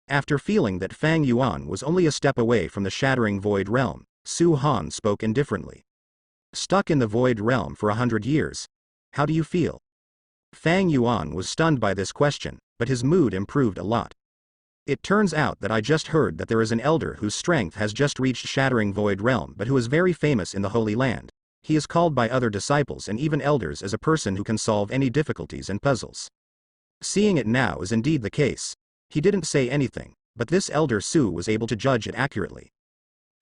After feeling that Fang Yuan was only a step away from the shattering void realm, Su Han spoke indifferently. Stuck in the void realm for 100 years? How do you feel? Fang Yuan was stunned by this question, but his mood improved a lot. It turns out that I just heard that there is an elder whose strength has just reached shattering void realm but who is very famous in the Holy Land. He is called by other disciples and even elders as a person who can solve any difficulties and puzzles. Seeing it now is indeed the case. He didn't say anything, but this elder Su was able to judge it accurately.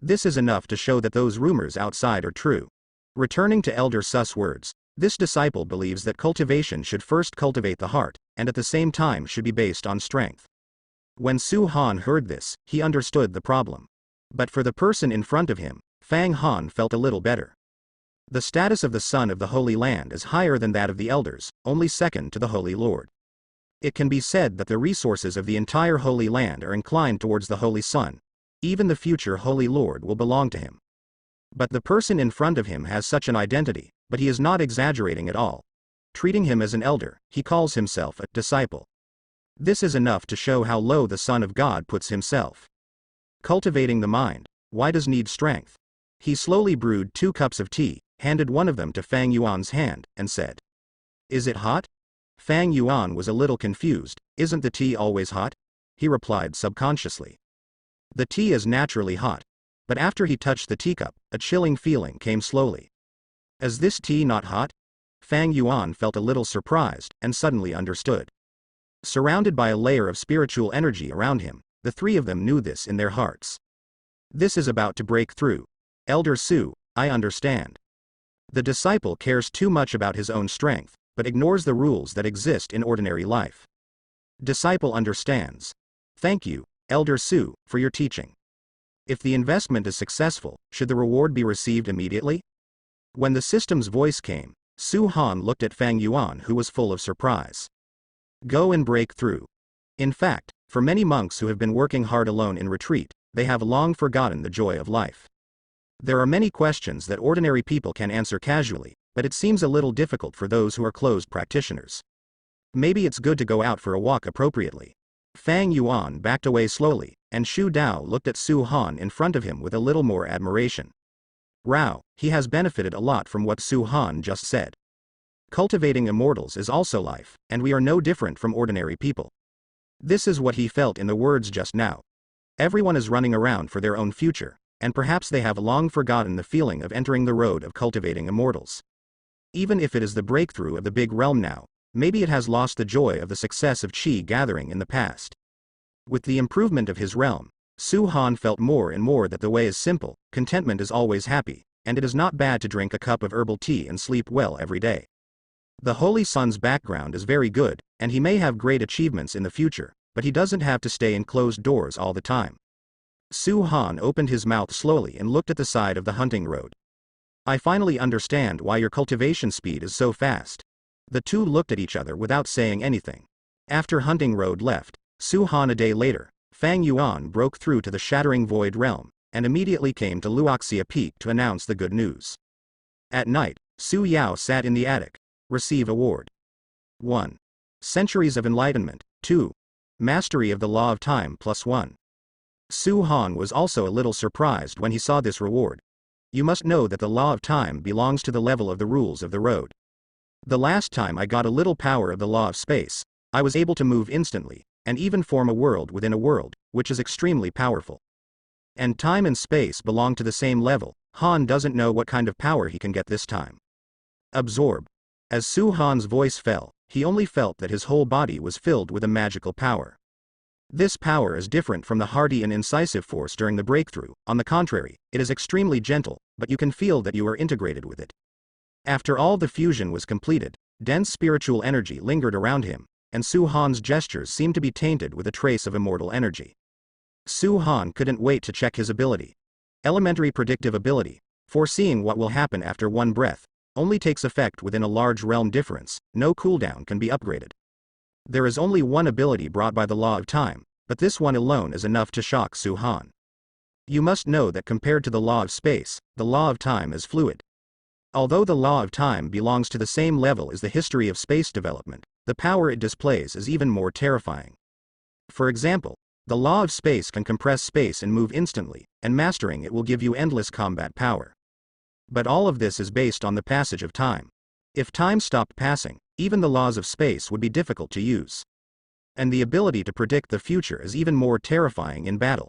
This is enough to show that those rumors outside are true. Returning to Elder Su's words, this disciple believes that cultivation should first cultivate the heart, and at the same time should be based on strength. When Su Han heard this, he understood the problem. But for the person in front of him, Fang Han felt a little better. The status of the son of the Holy Land is higher than that of the elders, only second to the Holy Lord. It can be said that the resources of the entire Holy Land are inclined towards the Holy Son. Even the future Holy Lord will belong to him. But the person in front of him has such an identity, but he is not exaggerating at all. Treating him as an elder, he calls himself a disciple. This is enough to show how low the Son of God puts himself. Cultivating the mind, why does need strength? He slowly brewed 2 cups of tea, handed one of them to Fang Yuan's hand, and said, "Is it hot?" Fang Yuan was a little confused. "Isn't the tea always hot?" he replied subconsciously. The tea is naturally hot. But after he touched the teacup, a chilling feeling came slowly. Is this tea not hot? Fang Yuan felt a little surprised, and suddenly understood. Surrounded by a layer of spiritual energy around him, the 3 of them knew this in their hearts. This is about to break through. Elder Su, I understand. The disciple cares too much about his own strength, but ignores the rules that exist in ordinary life. Disciple understands. Thank you, Elder Su, for your teaching. If the investment is successful, should the reward be received immediately? When the system's voice came, Su Han looked at Fang Yuan, who was full of surprise. Go and break through. In fact, for many monks who have been working hard alone in retreat, they have long forgotten the joy of life. There are many questions that ordinary people can answer casually, but it seems a little difficult for those who are closed practitioners. Maybe it's good to go out for a walk appropriately. Fang Yuan backed away slowly, and Shu Dao looked at Su Han in front of him with a little more admiration. Wow, he has benefited a lot from what Su Han just said. Cultivating immortals is also life, and we are no different from ordinary people. This is what he felt in the words just now. Everyone is running around for their own future, and perhaps they have long forgotten the feeling of entering the road of cultivating immortals. Even if it is the breakthrough of the big realm now, maybe it has lost the joy of the success of Qi gathering in the past. With the improvement of his realm, Su Han felt more and more that the way is simple, contentment is always happy, and it is not bad to drink a cup of herbal tea and sleep well every day. The Holy Son's background is very good, and he may have great achievements in the future, but he doesn't have to stay in closed doors all the time. Su Han opened his mouth slowly and looked at the side of the hunting road. I finally understand why your cultivation speed is so fast. The 2 looked at each other without saying anything. After Hunting Road left, Su Han a day later, Fang Yuan broke through to the shattering void realm, and immediately came to Luoxia Peak to announce the good news. At night, Su Yao sat in the attic. Receive award. 1. Centuries of Enlightenment. 2. Mastery of the Law of Time +1. Su Han was also a little surprised when he saw this reward. You must know that the Law of Time belongs to the level of the rules of the road. The last time I got a little power of the Law of Space, I was able to move instantly, and even form a world within a world, which is extremely powerful. And time and space belong to the same level. Han doesn't know what kind of power he can get this time. Absorb. As Su Han's voice fell, he only felt that his whole body was filled with a magical power. This power is different from the hearty and incisive force during the breakthrough. On the contrary, it is extremely gentle, but you can feel that you are integrated with it. After all the fusion was completed, dense spiritual energy lingered around him, and Su Han's gestures seemed to be tainted with a trace of immortal energy. Su Han couldn't wait to check his ability. Elementary predictive ability, foreseeing what will happen after one breath, only takes effect within a large realm difference. No cooldown can be upgraded. There is only one ability brought by the Law of Time, but this one alone is enough to shock Su Han. You must know that compared to the Law of Space, the Law of Time is fluid. Although the Law of Time belongs to the same level as the history of space development, the power it displays is even more terrifying. For example, The law of space can compress space and move instantly, and mastering it will give you endless combat power. But all of this is based on the passage of time. If time stopped passing, even the laws of space would be difficult to use. And the ability to predict the future is even more terrifying in battle.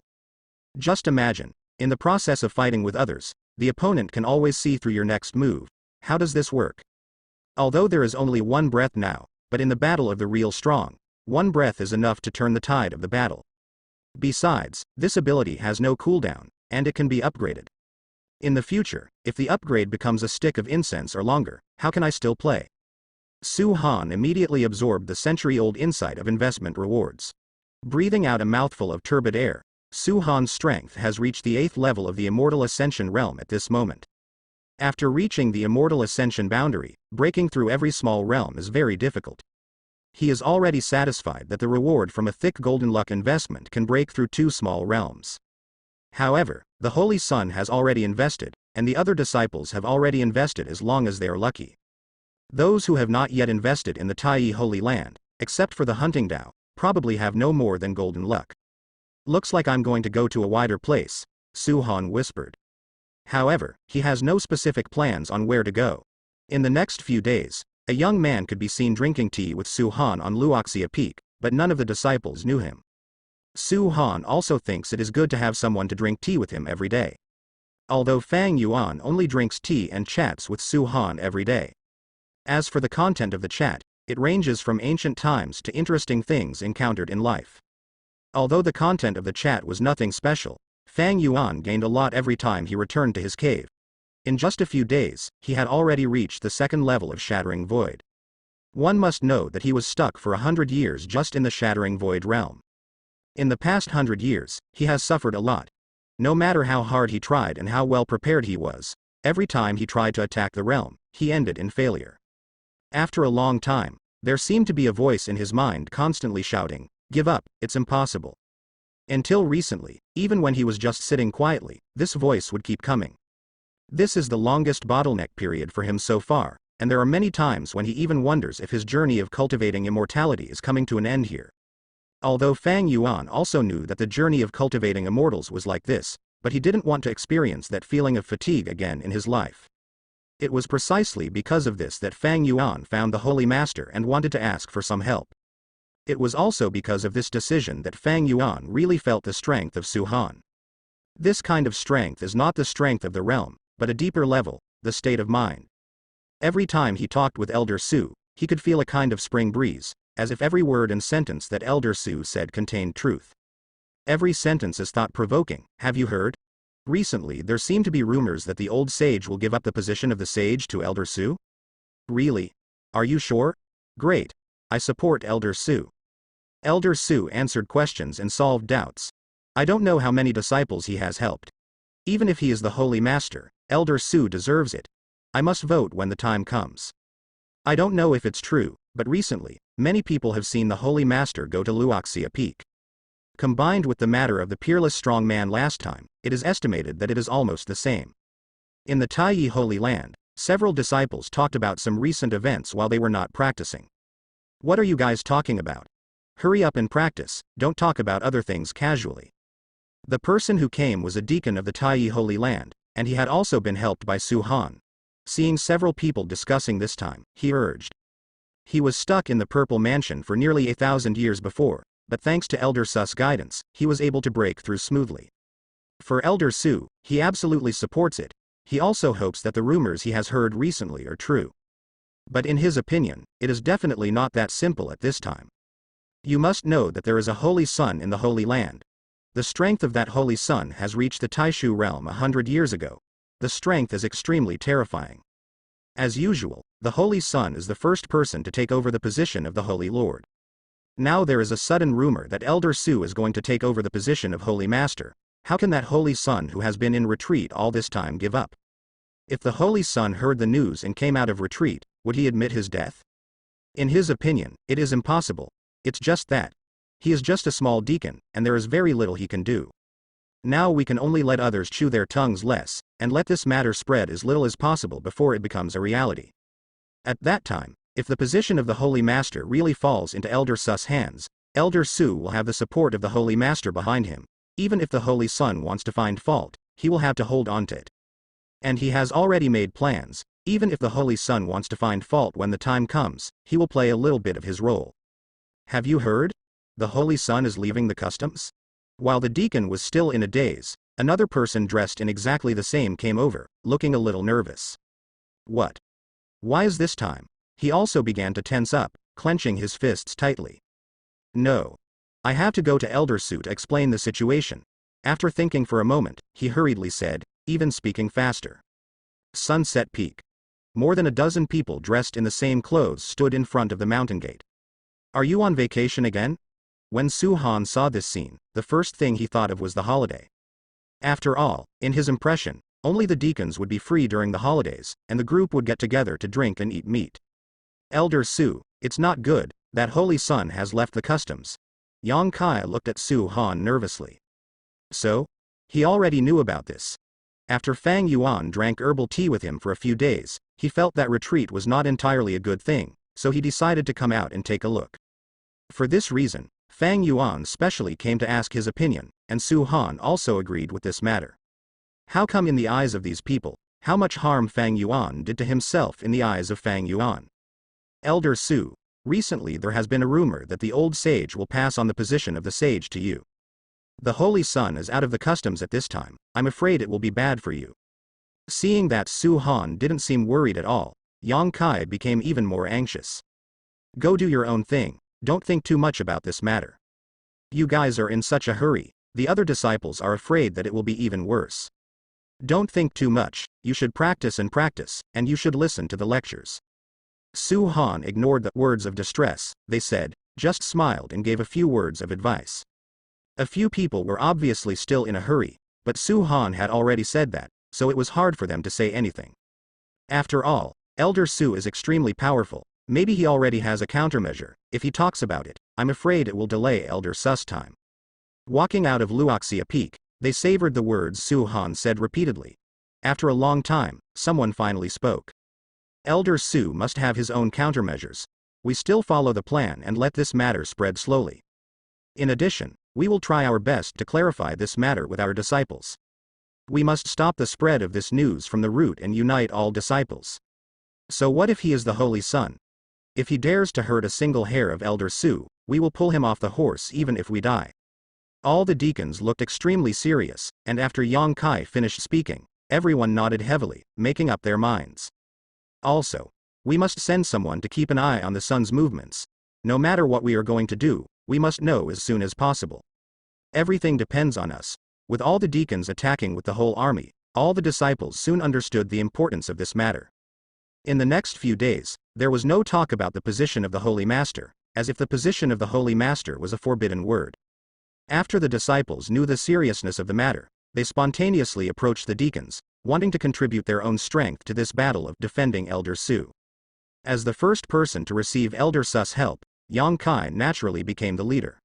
Just imagine, in the process of fighting with others, the opponent can always see through your next move. How does this work? Although there is only one breath now, but in the battle of the real strong, one breath is enough to turn the tide of the battle. Besides, this ability has no cooldown, and it can be upgraded. In the future, if the upgrade becomes a stick of incense or longer, how can I still play? Su Han immediately absorbed the century-old insight of investment rewards. Breathing out a mouthful of turbid air, Su Han's strength has reached the 8th level of the Immortal Ascension realm at this moment. After reaching the Immortal Ascension boundary, breaking through every small realm is very difficult. He is already satisfied that the reward from a thick golden luck investment can break through 2 small realms. However, the Holy Sun has already invested, and the other disciples have already invested as long as they are lucky. Those who have not yet invested in the Tai Holy Land, except for the hunting dhow, probably have no more than golden luck. Looks like I'm going to go to a wider place, Su Han whispered. However, he has no specific plans on where to go. In the next few days, a young man could be seen drinking tea with Su Han on Luoxia Peak, but none of the disciples knew him. Su Han also thinks it is good to have someone to drink tea with him every day. Although Fang Yuan only drinks tea and chats with Su Han every day. As for the content of the chat, it ranges from ancient times to interesting things encountered in life. Although the content of the chat was nothing special, Fang Yuan gained a lot every time he returned to his cave. In just a few days, he had already reached the 2nd level of Shattering Void. One must know that he was stuck for 100 years just in the Shattering Void realm. In the past 100 years, he has suffered a lot. No matter how hard he tried and how well prepared he was, every time he tried to attack the realm, he ended in failure. After a long time, there seemed to be a voice in his mind constantly shouting, "Give up, it's impossible." Until recently, even when he was just sitting quietly, this voice would keep coming. This is the longest bottleneck period for him so far, and there are many times when he even wonders if his journey of cultivating immortality is coming to an end here. Although Fang Yuan also knew that the journey of cultivating immortals was like this, but he didn't want to experience that feeling of fatigue again in his life. It was precisely because of this that Fang Yuan found the Holy Master and wanted to ask for some help. It was also because of this decision that Fang Yuan really felt the strength of Su Han. This kind of strength is not the strength of the realm, but a deeper level, the state of mind. Every time he talked with Elder Su, he could feel a kind of spring breeze, as if every word and sentence that Elder Su said contained truth. Every sentence is thought-provoking. Have you heard? Recently there seem to be rumors that the old sage will give up the position of the sage to Elder Su? Really? Are you sure? Great. I support Elder Su. Elder Su answered questions and solved doubts. I don't know how many disciples he has helped. Even if he is the Holy Master, Elder Su deserves it. I must vote when the time comes. I don't know if it's true, but recently, many people have seen the Holy Master go to Luoxia Peak. Combined with the matter of the peerless strong man last time, it is estimated that it is almost the same. In the Tai Holy Land, several disciples talked about some recent events while they were not practicing. What are you guys talking about? Hurry up and practice, don't talk about other things casually. The person who came was a deacon of the Tai Holy Land, and he had also been helped by Su Han. Seeing several people discussing this time, he urged. He was stuck in the Purple Mansion for nearly 1,000 years before, but thanks to Elder Su's guidance, he was able to break through smoothly. For Elder Su, he absolutely supports it. He also hopes that the rumors he has heard recently are true. But in his opinion, it is definitely not that simple at this time. You must know that there is a Holy Sun in the Holy Land. The strength of that Holy Sun has reached the Taishu realm 100 years ago. The strength is extremely terrifying. As usual, the Holy Sun is the first person to take over the position of the Holy Lord. Now there is a sudden rumor that Elder Su is going to take over the position of Holy Master. How can that Holy Sun who has been in retreat all this time give up? If the Holy Sun heard the news and came out of retreat, would he admit his death? In his opinion, it is impossible. It's just that. He is just a small deacon, and there is very little he can do. Now we can only let others chew their tongues less, and let this matter spread as little as possible before it becomes a reality. At that time, if the position of the Holy Master really falls into Elder Su's hands, Elder Su will have the support of the Holy Master behind him. Even if the Holy Son wants to find fault, he will have to hold on to it. And he has already made plans. Even if the Holy Son wants to find fault when the time comes, he will play a little bit of his role. Have you heard? The Holy Son is leaving the customs? While the deacon was still in a daze, another person dressed in exactly the same came over, looking a little nervous. What? Why is this time? He also began to tense up, clenching his fists tightly. No. I have to go to Elder Su to explain the situation. After thinking for a moment, he hurriedly said, even speaking faster. Sunset Peak. More than a dozen people dressed in the same clothes stood in front of the mountain gate. Are you on vacation again? When Su Han saw this scene, the first thing he thought of was the holiday. After all, in his impression, only the deacons would be free during the holidays, and the group would get together to drink and eat meat. Elder Su, it's not good, that Holy Son has left the customs. Yang Kai looked at Su Han nervously. So? He already knew about this. After Fang Yuan drank herbal tea with him for a few days, he felt that retreat was not entirely a good thing, so he decided to come out and take a look. For this reason, Fang Yuan specially came to ask his opinion, and Su Han also agreed with this matter. How come in the eyes of these people, how much harm Fang Yuan did to himself in the eyes of Fang Yuan? Elder Su, recently there has been a rumor that the old sage will pass on the position of the sage to you. The Holy Son is out of the customs at this time. I'm afraid it will be bad for you. Seeing that Su Han didn't seem worried at all, Yang Kai became even more anxious. Go do your own thing, don't think too much about this matter. You guys are in such a hurry, the other disciples are afraid that it will be even worse. Don't think too much, you should practice, and you should listen to the lectures. Su Han ignored the words of distress, they said, just smiled and gave a few words of advice. A few people were obviously still in a hurry, but Su Han had already said that, so it was hard for them to say anything. After all, Elder Su is extremely powerful, maybe he already has a countermeasure. If he talks about it, I'm afraid it will delay Elder Su's time. Walking out of Luoxia Peak, they savored the words Su Han said repeatedly. After a long time, someone finally spoke. Elder Su must have his own countermeasures. We still follow the plan and let this matter spread slowly. In addition, we will try our best to clarify this matter with our disciples. We must stop the spread of this news from the root and unite all disciples. So what if he is the Holy Son? If he dares to hurt a single hair of Elder Su, we will pull him off the horse even if we die. All the deacons looked extremely serious, and after Yang Kai finished speaking, everyone nodded heavily, making up their minds. Also, we must send someone to keep an eye on the sun's movements. No matter what we are going to do, we must know as soon as possible. Everything depends on us. With all the deacons attacking with the whole army, all the disciples soon understood the importance of this matter. In the next few days, there was no talk about the position of the Holy Master, as if the position of the Holy Master was a forbidden word. After the disciples knew the seriousness of the matter, they spontaneously approached the deacons, wanting to contribute their own strength to this battle of defending Elder Su. As the first person to receive Elder Su's help, Yang Kai naturally became the leader.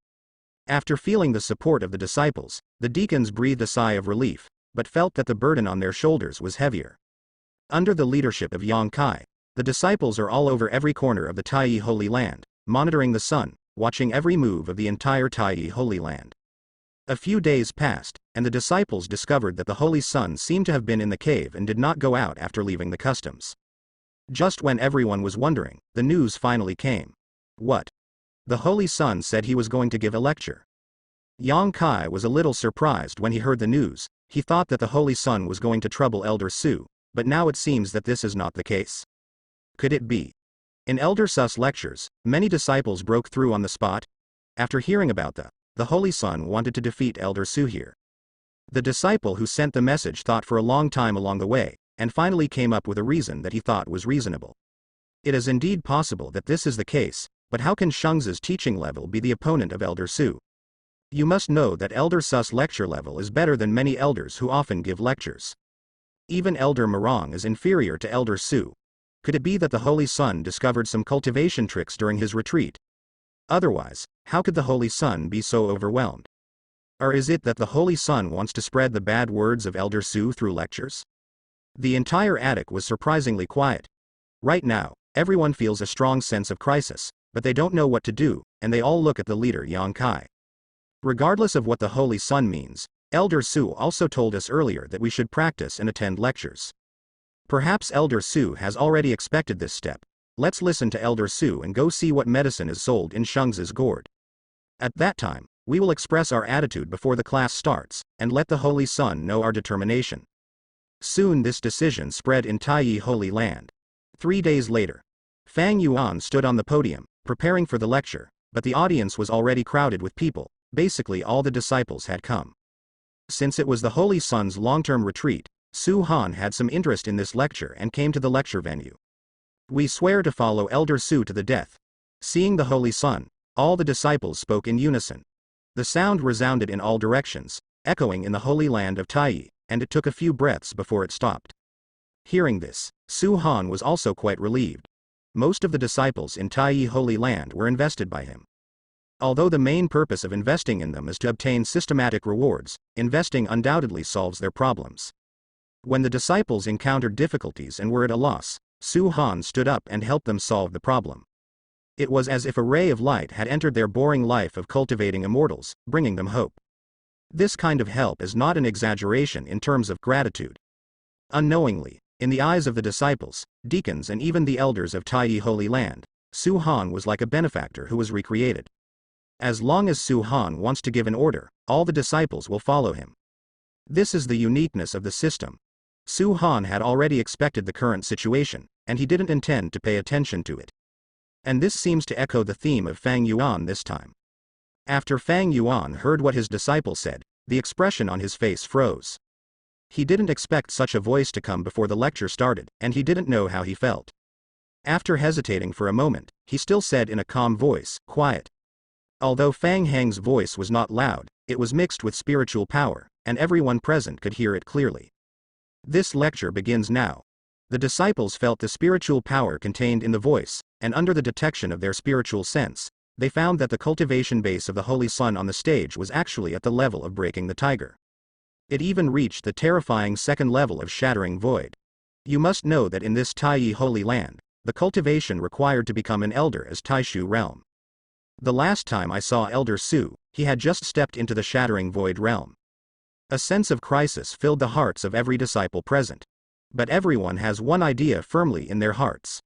After feeling the support of the disciples, the deacons breathed a sigh of relief, but felt that the burden on their shoulders was heavier. Under the leadership of Yang Kai, the disciples are all over every corner of the Taiyi Holy Land, monitoring the sun, watching every move of the entire Taiyi Holy Land. A few days passed, and the disciples discovered that the Holy Son seemed to have been in the cave and did not go out after leaving the customs. Just when everyone was wondering, the news finally came. What? The Holy Son said he was going to give a lecture. Yang Kai was a little surprised when he heard the news. He thought that the Holy Son was going to trouble Elder Su, but now it seems that this is not the case. Could it be? In Elder Su's lectures, many disciples broke through on the spot. After hearing about the Holy Son wanted to defeat Elder Su here. The disciple who sent the message thought for a long time along the way, and finally came up with a reason that he thought was reasonable. It is indeed possible that this is the case, but how can Shengzi's teaching level be the opponent of Elder Su? You must know that Elder Su's lecture level is better than many elders who often give lectures. Even Elder Marong is inferior to Elder Su. Could it be that the Holy Son discovered some cultivation tricks during his retreat? Otherwise, how could the Holy Son be so overwhelmed? Or is it that the Holy Son wants to spread the bad words of Elder Su through lectures? The entire attic was surprisingly quiet. Right now, everyone feels a strong sense of crisis. but they don't know what to do, and they all look at the leader Yang Kai. Regardless of what the Holy Sun means, Elder Su also told us earlier that we should practice and attend lectures. Perhaps Elder Su has already expected this step. Let's listen to Elder Su and go see what medicine is sold in Sheng's gourd. At that time, we will express our attitude before the class starts, and let the Holy Sun know our determination. Soon this decision spread in Taiyi Holy Land. 3 days later, Fang Yuan stood on the podium, preparing for the lecture, but the audience was already crowded with people. Basically all the disciples had come. Since it was the Holy Sun's long-term retreat, Su Han had some interest in this lecture and came to the lecture venue. We swear to follow Elder Su to the death. Seeing the Holy Sun, all the disciples spoke in unison. The sound resounded in all directions, echoing in the Holy Land of Taiyi, and it took a few breaths before it stopped. Hearing this, Su Han was also quite relieved. Most of the disciples in Taiyi Holy Land were invested by him. Although the main purpose of investing in them is to obtain systematic rewards, investing undoubtedly solves their problems. When the disciples encountered difficulties and were at a loss, Su Han stood up and helped them solve the problem. It was as if a ray of light had entered their boring life of cultivating immortals, bringing them hope. This kind of help is not an exaggeration in terms of gratitude. Unknowingly, in the eyes of the disciples, deacons and even the elders of Taiyi Holy Land, Su Han was like a benefactor who was recreated. As long as Su Han wants to give an order, all the disciples will follow him. This is the uniqueness of the system. Su Han had already expected the current situation, and he didn't intend to pay attention to it. And this seems to echo the theme of Fang Yuan this time. After Fang Yuan heard what his disciple said, the expression on his face froze. He didn't expect such a voice to come before the lecture started, and he didn't know how he felt. After hesitating for a moment, he still said in a calm voice, "Quiet." Although Fang Heng's voice was not loud, it was mixed with spiritual power, and everyone present could hear it clearly. This lecture begins now. The disciples felt the spiritual power contained in the voice, and under the detection of their spiritual sense, they found that the cultivation base of the Holy Sun on the stage was actually at the level of breaking the tiger. It even reached the terrifying second level of shattering void. You must know that in this Taiyi Holy Land, the cultivation required to become an elder is Taishu realm. The last time I saw Elder Su, he had just stepped into the shattering void realm. A sense of crisis filled the hearts of every disciple present. But everyone has one idea firmly in their hearts.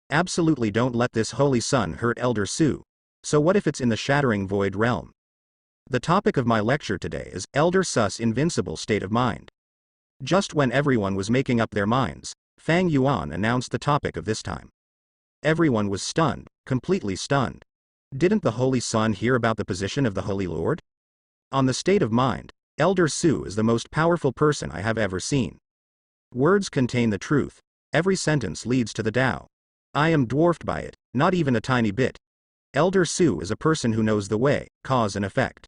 Absolutely don't let this Holy Sun hurt Elder Su. So what if it's in the shattering void realm? The topic of my lecture today is Elder Su's invincible state of mind. Just when everyone was making up their minds, Fang Yuan announced the topic of this time. Everyone was stunned, completely stunned. Didn't the Holy Sun hear about the position of the Holy Lord? On the state of mind, Elder Su is the most powerful person I have ever seen. Words contain the truth. Every sentence leads to the Tao. I am dwarfed by it, not even a tiny bit. Elder Su is a person who knows the way, cause and effect.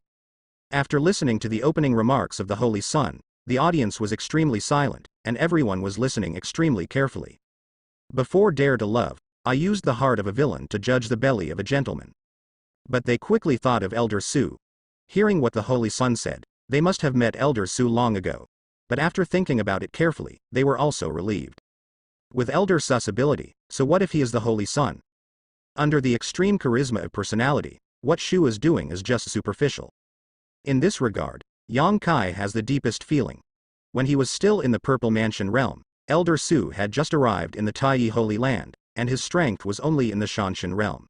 After listening to the opening remarks of the Holy Sun, the audience was extremely silent, and everyone was listening extremely carefully. Before Dare to Love, I used the heart of a villain to judge the belly of a gentleman. But they quickly thought of Elder Su. Hearing what the Holy Sun said, they must have met Elder Su long ago. But after thinking about it carefully, they were also relieved. With Elder Su's ability, so what if he is the Holy Sun? Under the extreme charisma of personality, what Shu is doing is just superficial. In this regard, Yang Kai has the deepest feeling. When he was still in the Purple Mansion realm, Elder Su had just arrived in the Taiyi Holy Land, and his strength was only in the Shanshan realm.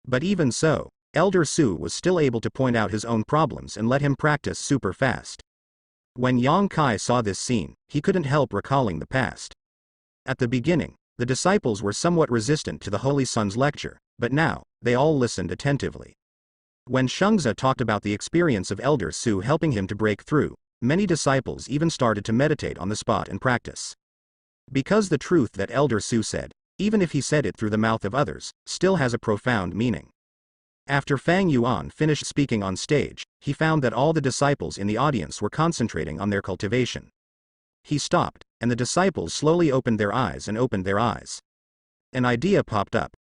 But even so, Elder Su was still able to point out his own problems and let him practice super fast. When Yang Kai saw this scene, he couldn't help recalling the past. At the beginning, the disciples were somewhat resistant to the Holy Sun's lecture, but now, they all listened attentively. When Shengzi talked about the experience of Elder Su helping him to break through, many disciples even started to meditate on the spot and practice. Because the truth that Elder Su said, even if he said it through the mouth of others, still has a profound meaning. After Fang Yuan finished speaking on stage, he found that all the disciples in the audience were concentrating on their cultivation. He stopped, and the disciples slowly opened their eyes and opened their eyes. An idea popped up.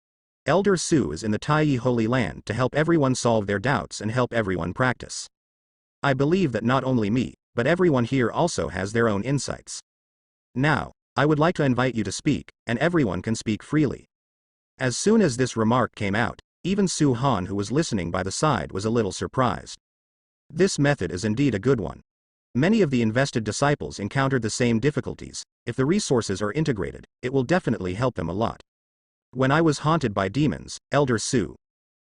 Elder Su is in the Taiyi Holy Land to help everyone solve their doubts and help everyone practice. I believe that not only me, but everyone here also has their own insights. Now, I would like to invite you to speak, and everyone can speak freely. As soon as this remark came out, Even Su Han, who was listening by the side, was a little surprised. This method is indeed a good one. Many of the invested disciples encountered the same difficulties. If the resources are integrated, it will definitely help them a lot. When I was haunted by demons, Elder Su.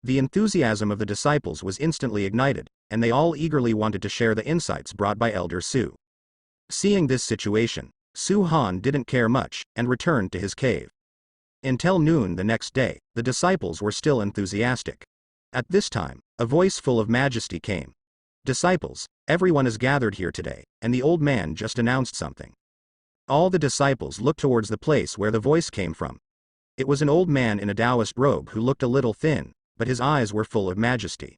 The enthusiasm of the disciples was instantly ignited, and they all eagerly wanted to share the insights brought by Elder Su. Seeing this situation, Su Han didn't care much, and returned to his cave. Until noon the next day, the disciples were still enthusiastic. At this time, a voice full of majesty came. "Disciples, everyone is gathered here today, and the old man just announced something." All the disciples looked towards the place where the voice came from. It was an old man in a Taoist robe who looked a little thin, but his eyes were full of majesty.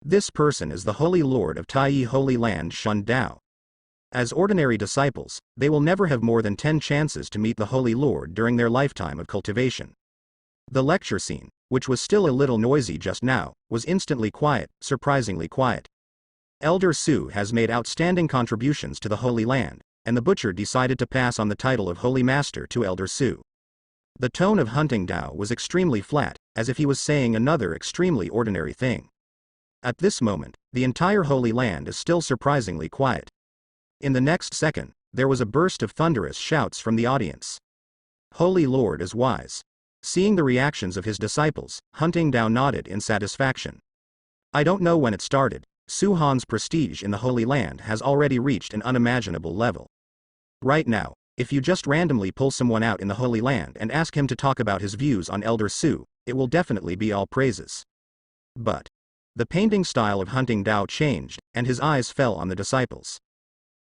This person is the Holy Lord of Taiyi Holy Land Shun Dao. As ordinary disciples, they will never have more than 10 chances to meet the Holy Lord during their lifetime of cultivation. The lecture scene, which was still a little noisy just now, was instantly quiet, surprisingly quiet. Elder Su has made outstanding contributions to the Holy Land, and the butcher decided to pass on the title of Holy Master to Elder Su. The tone of Hunting Dao was extremely flat, as if he was saying another extremely ordinary thing. At this moment, the entire Holy Land is still surprisingly quiet. In the next second, there was a burst of thunderous shouts from the audience. "Holy Lord is wise." Seeing the reactions of his disciples, Hunting Dao nodded in satisfaction. I don't know when it started, Su Han's prestige in the Holy Land has already reached an unimaginable level. Right now, if you just randomly pull someone out in the Holy Land and ask him to talk about his views on Elder Su, it will definitely be all praises. But the painting style of Hunting Dao changed, and his eyes fell on the disciples.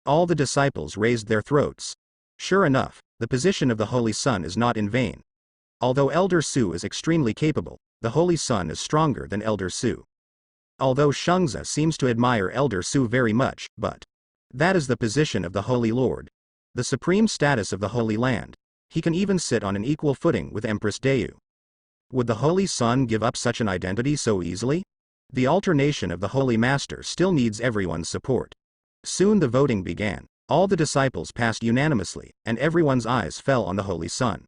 All the disciples raised their throats. Sure enough, the position of the Holy Sun is not in vain. Although Elder Su is extremely capable, the Holy Sun is stronger than Elder Su. Although Shengzi seems to admire Elder Su very much, but that is the position of the Holy Lord. The supreme status of the Holy Land. He can even sit on an equal footing with Empress Deu. Would the Holy Sun give up such an identity so easily? The alternation of the Holy Master still needs everyone's support. Soon the voting began. All the disciples passed unanimously, and everyone's eyes fell on the Holy Sun.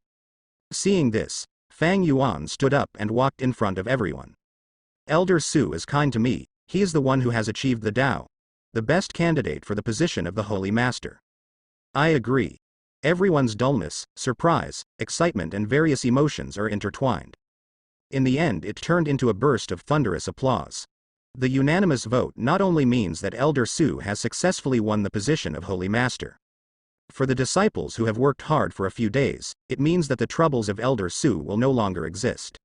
Seeing this, Fang Yuan stood up and walked in front of everyone. Elder Su is kind to me, he is the one who has achieved the Tao. The best candidate for the position of the Holy Master. I agree. Everyone's dullness, surprise, excitement and various emotions are intertwined. In the end it turned into a burst of thunderous applause. The unanimous vote not only means that Elder Su has successfully won the position of Holy Master. For the disciples who have worked hard for a few days, it means that the troubles of Elder Su will no longer exist.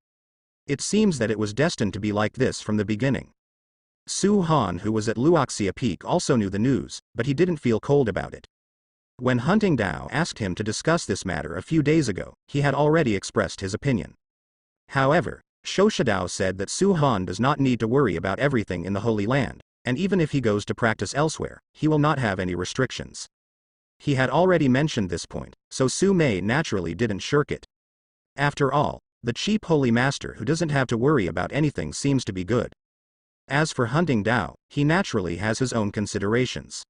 It seems that it was destined to be like this from the beginning. Su Han, who was at Luoxia Peak, also knew the news, but he didn't feel cold about it. When Hunting Dao asked him to discuss this matter a few days ago, he had already expressed his opinion. However, Shoshidao said that Su Han does not need to worry about everything in the Holy Land, and even if he goes to practice elsewhere, he will not have any restrictions. He had already mentioned this point, so Su Mei naturally didn't shirk it. After all, the cheap Holy Master who doesn't have to worry about anything seems to be good. As for Hunting Dao, he naturally has his own considerations.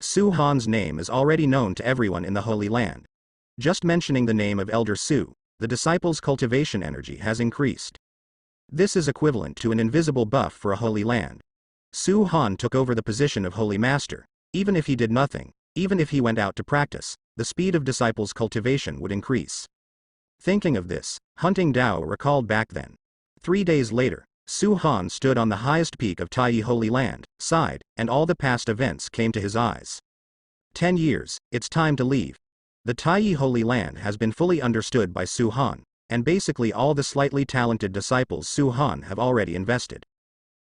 Su Han's name is already known to everyone in the Holy Land. Just mentioning the name of Elder Su, the disciples' cultivation energy has increased. This is equivalent to an invisible buff for a Holy Land. Su Han took over the position of Holy Master. Even if he did nothing, even if he went out to practice, the speed of disciples' cultivation would increase. Thinking of this, Hunting Dao recalled back then. 3 days later, Su Han stood on the highest peak of Taiyi Holy Land, sighed, and all the past events came to his eyes. 10 years, it's time to leave. The Taiyi Holy Land has been fully understood by Su Han, and basically all the slightly talented disciples Su Han have already invested.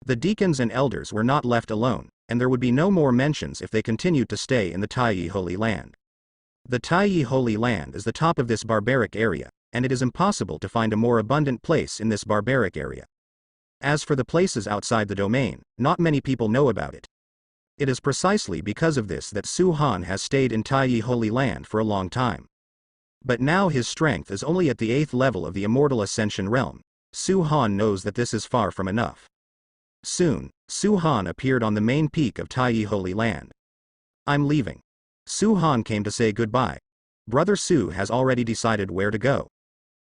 The deacons and elders were not left alone, and there would be no more mentions if they continued to stay in the Taiyi Holy Land. The Taiyi Holy Land is the top of this barbaric area, and it is impossible to find a more abundant place in this barbaric area. As for the places outside the domain, not many people know about it. It is precisely because of this that Su Han has stayed in Taiyi Holy Land for a long time. But now his strength is only at the 8th level of the Immortal Ascension realm. Su Han knows that this is far from enough. Soon, Su Han appeared on the main peak of Taiyi Holy Land. I'm leaving. Su Han came to say goodbye. Brother Su has already decided where to go.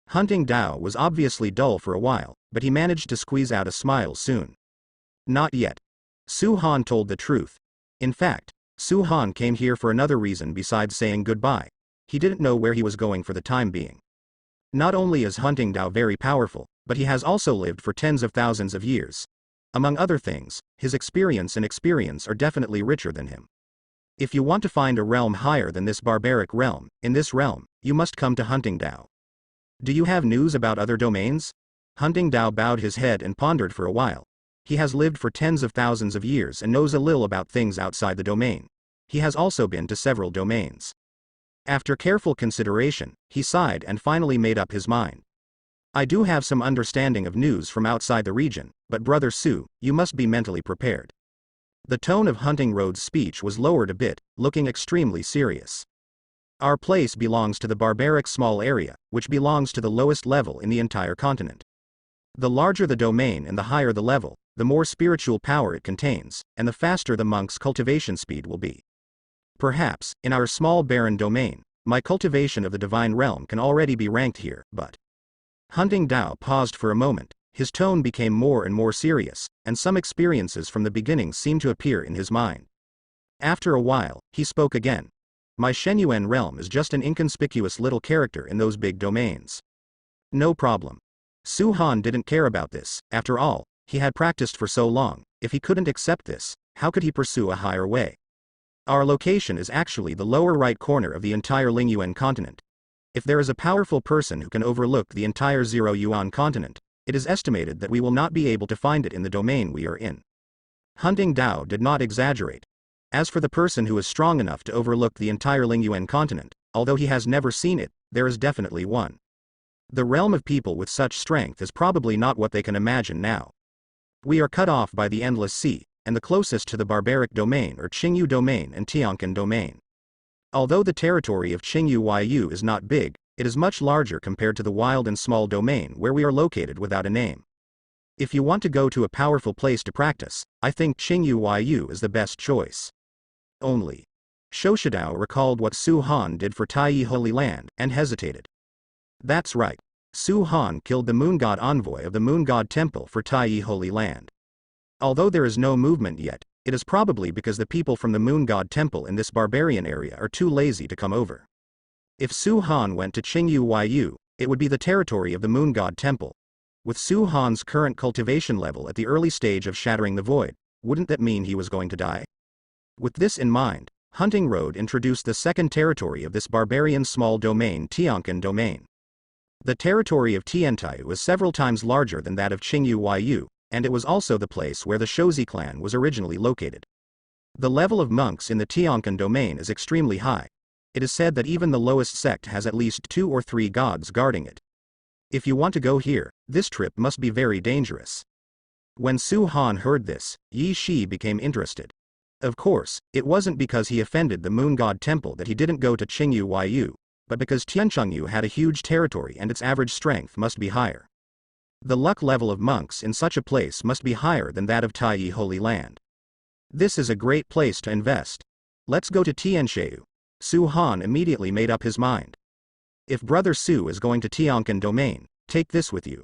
Hunting Dao was obviously dull for a while, but he managed to squeeze out a smile soon. Not yet. Su Han told the truth. In fact, Su Han came here for another reason besides saying goodbye. He didn't know where he was going for the time being. Not only is Hunting Dao very powerful, but he has also lived for tens of thousands of years. Among other things, his experience are definitely richer than him. If you want to find a realm higher than this barbaric realm, in this realm, you must come to Hunting Dao. Do you have news about other domains? Hunting Dao bowed his head and pondered for a while. He has lived for tens of thousands of years and knows a little about things outside the domain. He has also been to several domains. After careful consideration, he sighed and finally made up his mind. I do have some understanding of news from outside the region, but Brother Su, you must be mentally prepared. The tone of Hunting Road's speech was lowered a bit, looking extremely serious. Our place belongs to the barbaric small area, which belongs to the lowest level in the entire continent. The larger the domain and the higher the level, the more spiritual power it contains, and the faster the monk's cultivation speed will be. Perhaps, in our small barren domain, my cultivation of the divine realm can already be ranked here, but... Hunting Dao paused for a moment, his tone became more and more serious, and some experiences from the beginning seemed to appear in his mind. After a while, he spoke again. My Shenyuan realm is just an inconspicuous little character in those big domains. No problem. Su Han didn't care about this. After all, he had practiced for so long. If he couldn't accept this, how could he pursue a higher way? Our location is actually the lower right corner of the entire Lingyuan continent. If there is a powerful person who can overlook the entire Zero Yuan continent, it is estimated that we will not be able to find it in the domain we are in. Hunting Dao did not exaggerate. As for the person who is strong enough to overlook the entire Lingyuan continent, although he has never seen it, there is definitely one. The realm of people with such strength is probably not what they can imagine now. We are cut off by the endless sea, and the closest to the barbaric domain are Qingyu domain and Tianquan domain. Although the territory of Qingyu Yu is not big, it is much larger compared to the wild and small domain where we are located without a name. If you want to go to a powerful place to practice, I think Qingyu Yu is the best choice. Only. Shoshidao recalled what Su Han did for Taiyi Holy Land, and hesitated. That's right. Su Han killed the moon god envoy of the moon god temple for Taiyi Holy Land. Although there is no movement yet, it is probably because the people from the moon god temple in this barbarian area are too lazy to come over. If Su Han went to Qingyu Yu, it would be the territory of the moon god temple. With Su Han's current cultivation level at the early stage of shattering the void, wouldn't that mean he was going to die? With this in mind, Hunting Road introduced the second territory of this barbarian small domain, Tianquan domain. The territory of Tiantai was several times larger than that of Qingyu Yu, and it was also the place where the Shozi clan was originally located. The level of monks in the Tianquan domain is extremely high. It is said that even the lowest sect has at least 2 or 3 gods guarding it. If you want to go here, this trip must be very dangerous. When Su Han heard this, Yi Shi became interested. Of course, it wasn't because he offended the moon god temple that he didn't go to Qingyu Yu, but because Tianchengyu had a huge territory and its average strength must be higher. The luck level of monks in such a place must be higher than that of Taiyi Holy Land. This is a great place to invest. Let's go to Tiansheu. Su Han immediately made up his mind. If Brother Su is going to Tianquan domain, take this with you.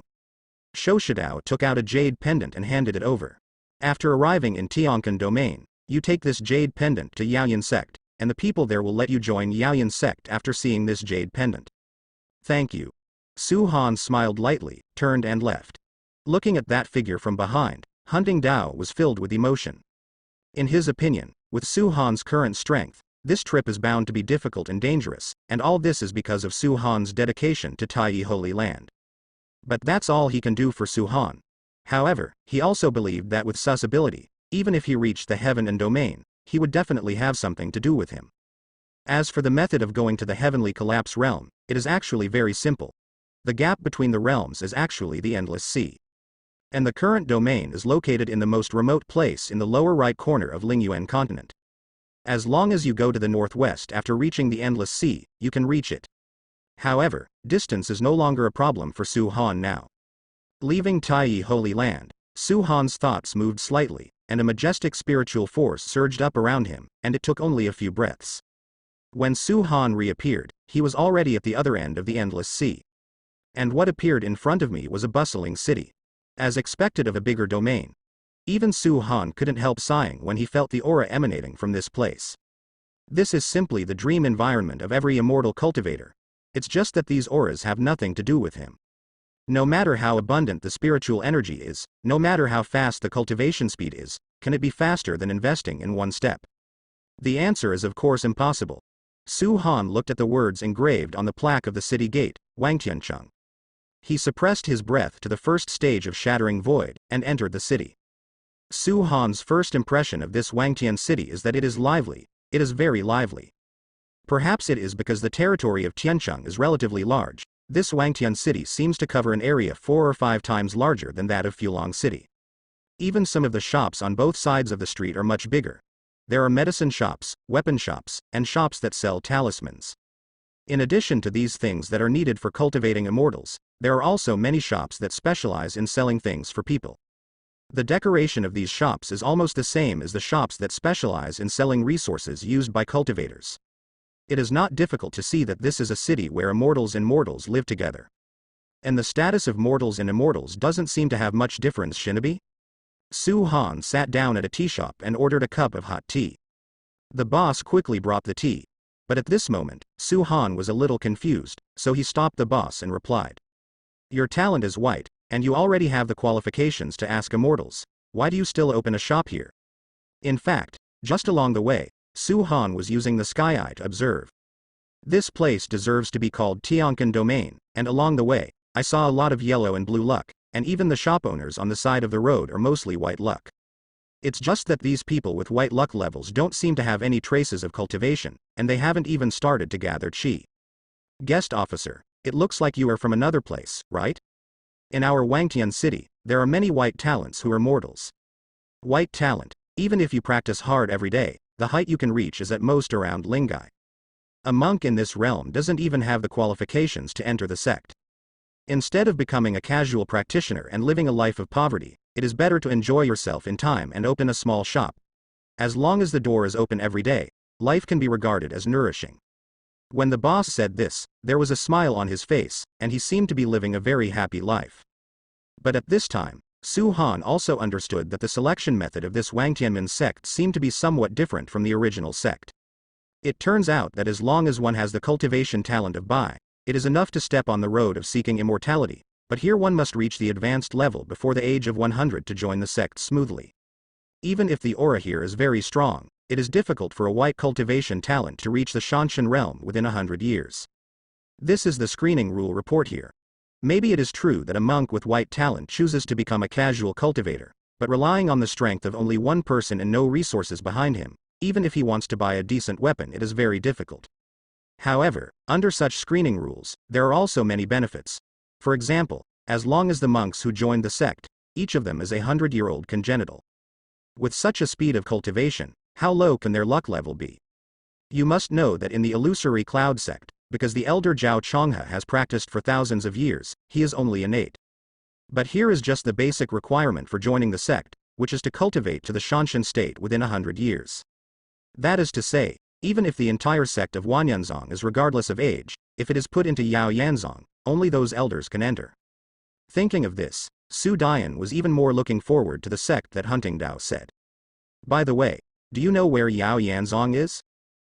Shoshidao took out a jade pendant and handed it over. After arriving in Tianquan domain, you take this jade pendant to Yaoyan sect, and the people there will let you join Yaoyan sect after seeing this jade pendant. Thank you. Su Han smiled lightly, turned and left. Looking at that figure from behind, Hunting Dao was filled with emotion. In his opinion, with Su Han's current strength, this trip is bound to be difficult and dangerous, and all this is because of Su Han's dedication to Taiyi Holy Land. But that's all he can do for Su Han. However, he also believed that with Su's ability, even if he reached the heaven and domain, he would definitely have something to do with him. As for the method of going to the heavenly collapse realm, it is actually very simple. The gap between the realms is actually the endless sea. And the current domain is located in the most remote place in the lower right corner of Lingyuan continent. As long as you go to the northwest after reaching the endless sea, you can reach it. However, distance is no longer a problem for Su Han now. Leaving Taiyi Holy Land, Su Han's thoughts moved slightly, and a majestic spiritual force surged up around him, and it took only a few breaths. When Su Han reappeared, he was already at the other end of the endless sea. And what appeared in front of me was a bustling city. As expected of a bigger domain. Even Su Han couldn't help sighing when he felt the aura emanating from this place. This is simply the dream environment of every immortal cultivator. It's just that these auras have nothing to do with him. No matter how abundant the spiritual energy is, no matter how fast the cultivation speed is, can it be faster than investing in one step? The answer is of course impossible. Su Han looked at the words engraved on the plaque of the city gate, Wangtiancheng. He suppressed his breath to the first stage of shattering void, and entered the city. Su Han's first impression of this Wangtian city is that it is lively, it is very lively. Perhaps it is because the territory of Tiancheng is relatively large. This Wangtian city seems to cover an area 4 or 5 times larger than that of Fulong City. Even some of the shops on both sides of the street are much bigger. There are medicine shops, weapon shops, and shops that sell talismans. In addition to these things that are needed for cultivating immortals, there are also many shops that specialize in selling things for people. The decoration of these shops is almost the same as the shops that specialize in selling resources used by cultivators. It is not difficult to see that this is a city where immortals and mortals live together. And the status of mortals and immortals doesn't seem to have much difference, shinobi? Su Han sat down at a tea shop and ordered a cup of hot tea. The boss quickly brought the tea. But at this moment, Su Han was a little confused, so he stopped the boss and replied. Your talent is white, and you already have the qualifications to ask immortals. Why do you still open a shop here? In fact, just along the way, Su Han was using the sky eye to observe. This place deserves to be called Tiankan Domain, and along the way, I saw a lot of yellow and blue luck, and even the shop owners on the side of the road are mostly white luck. It's just that these people with white luck levels don't seem to have any traces of cultivation, and they haven't even started to gather qi. Guest officer, it looks like you are from another place, right? In our Wangtian city, there are many white talents who are mortals. White talent, even if you practice hard every day, the height you can reach is at most around Lingai. A monk in this realm doesn't even have the qualifications to enter the sect. Instead of becoming a casual practitioner and living a life of poverty, it is better to enjoy yourself in time and open a small shop. As long as the door is open every day, life can be regarded as nourishing. When the boss said this, there was a smile on his face, and he seemed to be living a very happy life. But at this time, Su Han also understood that the selection method of this Wangtianmin sect seemed to be somewhat different from the original sect. It turns out that as long as one has the cultivation talent of Bai, it is enough to step on the road of seeking immortality, but here one must reach the advanced level before the age of 100 to join the sect smoothly. Even if the aura here is very strong, it is difficult for a white cultivation talent to reach the Shanshan realm within 100 years. This is the screening rule report here. Maybe it is true that a monk with white talent chooses to become a casual cultivator, but relying on the strength of only one person and no resources behind him, even if he wants to buy a decent weapon, it is very difficult. However, under such screening rules, there are also many benefits. For example, as long as the monks who joined the sect, each of them is a 100-year-old congenital. With such a speed of cultivation, how low can their luck level be? You must know that in the illusory cloud sect, because the elder Zhao Chonghe has practiced for thousands of years, he is only innate. But here is just the basic requirement for joining the sect, which is to cultivate to the Shanshan state within 100 years. That is to say, even if the entire sect of Wanyanzong is regardless of age, if it is put into Yao Yanzong, only those elders can enter. Thinking of this, Su Dian was even more looking forward to the sect that Hunting Dao said. By the way, do you know where Yao Yanzong is?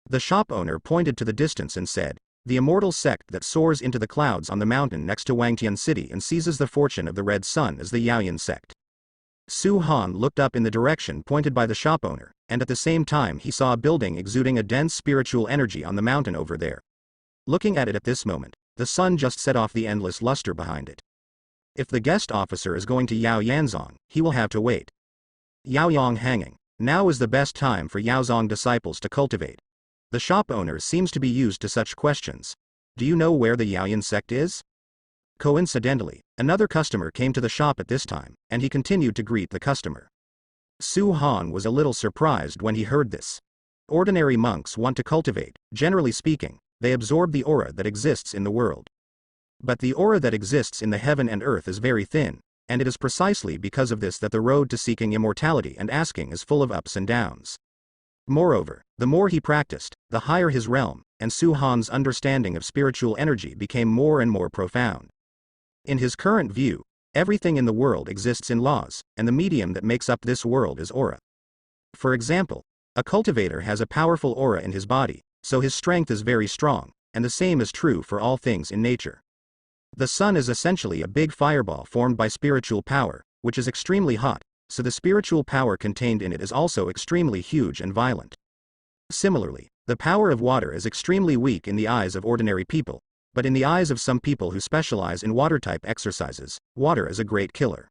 The shop owner pointed to the distance and said, the immortal sect that soars into the clouds on the mountain next to Wangtian City and seizes the fortune of the Red Sun is the Yaoyan sect. Su Han looked up in the direction pointed by the shop owner, and at the same time he saw a building exuding a dense spiritual energy on the mountain over there. Looking at it at this moment, the sun just set off the endless luster behind it. If the guest officer is going to Yao Yanzong, he will have to wait. Yaoyang hanging. Now is the best time for Yaozong disciples to cultivate. The shop owner seems to be used to such questions. Do you know where the Yaoyan sect is? Coincidentally, another customer came to the shop at this time, and he continued to greet the customer. Su Han was a little surprised when he heard this. Ordinary monks want to cultivate, generally speaking, they absorb the aura that exists in the world. But the aura that exists in the heaven and earth is very thin, and it is precisely because of this that the road to seeking immortality and asking is full of ups and downs. Moreover, the more he practiced, the higher his realm, and Su Han's understanding of spiritual energy became more and more profound. In his current view, everything in the world exists in laws, and the medium that makes up this world is aura. For example, a cultivator has a powerful aura in his body, so his strength is very strong, and the same is true for all things in nature. The sun is essentially a big fireball formed by spiritual power, which is extremely hot, so the spiritual power contained in it is also extremely huge and violent. Similarly, the power of water is extremely weak in the eyes of ordinary people, but in the eyes of some people who specialize in water-type exercises, water is a great killer.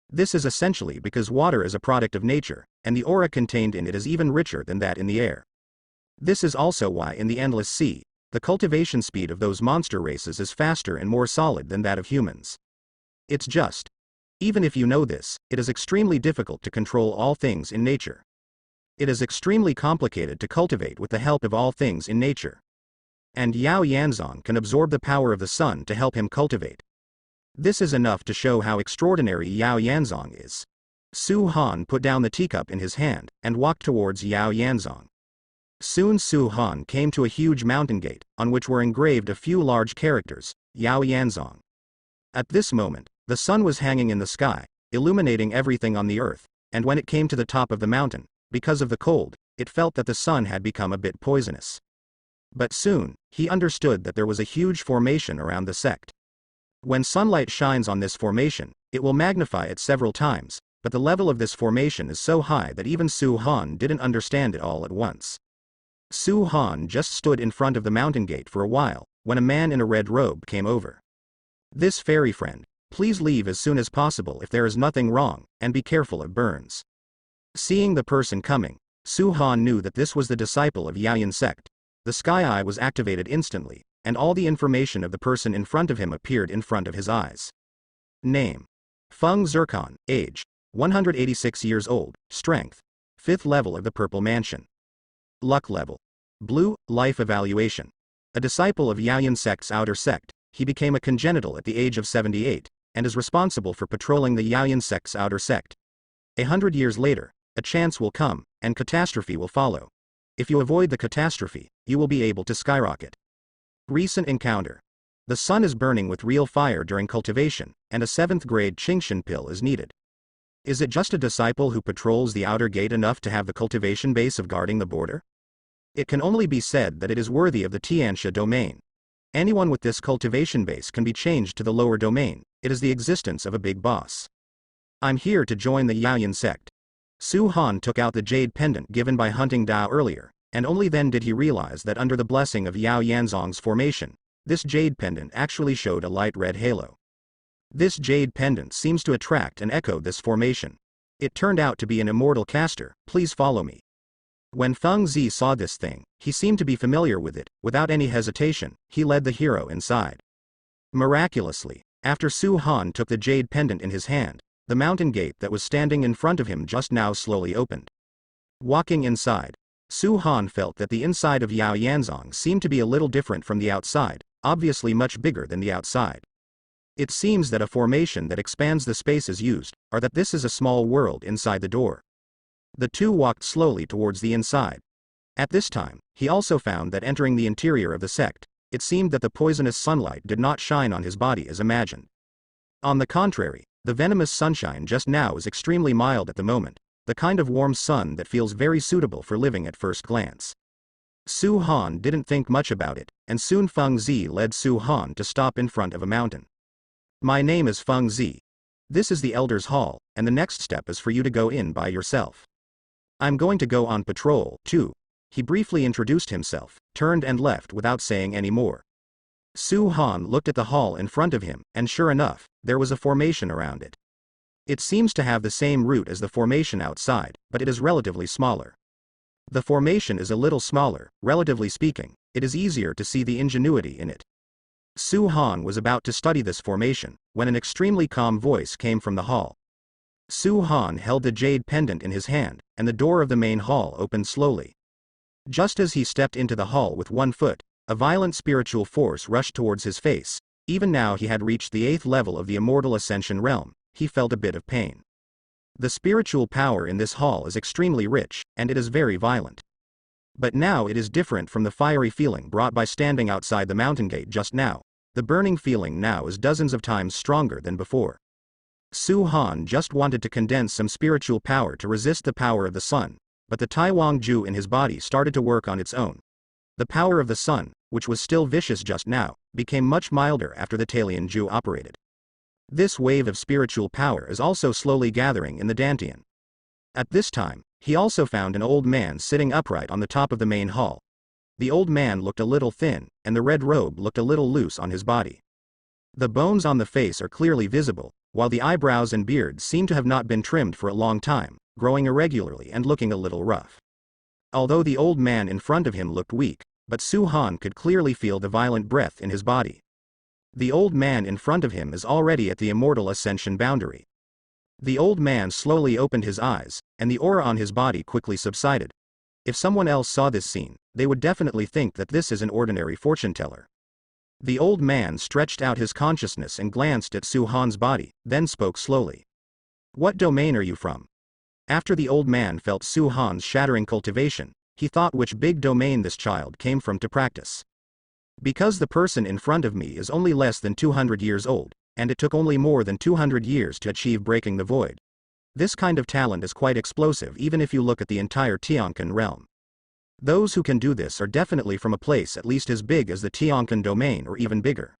This is essentially because water is a product of nature, and the aura contained in it is even richer than that in the air. This is also why in the endless sea, the cultivation speed of those monster races is faster and more solid than that of humans. It's just. Even if you know this, it is extremely difficult to control all things in nature. It is extremely complicated to cultivate with the help of all things in nature. And Yao Yanzong can absorb the power of the sun to help him cultivate. This is enough to show how extraordinary Yao Yanzong is. Su Han put down the teacup in his hand, and walked towards Yao Yanzong. Soon Su Han came to a huge mountain gate, on which were engraved a few large characters, Yao Yanzong. At this moment, the sun was hanging in the sky, illuminating everything on the earth, and when it came to the top of the mountain, because of the cold, it felt that the sun had become a bit poisonous. But soon, he understood that there was a huge formation around the sect. When sunlight shines on this formation, it will magnify it several times, but the level of this formation is so high that even Su Han didn't understand it all at once. Su Han just stood in front of the mountain gate for a while, when a man in a red robe came over. "This fairy friend, please leave as soon as possible if there is nothing wrong, and be careful of burns." Seeing the person coming, Su Han knew that this was the disciple of Yaoyan sect. The sky eye was activated instantly, and all the information of the person in front of him appeared in front of his eyes. Name: Feng Zircon. Age: 186 years old. Strength: 5th level of the Purple Mansion. Luck level: Blue. Life evaluation: a disciple of Yaoyan sect's outer sect, he became a congenital at the age of 78, and is responsible for patrolling the Yaoyan sect's outer sect. 100 years later, a chance will come, and catastrophe will follow. If you avoid the catastrophe, you will be able to skyrocket. Recent encounter: the sun is burning with real fire during cultivation, and a 7th grade Qingshan pill is needed. Is it just a disciple who patrols the outer gate enough to have the cultivation base of guarding the border? It can only be said that it is worthy of the Tianxia domain. Anyone with this cultivation base can be changed to the lower domain. It is the existence of a big boss. I'm here to join the Yaoyan sect. Su Han took out the jade pendant given by Hunting Dao earlier, and only then did he realize that under the blessing of Yao Yanzong's formation, this jade pendant actually showed a light red halo. This jade pendant seems to attract and echo this formation. It turned out to be an immortal caster. Please follow me. When Feng Zi saw this thing, he seemed to be familiar with it. Without any hesitation, he led the hero inside. Miraculously, after Su Han took the jade pendant in his hand, the mountain gate that was standing in front of him just now slowly opened. Walking inside, Su Han felt that the inside of Yao Yanzong seemed to be a little different from the outside, obviously much bigger than the outside. It seems that a formation that expands the space is used, or that this is a small world inside the door. The two walked slowly towards the inside. At this time, he also found that entering the interior of the sect, it seemed that the poisonous sunlight did not shine on his body as imagined. On the contrary, the venomous sunshine just now is extremely mild at the moment, the kind of warm sun that feels very suitable for living at first glance. Su Han didn't think much about it, and soon Feng Zi led Su Han to stop in front of a mountain. "My name is Feng Zi. This is the Elder's Hall, and the next step is for you to go in by yourself. I'm going to go on patrol, too." He briefly introduced himself, turned and left without saying any more. Su Han looked at the hall in front of him, and sure enough, there was a formation around it. It seems to have the same route as the formation outside, but it is relatively smaller. The formation is a little smaller, relatively speaking. It is easier to see the ingenuity in it. Su Han was about to study this formation, when an extremely calm voice came from the hall. Su Han held the jade pendant in his hand, and the door of the main hall opened slowly. Just as he stepped into the hall with one foot, a violent spiritual force rushed towards his face. Even now he had reached the 8th level of the immortal ascension realm. He felt a bit of pain. The spiritual power in this hall is extremely rich, and it is very violent. But now it is different from the fiery feeling brought by standing outside the mountain gate just now. The burning feeling now is dozens of times stronger than before. Su Han just wanted to condense some spiritual power to resist the power of the sun, but the Taiwang Ju in his body started to work on its own. The power of the sun, which was still vicious just now, became much milder after the Talian Ju operated. This wave of spiritual power is also slowly gathering in the Dantian. At this time, he also found an old man sitting upright on the top of the main hall. The old man looked a little thin, and the red robe looked a little loose on his body. The bones on the face are clearly visible, while the eyebrows and beard seem to have not been trimmed for a long time, growing irregularly and looking a little rough. Although the old man in front of him looked weak, but Su Han could clearly feel the violent breath in his body. The old man in front of him is already at the immortal ascension boundary. The old man slowly opened his eyes, and the aura on his body quickly subsided. If someone else saw this scene, they would definitely think that this is an ordinary fortune teller. The old man stretched out his consciousness and glanced at Su Han's body, then spoke slowly. "What domain are you from?" After the old man felt Su Han's shattering cultivation, he thought which big domain this child came from to practice. Because the person in front of me is only less than 200 years old, and it took only more than 200 years to achieve breaking the void. This kind of talent is quite explosive even if you look at the entire Tianquan realm. Those who can do this are definitely from a place at least as big as the Tianquan domain or even bigger.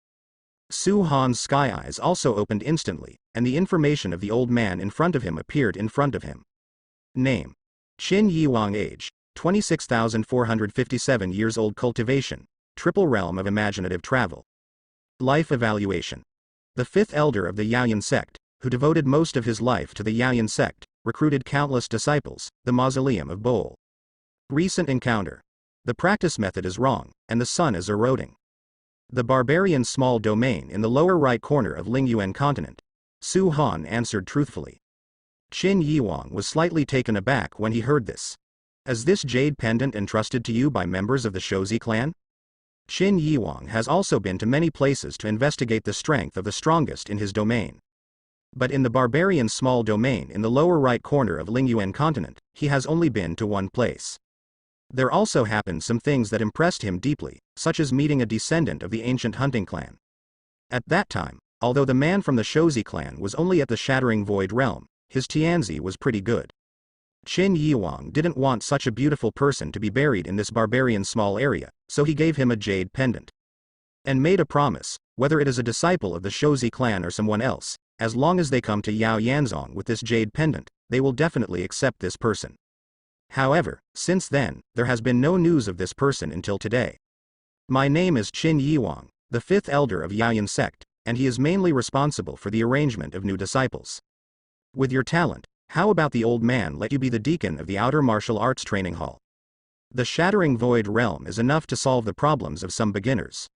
Su Han's sky eyes also opened instantly, and the information of the old man in front of him appeared in front of him. Name: Qin Yiwang. Age: 26,457 years old. Cultivation: Triple Realm of Imaginative Travel. Life Evaluation: the fifth elder of the Yaoyan sect, who devoted most of his life to the Yaoyan sect, recruited countless disciples, the Mausoleum of Bol. Recent encounter: the practice method is wrong, and the sun is eroding. The barbarian small domain in the lower right corner of Lingyuan continent. Su Han answered truthfully. Qin Yiwang was slightly taken aback when he heard this. Is this jade pendant entrusted to you by members of the Shozi clan? Qin Yiwang has also been to many places to investigate the strength of the strongest in his domain. But in the barbarian small domain in the lower right corner of Lingyuan continent, he has only been to one place. There also happened some things that impressed him deeply, such as meeting a descendant of the ancient hunting clan. At that time, although the man from the Shozi clan was only at the Shattering Void realm, his Tianzi was pretty good. Qin Yiwang didn't want such a beautiful person to be buried in this barbarian small area, so he gave him a jade pendant. And made a promise, whether it is a disciple of the Shozi clan or someone else, as long as they come to Yao Yanzong with this jade pendant, they will definitely accept this person. However, since then, there has been no news of this person until today. My name is Qin Yiwang, the fifth elder of Yaoyan sect, and he is mainly responsible for the arrangement of new disciples. With your talent, how about the old man let you be the deacon of the outer martial arts training hall? The Shattering Void realm is enough to solve the problems of some beginners.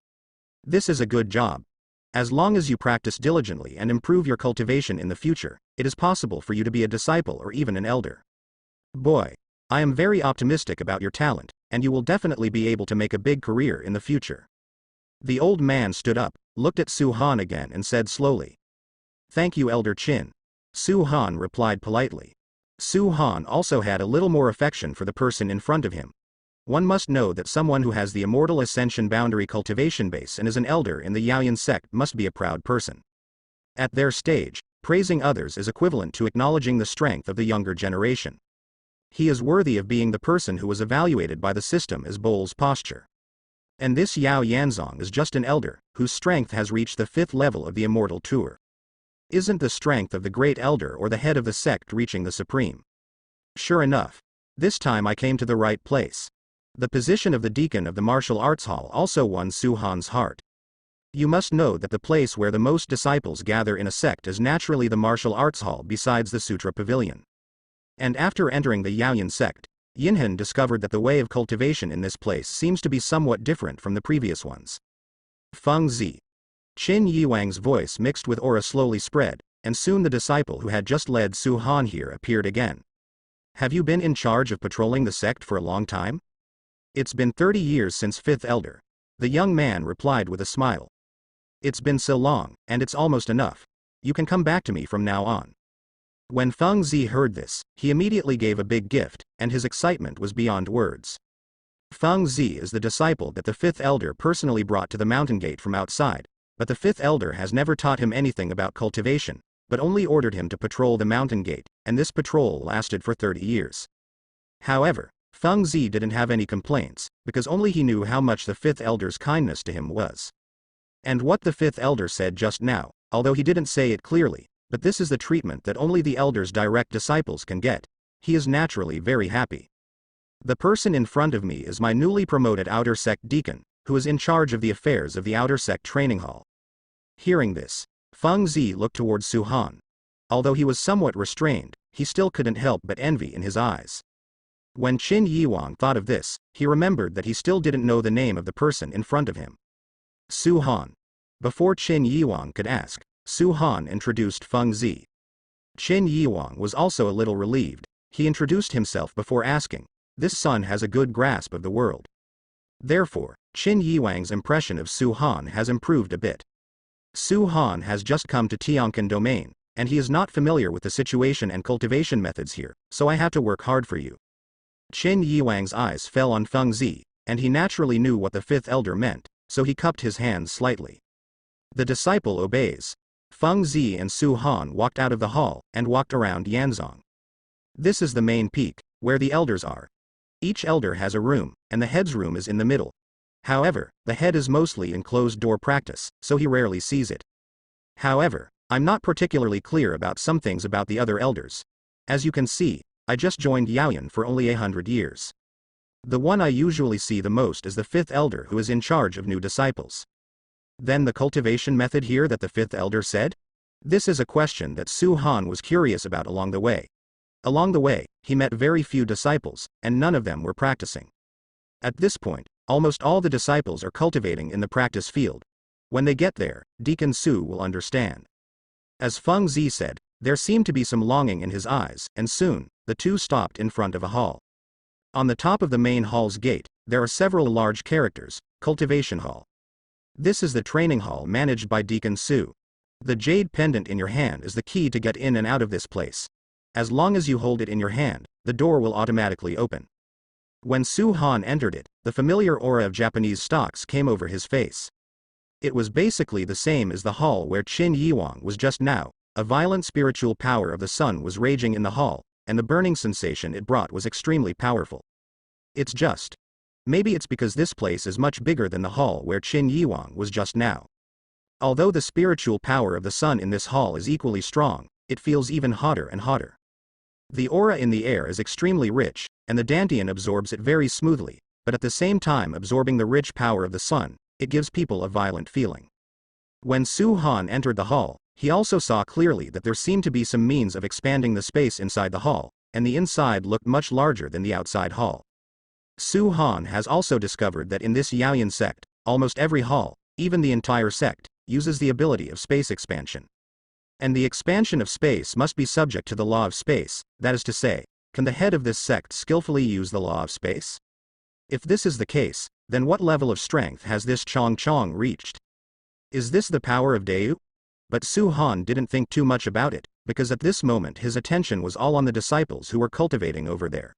This is a good job. As long as you practice diligently and improve your cultivation in the future, it is possible for you to be a disciple or even an elder. Boy, I am very optimistic about your talent, and you will definitely be able to make a big career in the future. The old man stood up, looked at Su Han again and said slowly. Thank you, Elder Qin. Su Han replied politely. Su Han also had a little more affection for the person in front of him. One must know that someone who has the immortal ascension boundary cultivation base and is an elder in the Yaoyan sect must be a proud person. At their stage, praising others is equivalent to acknowledging the strength of the younger generation. He is worthy of being the person who was evaluated by the system as Bol's posture. And this Yao Yanzong is just an elder, whose strength has reached the 5th level of the immortal tour. Isn't the strength of the great elder or the head of the sect reaching the supreme? Sure enough. This time I came to the right place. The position of the deacon of the martial arts hall also won Su Han's heart. You must know that the place where the most disciples gather in a sect is naturally the martial arts hall besides the Sutra Pavilion. And after entering the Yaoyan sect, Yinhan discovered that the way of cultivation in this place seems to be somewhat different from the previous ones. Feng Zi. Qin Yiwang's voice mixed with aura slowly spread, and soon the disciple who had just led Su Han here appeared again. Have you been in charge of patrolling the sect for a long time? It's been 30 years since 5th elder. The young man replied with a smile. It's been so long, and it's almost enough. You can come back to me from now on. When Feng Zi heard this, he immediately gave a big gift, and his excitement was beyond words. Feng Zi is the disciple that the 5th elder personally brought to the mountain gate from outside, but the fifth elder has never taught him anything about cultivation, but only ordered him to patrol the mountain gate, and this patrol lasted for 30 years. However, Feng Zi didn't have any complaints, because only he knew how much the fifth elder's kindness to him was. And what the fifth elder said just now, although he didn't say it clearly, but this is the treatment that only the elder's direct disciples can get, he is naturally very happy. The person in front of me is my newly promoted outer sect deacon, who is in charge of the affairs of the outer sect training hall. Hearing this, Feng Zi looked towards Su Han. Although he was somewhat restrained, he still couldn't help but envy in his eyes. When Qin Yiwang thought of this, he remembered that he still didn't know the name of the person in front of him. Su Han. Before Qin Yiwang could ask, Su Han introduced Feng Zi. Qin Yiwang was also a little relieved. He introduced himself before asking, "This son has a good grasp of the world." Therefore, Qin Yiwang's impression of Su Han has improved a bit. Su Han has just come to Tianquan domain, and he is not familiar with the situation and cultivation methods here, so I have to work hard for you. Qin Yiwang's eyes fell on Feng Zi, and he naturally knew what the fifth elder meant, so he cupped his hands slightly. The disciple obeys. Feng Zi and Su Han walked out of the hall, and walked around Yanzong. This is the main peak, where the elders are. Each elder has a room, and the head's room is in the middle. However, the head is mostly in closed-door practice, so he rarely sees it. However, I'm not particularly clear about some things about the other elders. As you can see, I just joined Yaoyan for only 100 years. The one I usually see the most is the fifth elder who is in charge of new disciples. Then the cultivation method here that the fifth elder said? This is a question that Su Han was curious about along the way. Along the way, he met very few disciples, and none of them were practicing. At this point, almost all the disciples are cultivating in the practice field. When they get there, Deacon Su will understand. As Feng Zi said, there seemed to be some longing in his eyes, and soon, the two stopped in front of a hall. On the top of the main hall's gate, there are several large characters, Cultivation Hall. This is the training hall managed by Deacon Su. The jade pendant in your hand is the key to get in and out of this place. As long as you hold it in your hand, the door will automatically open. When Su Han entered it, the familiar aura of Japanese stocks came over his face. It was basically the same as the hall where Qin Yiwang was just now. A violent spiritual power of the sun was raging in the hall, and the burning sensation it brought was extremely powerful. It's just. Maybe it's because this place is much bigger than the hall where Qin Yiwang was just now. Although the spiritual power of the sun in this hall is equally strong, it feels even hotter and hotter. The aura in the air is extremely rich, and the dantian absorbs it very smoothly, but at the same time absorbing the rich power of the sun, it gives people a violent feeling. When Su Han entered the hall, he also saw clearly that there seemed to be some means of expanding the space inside the hall, and the inside looked much larger than the outside hall. Su Han has also discovered that in this Yaoyan sect, almost every hall, even the entire sect, uses the ability of space expansion. And the expansion of space must be subject to the law of space, that is to say, can the head of this sect skillfully use the law of space? If this is the case, then what level of strength has this Chong Chong reached? Is this the power of Deu? But Su Han didn't think too much about it, because at this moment his attention was all on the disciples who were cultivating over there.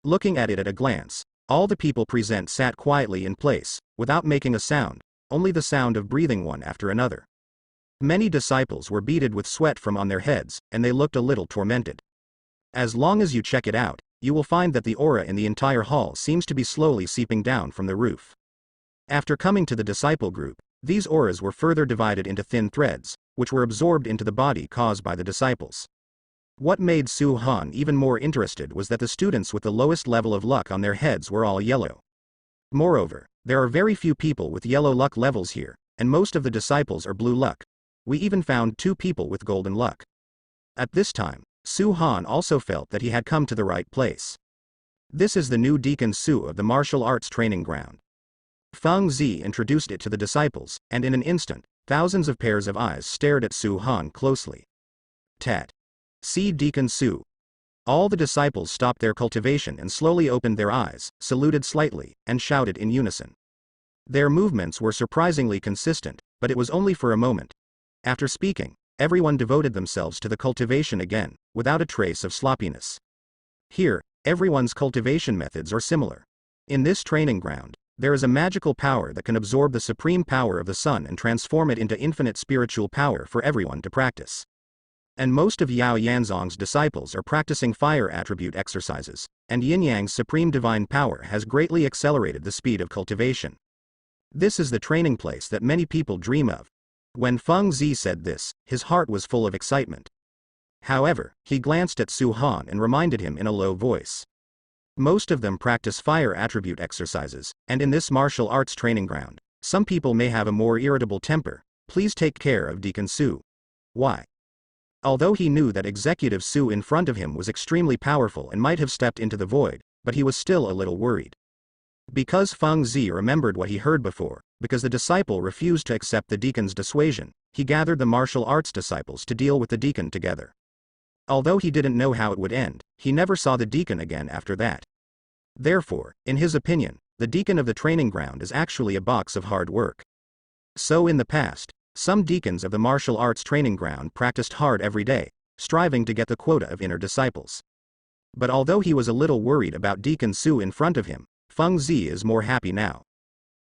Looking at it at a glance, all the people present sat quietly in place, without making a sound, only the sound of breathing one after another. Many disciples were beaded with sweat from on their heads, and they looked a little tormented. As long as you check it out, you will find that the aura in the entire hall seems to be slowly seeping down from the roof. After coming to the disciple group, these auras were further divided into thin threads, which were absorbed into the body caused by the disciples. What made Su Han even more interested was that the students with the lowest level of luck on their heads were all yellow. Moreover, there are very few people with yellow luck levels here, and most of the disciples are blue luck. We even found 2 people with golden luck. At this time, Su Han also felt that he had come to the right place. This is the new Deacon Su of the martial arts training ground. Feng Zi introduced it to the disciples, and in an instant, thousands of pairs of eyes stared at Su Han closely. Tat. See Deacon Su. All the disciples stopped their cultivation and slowly opened their eyes, saluted slightly, and shouted in unison. Their movements were surprisingly consistent, but it was only for a moment. After speaking, everyone devoted themselves to the cultivation again, without a trace of sloppiness. Here, everyone's cultivation methods are similar. In this training ground, There is a magical power that can absorb the supreme power of the sun and transform it into infinite spiritual power for everyone to practice. And most of Yao Yanzong's disciples are practicing fire attribute exercises, and Yin Yang's supreme divine power has greatly accelerated the speed of cultivation. This is the training place that many people dream of. When Feng Zi said this, his heart was full of excitement. However, he glanced at Su Han and reminded him in a low voice. Most of them practice fire attribute exercises, and in this martial arts training ground, some people may have a more irritable temper. Please take care of Deacon Su. Why? Although he knew that Executive Su in front of him was extremely powerful and might have stepped into the void, but he was still a little worried. Because Feng Zi remembered what he heard before, because the disciple refused to accept the deacon's dissuasion, he gathered the martial arts disciples to deal with the deacon together. Although he didn't know how it would end, he never saw the deacon again after that. Therefore, in his opinion, the deacon of the training ground is actually a box of hard work. So in the past, some deacons of the martial arts training ground practiced hard every day, striving to get the quota of inner disciples. But although he was a little worried about Deacon Su in front of him, Feng Zi is more happy now.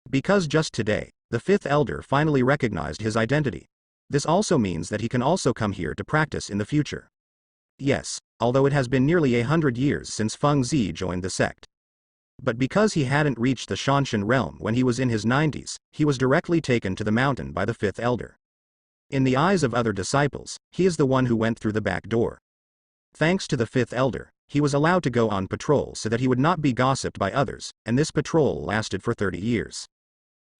Because just today, the fifth elder finally recognized his identity. This also means that he can also come here to practice in the future. Yes, although it has been nearly 100 years since Feng Zi joined the sect. But because he hadn't reached the Shanshan realm when he was in his 90s, he was directly taken to the mountain by the fifth elder. In the eyes of other disciples, he is the one who went through the back door. Thanks to the fifth elder, he was allowed to go on patrol so that he would not be gossiped by others, and this patrol lasted for 30 years.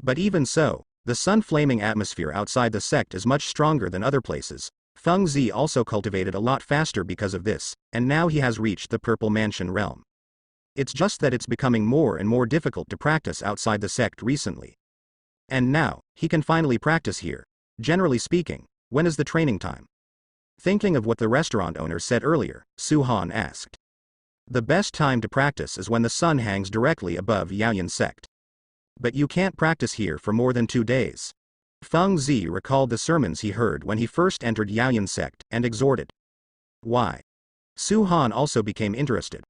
But even so, the sun-flaming atmosphere outside the sect is much stronger than other places. Feng Zi also cultivated a lot faster because of this, and now he has reached the Purple Mansion realm. It's just that it's becoming more and more difficult to practice outside the sect recently. And now, he can finally practice here. Generally speaking, when is the training time? Thinking of what the restaurant owner said earlier, Su Han asked. The best time to practice is when the sun hangs directly above Yaoyan sect. But you can't practice here for more than 2 days. Feng Zi recalled the sermons he heard when he first entered Yaoyan sect and exhorted. Why? Su Han also became interested.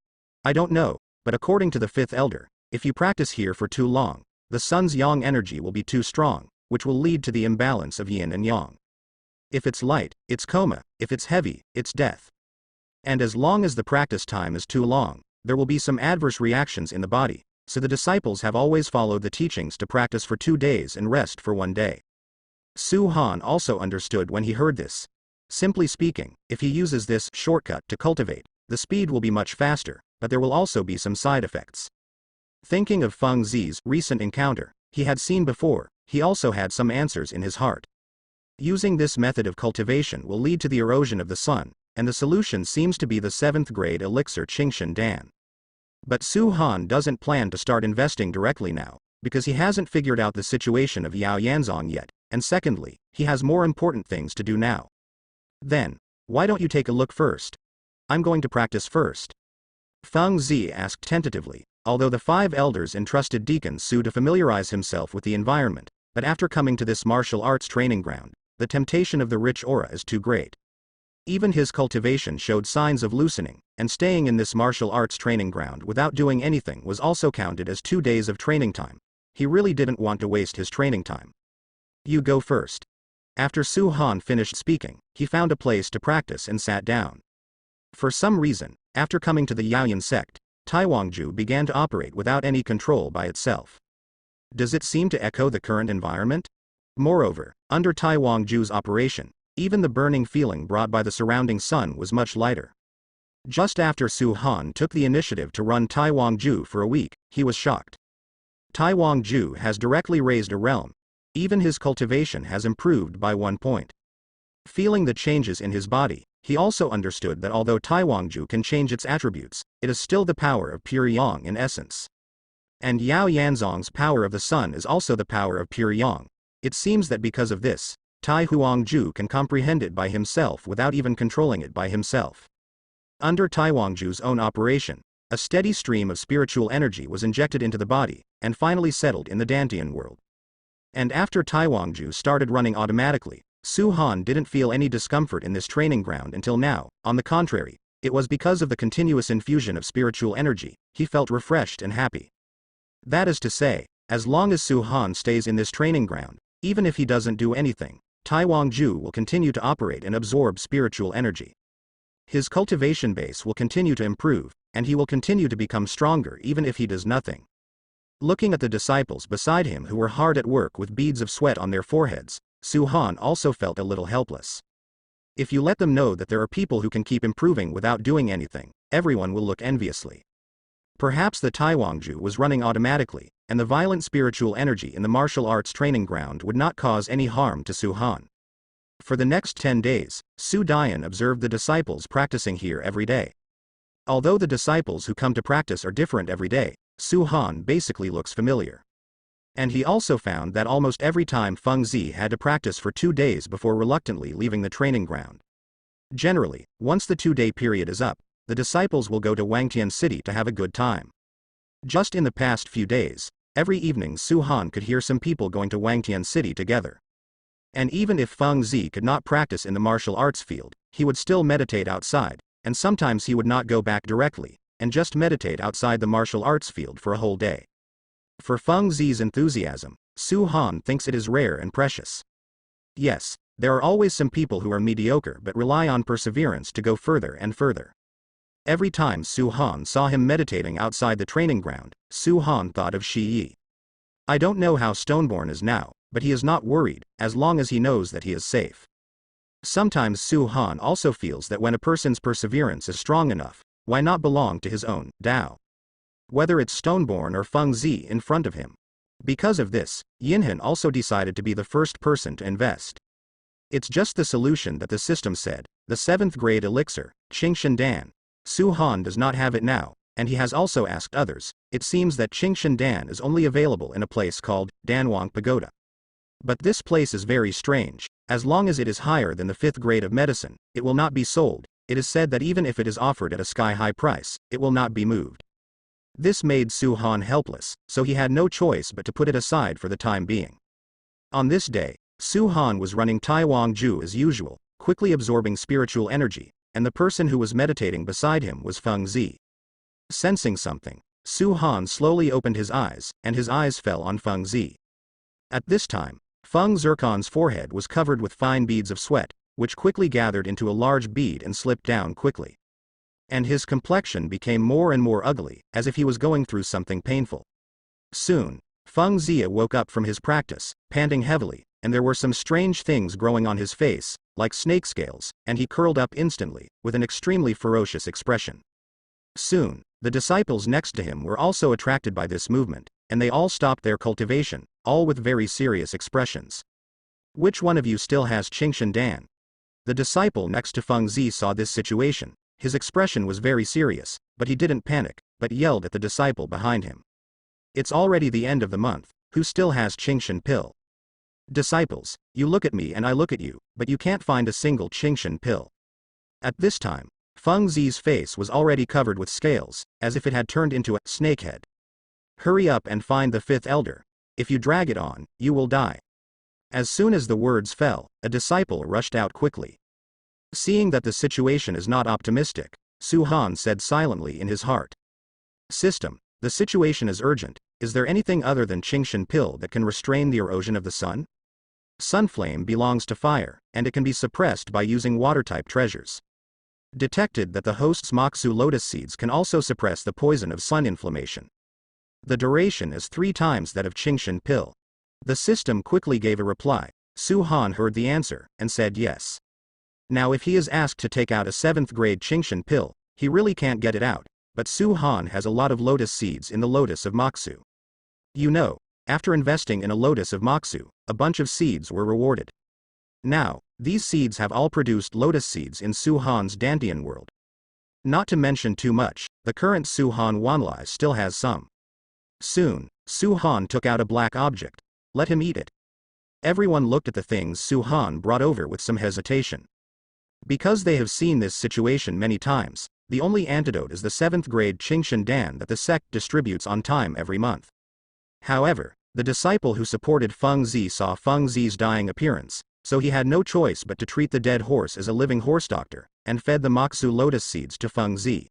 I don't know, but according to the fifth elder, if you practice here for too long, the sun's yang energy will be too strong, which will lead to the imbalance of yin and yang. If it's light, it's coma, if it's heavy, it's death. And as long as the practice time is too long, there will be some adverse reactions in the body, so the disciples have always followed the teachings to practice for 2 days and rest for 1 day. Su Han also understood when he heard this. Simply speaking, if he uses this shortcut to cultivate, the speed will be much faster, but there will also be some side effects. Thinking of Feng Zi's recent encounter, he had seen before, he also had some answers in his heart. Using this method of cultivation will lead to the erosion of the sun, and the solution seems to be the 7th grade elixir Qingshan Dan. But Su Han doesn't plan to start investing directly now, because he hasn't figured out the situation of Yao Yanzong yet, and secondly, he has more important things to do now. Then, why don't you take a look first? I'm going to practice first. Feng Zi asked tentatively, although the 5 elders entrusted Deacon Su to familiarize himself with the environment, but after coming to this martial arts training ground, the temptation of the rich aura is too great. Even his cultivation showed signs of loosening, and staying in this martial arts training ground without doing anything was also counted as 2 days of training time. He really didn't want to waste his training time. You go first. After Su Han finished speaking, he found a place to practice and sat down. For some reason, after coming to the Yaoyan sect, Taiwangju began to operate without any control by itself. Does it seem to echo the current environment? Moreover, under Taiwangju's operation, even the burning feeling brought by the surrounding sun was much lighter. Just after Su Han took the initiative to run Taiwangju for a week, he was shocked. Taiwangju has directly raised a realm. Even his cultivation has improved by 1 point. Feeling the changes in his body, he also understood that although Taiwangju can change its attributes, it is still the power of pure yang in essence. And Yao Yanzong's power of the sun is also the power of pure yang. It seems that because of this, Tai Huangju can comprehend it by himself without even controlling it by himself. Under Taiwangju's own operation, a steady stream of spiritual energy was injected into the body, and finally settled in the Dantian world. And after Taiwangju started running automatically, Su Han didn't feel any discomfort in this training ground until now. On the contrary, it was because of the continuous infusion of spiritual energy, he felt refreshed and happy. That is to say, As long as Su Han stays in this training ground, even if he doesn't do anything, Tai Ju will continue to operate and absorb spiritual energy. His cultivation base will continue to improve, and he will continue to become stronger even if he does nothing. Looking at the disciples beside him who were hard at work with beads of sweat on their foreheads, Su Han also felt a little helpless. If you let them know that there are people who can keep improving without doing anything, everyone will look enviously. Perhaps the Taiwangju was running automatically, and the violent spiritual energy in the martial arts training ground would not cause any harm to Su Han. For the next 10 days, Su Dian observed the disciples practicing here every day. Although the disciples who come to practice are different every day, Su Han basically looks familiar. And he also found that almost every time Feng Zi had to practice for 2 days before reluctantly leaving the training ground. Generally, once the 2-day period is up, the disciples will go to Wangtian City to have a good time. Just in the past few days, every evening Su Han could hear some people going to Wangtian City together. And even if Feng Zi could not practice in the martial arts field, he would still meditate outside, and sometimes he would not go back directly, and just meditate outside the martial arts field for a whole day. For Feng Zi's enthusiasm, Su Han thinks it is rare and precious. Yes, there are always some people who are mediocre but rely on perseverance to go further and further. Every time Su Han saw him meditating outside the training ground, Su Han thought of Shi Yi. I don't know how Stoneborn is now, but he is not worried, as long as he knows that he is safe. Sometimes Su Han also feels that when a person's perseverance is strong enough, why not belong to his own Dao? Whether it's Stoneborn or Feng Zi in front of him. Because of this, Yinhan also decided to be the first person to invest. It's just the solution that the system said, the 7th grade elixir, Qingshan Dan. Su Han does not have it now, and he has also asked others. It seems that Qingshan Dan is only available in a place called Danwang Pagoda. But this place is very strange. As long as it is higher than the 5th grade of medicine, it will not be sold. It is said that even if it is offered at a sky-high price, it will not be moved. This made Su Han helpless, so he had no choice but to put it aside for the time being. On this day, Su Han was running Taiwangju as usual, quickly absorbing spiritual energy, and the person who was meditating beside him was Feng Zi. Sensing something, Su Han slowly opened his eyes, and his eyes fell on Feng Zi. At this time, Feng Zircon's forehead was covered with fine beads of sweat, which quickly gathered into a large bead and slipped down quickly. And his complexion became more and more ugly, as if he was going through something painful. Soon, Feng Zi woke up from his practice, panting heavily, and there were some strange things growing on his face, like snake scales, and he curled up instantly, with an extremely ferocious expression. Soon, the disciples next to him were also attracted by this movement, and they all stopped their cultivation, all with very serious expressions. Which one of you still has Qingshan Dan? The disciple next to Feng Zi saw this situation. His expression was very serious, but he didn't panic, but yelled at the disciple behind him. It's already the end of the month, who still has Qingshan pill? Disciples, you look at me and I look at you, but you can't find a single Qingshan pill. At this time, Feng Zi's face was already covered with scales, as if it had turned into a snakehead. Hurry up and find the 5th elder. If you drag it on, you will die. As soon as the words fell, a disciple rushed out quickly. Seeing that the situation is not optimistic, Su Han said silently in his heart. System, the situation is urgent. Is there anything other than Qingshan pill that can restrain the erosion of the sun? Sunflame belongs to fire, and it can be suppressed by using water-type treasures. Detected that the host's Moxu lotus seeds can also suppress the poison of sun inflammation. The duration is 3 times that of Qingshan pill. The system quickly gave a reply. Su Han heard the answer, and said yes. Now if he is asked to take out a 7th grade Qingshan pill, he really can't get it out, but Su Han has a lot of lotus seeds in the lotus of Moxu. You know, after investing in a lotus of Moxu, a bunch of seeds were rewarded. Now, these seeds have all produced lotus seeds in Su Han's Dantian world. Not to mention too much, the current Su Han Wanlai still has some. Soon, Su Han took out a black object. Let him eat it. Everyone looked at the things Su Han brought over with some hesitation. Because they have seen this situation many times, the only antidote is the 7th grade Qingshan Dan that the sect distributes on time every month. However, the disciple who supported Feng Zi saw Feng Zi's dying appearance, so he had no choice but to treat the dead horse as a living horse doctor, and fed the Moxu lotus seeds to Feng Zi.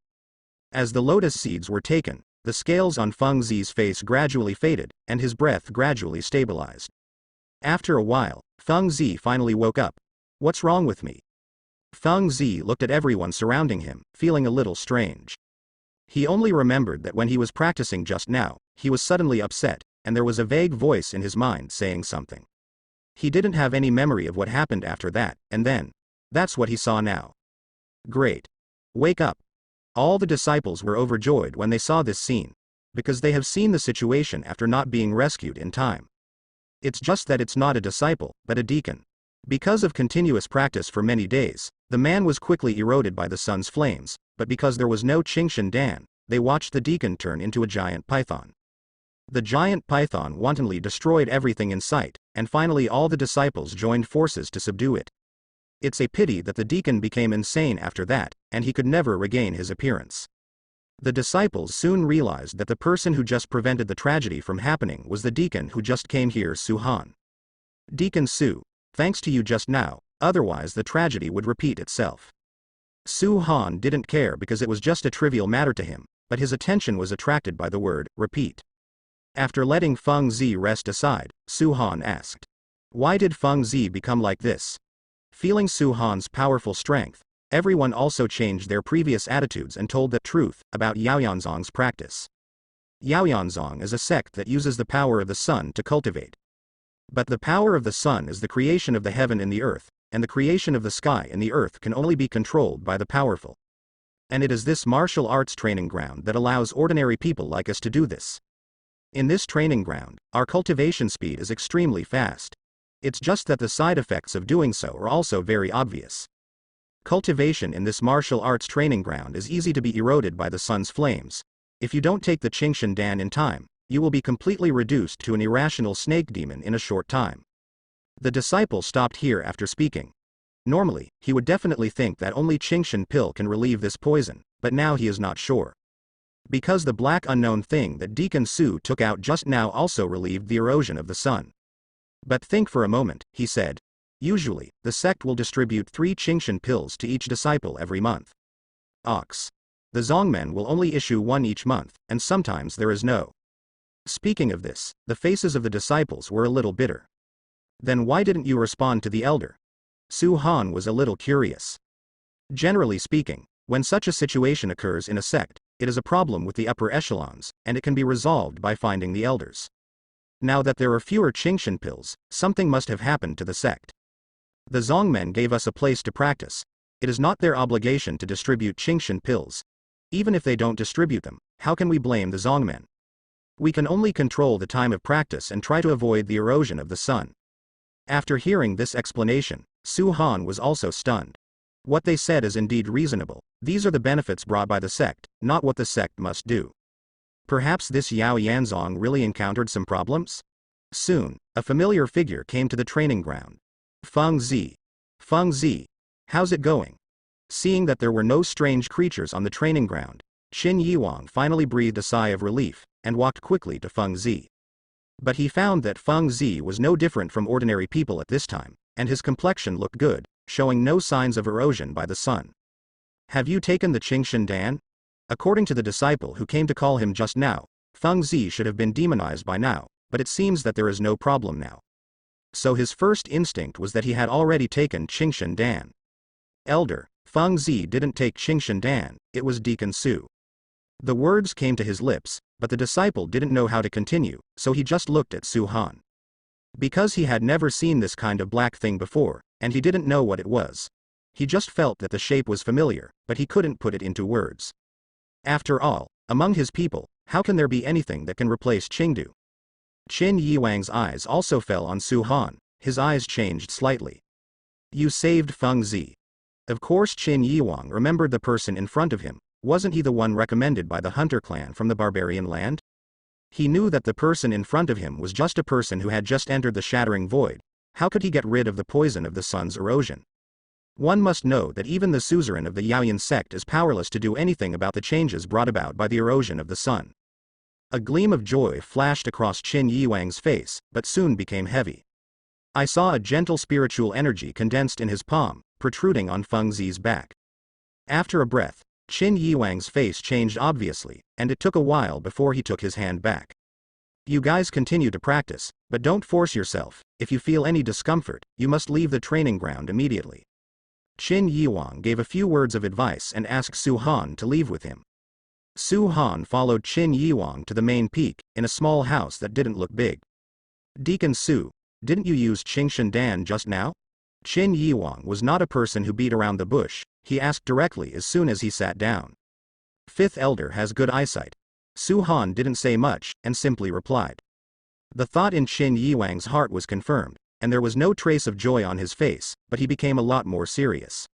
As the lotus seeds were taken, The scales on Feng Zi's face gradually faded, and his breath gradually stabilized. After a while, Feng Zi finally woke up. What's wrong with me? Feng Zi looked at everyone surrounding him, feeling a little strange. He only remembered that when he was practicing just now, he was suddenly upset, and there was a vague voice in his mind saying something. He didn't have any memory of what happened after that, and then. That's what he saw now. Great. Wake up. All the disciples were overjoyed when they saw this scene, because they have seen the situation after not being rescued in time. It's just that it's not a disciple, but a deacon. Because of continuous practice for many days, the man was quickly eroded by the sun's flames, but because there was no Qingshan Dan, they watched the deacon turn into a giant python. The giant python wantonly destroyed everything in sight, and finally all the disciples joined forces to subdue it. It's a pity that the deacon became insane after that, and he could never regain his appearance. The disciples soon realized that the person who just prevented the tragedy from happening was the deacon who just came here, Su Han. Deacon Su, thanks to you just now, otherwise the tragedy would repeat itself. Su Han didn't care because it was just a trivial matter to him, but his attention was attracted by the word, repeat. After letting Feng Zi rest aside, Su Han asked. Why did Feng Zi become like this? Feeling Su Han's powerful strength, everyone also changed their previous attitudes and told the truth about Yaoyanzong's practice. Yaoyanzong is a sect that uses the power of the sun to cultivate. But the power of the sun is the creation of the heaven and the earth, and the creation of the sky and the earth can only be controlled by the powerful. And it is this martial arts training ground that allows ordinary people like us to do this. In this training ground, our cultivation speed is extremely fast. It's just that the side effects of doing so are also very obvious. Cultivation in this martial arts training ground is easy to be eroded by the sun's flames. If you don't take the Qingshan Dan in time, you will be completely reduced to an irrational snake demon in a short time. The disciple stopped here after speaking. Normally, he would definitely think that only Qingshan pill can relieve this poison, but now he is not sure. Because the black unknown thing that Deacon Su took out just now also relieved the erosion of the sun. But think for a moment, he said. Usually, the sect will distribute 3 Qingshan pills to each disciple every month. Ox. The Zongmen will only issue 1 each month, and sometimes there is no. Speaking of this, the faces of the disciples were a little bitter. Then why didn't you respond to the elder? Su Han was a little curious. Generally speaking, when such a situation occurs in a sect, it is a problem with the upper echelons, and it can be resolved by finding the elders. Now that there are fewer Qingshan pills, something must have happened to the sect. The Zongmen gave us a place to practice. It is not their obligation to distribute Qingshan pills. Even if they don't distribute them, how can we blame the Zongmen? We can only control the time of practice and try to avoid the erosion of the sun. After hearing this explanation, Su Han was also stunned. What they said is indeed reasonable. These are the benefits brought by the sect, not what the sect must do. Perhaps this Yao Yanzong really encountered some problems? Soon, a familiar figure came to the training ground. Feng Zi. Feng Zi. How's it going? Seeing that there were no strange creatures on the training ground, Qin Yiwang finally breathed a sigh of relief, and walked quickly to Feng Zi. But he found that Feng Zi was no different from ordinary people at this time, and his complexion looked good, showing no signs of erosion by the sun. Have you taken the Qingshan Dan? According to the disciple who came to call him just now, Feng Zi should have been demonized by now, but it seems that there is no problem now. So his first instinct was that he had already taken Qingshan Dan. Elder, Feng Zi didn't take Qingshan Dan, it was Deacon Su. The words came to his lips, but the disciple didn't know how to continue, so he just looked at Su Han. Because he had never seen this kind of black thing before, and he didn't know what it was. He just felt that the shape was familiar, but he couldn't put it into words. After all, among his people, how can there be anything that can replace Qingdu? Qin Yiwang's eyes also fell on Su Han, his eyes changed slightly. You saved Feng Zi. Of course Qin Yiwang remembered the person in front of him. Wasn't he the one recommended by the hunter clan from the barbarian land? He knew that the person in front of him was just a person who had just entered the shattering void. How could he get rid of the poison of the sun's erosion? One must know that even the suzerain of the Yaoyan sect is powerless to do anything about the changes brought about by the erosion of the sun. A gleam of joy flashed across Qin Yiwang's face, but soon became heavy. I saw a gentle spiritual energy condensed in his palm, protruding on Feng Zi's back. After a breath, Qin Yiwang's face changed obviously, and it took a while before he took his hand back. You guys continue to practice, but don't force yourself. If you feel any discomfort, you must leave the training ground immediately. Qin Yiwang gave a few words of advice and asked Su Han to leave with him. Su Han followed Qin Yiwang to the main peak, in a small house that didn't look big. Deacon Su, didn't you use Qingshan Dan just now? Qin Yiwang was not a person who beat around the bush, he asked directly as soon as he sat down. Fifth Elder has good eyesight. Su Han didn't say much, and simply replied. The thought in Qin Yiwang's heart was confirmed, and there was no trace of joy on his face, but he became a lot more serious.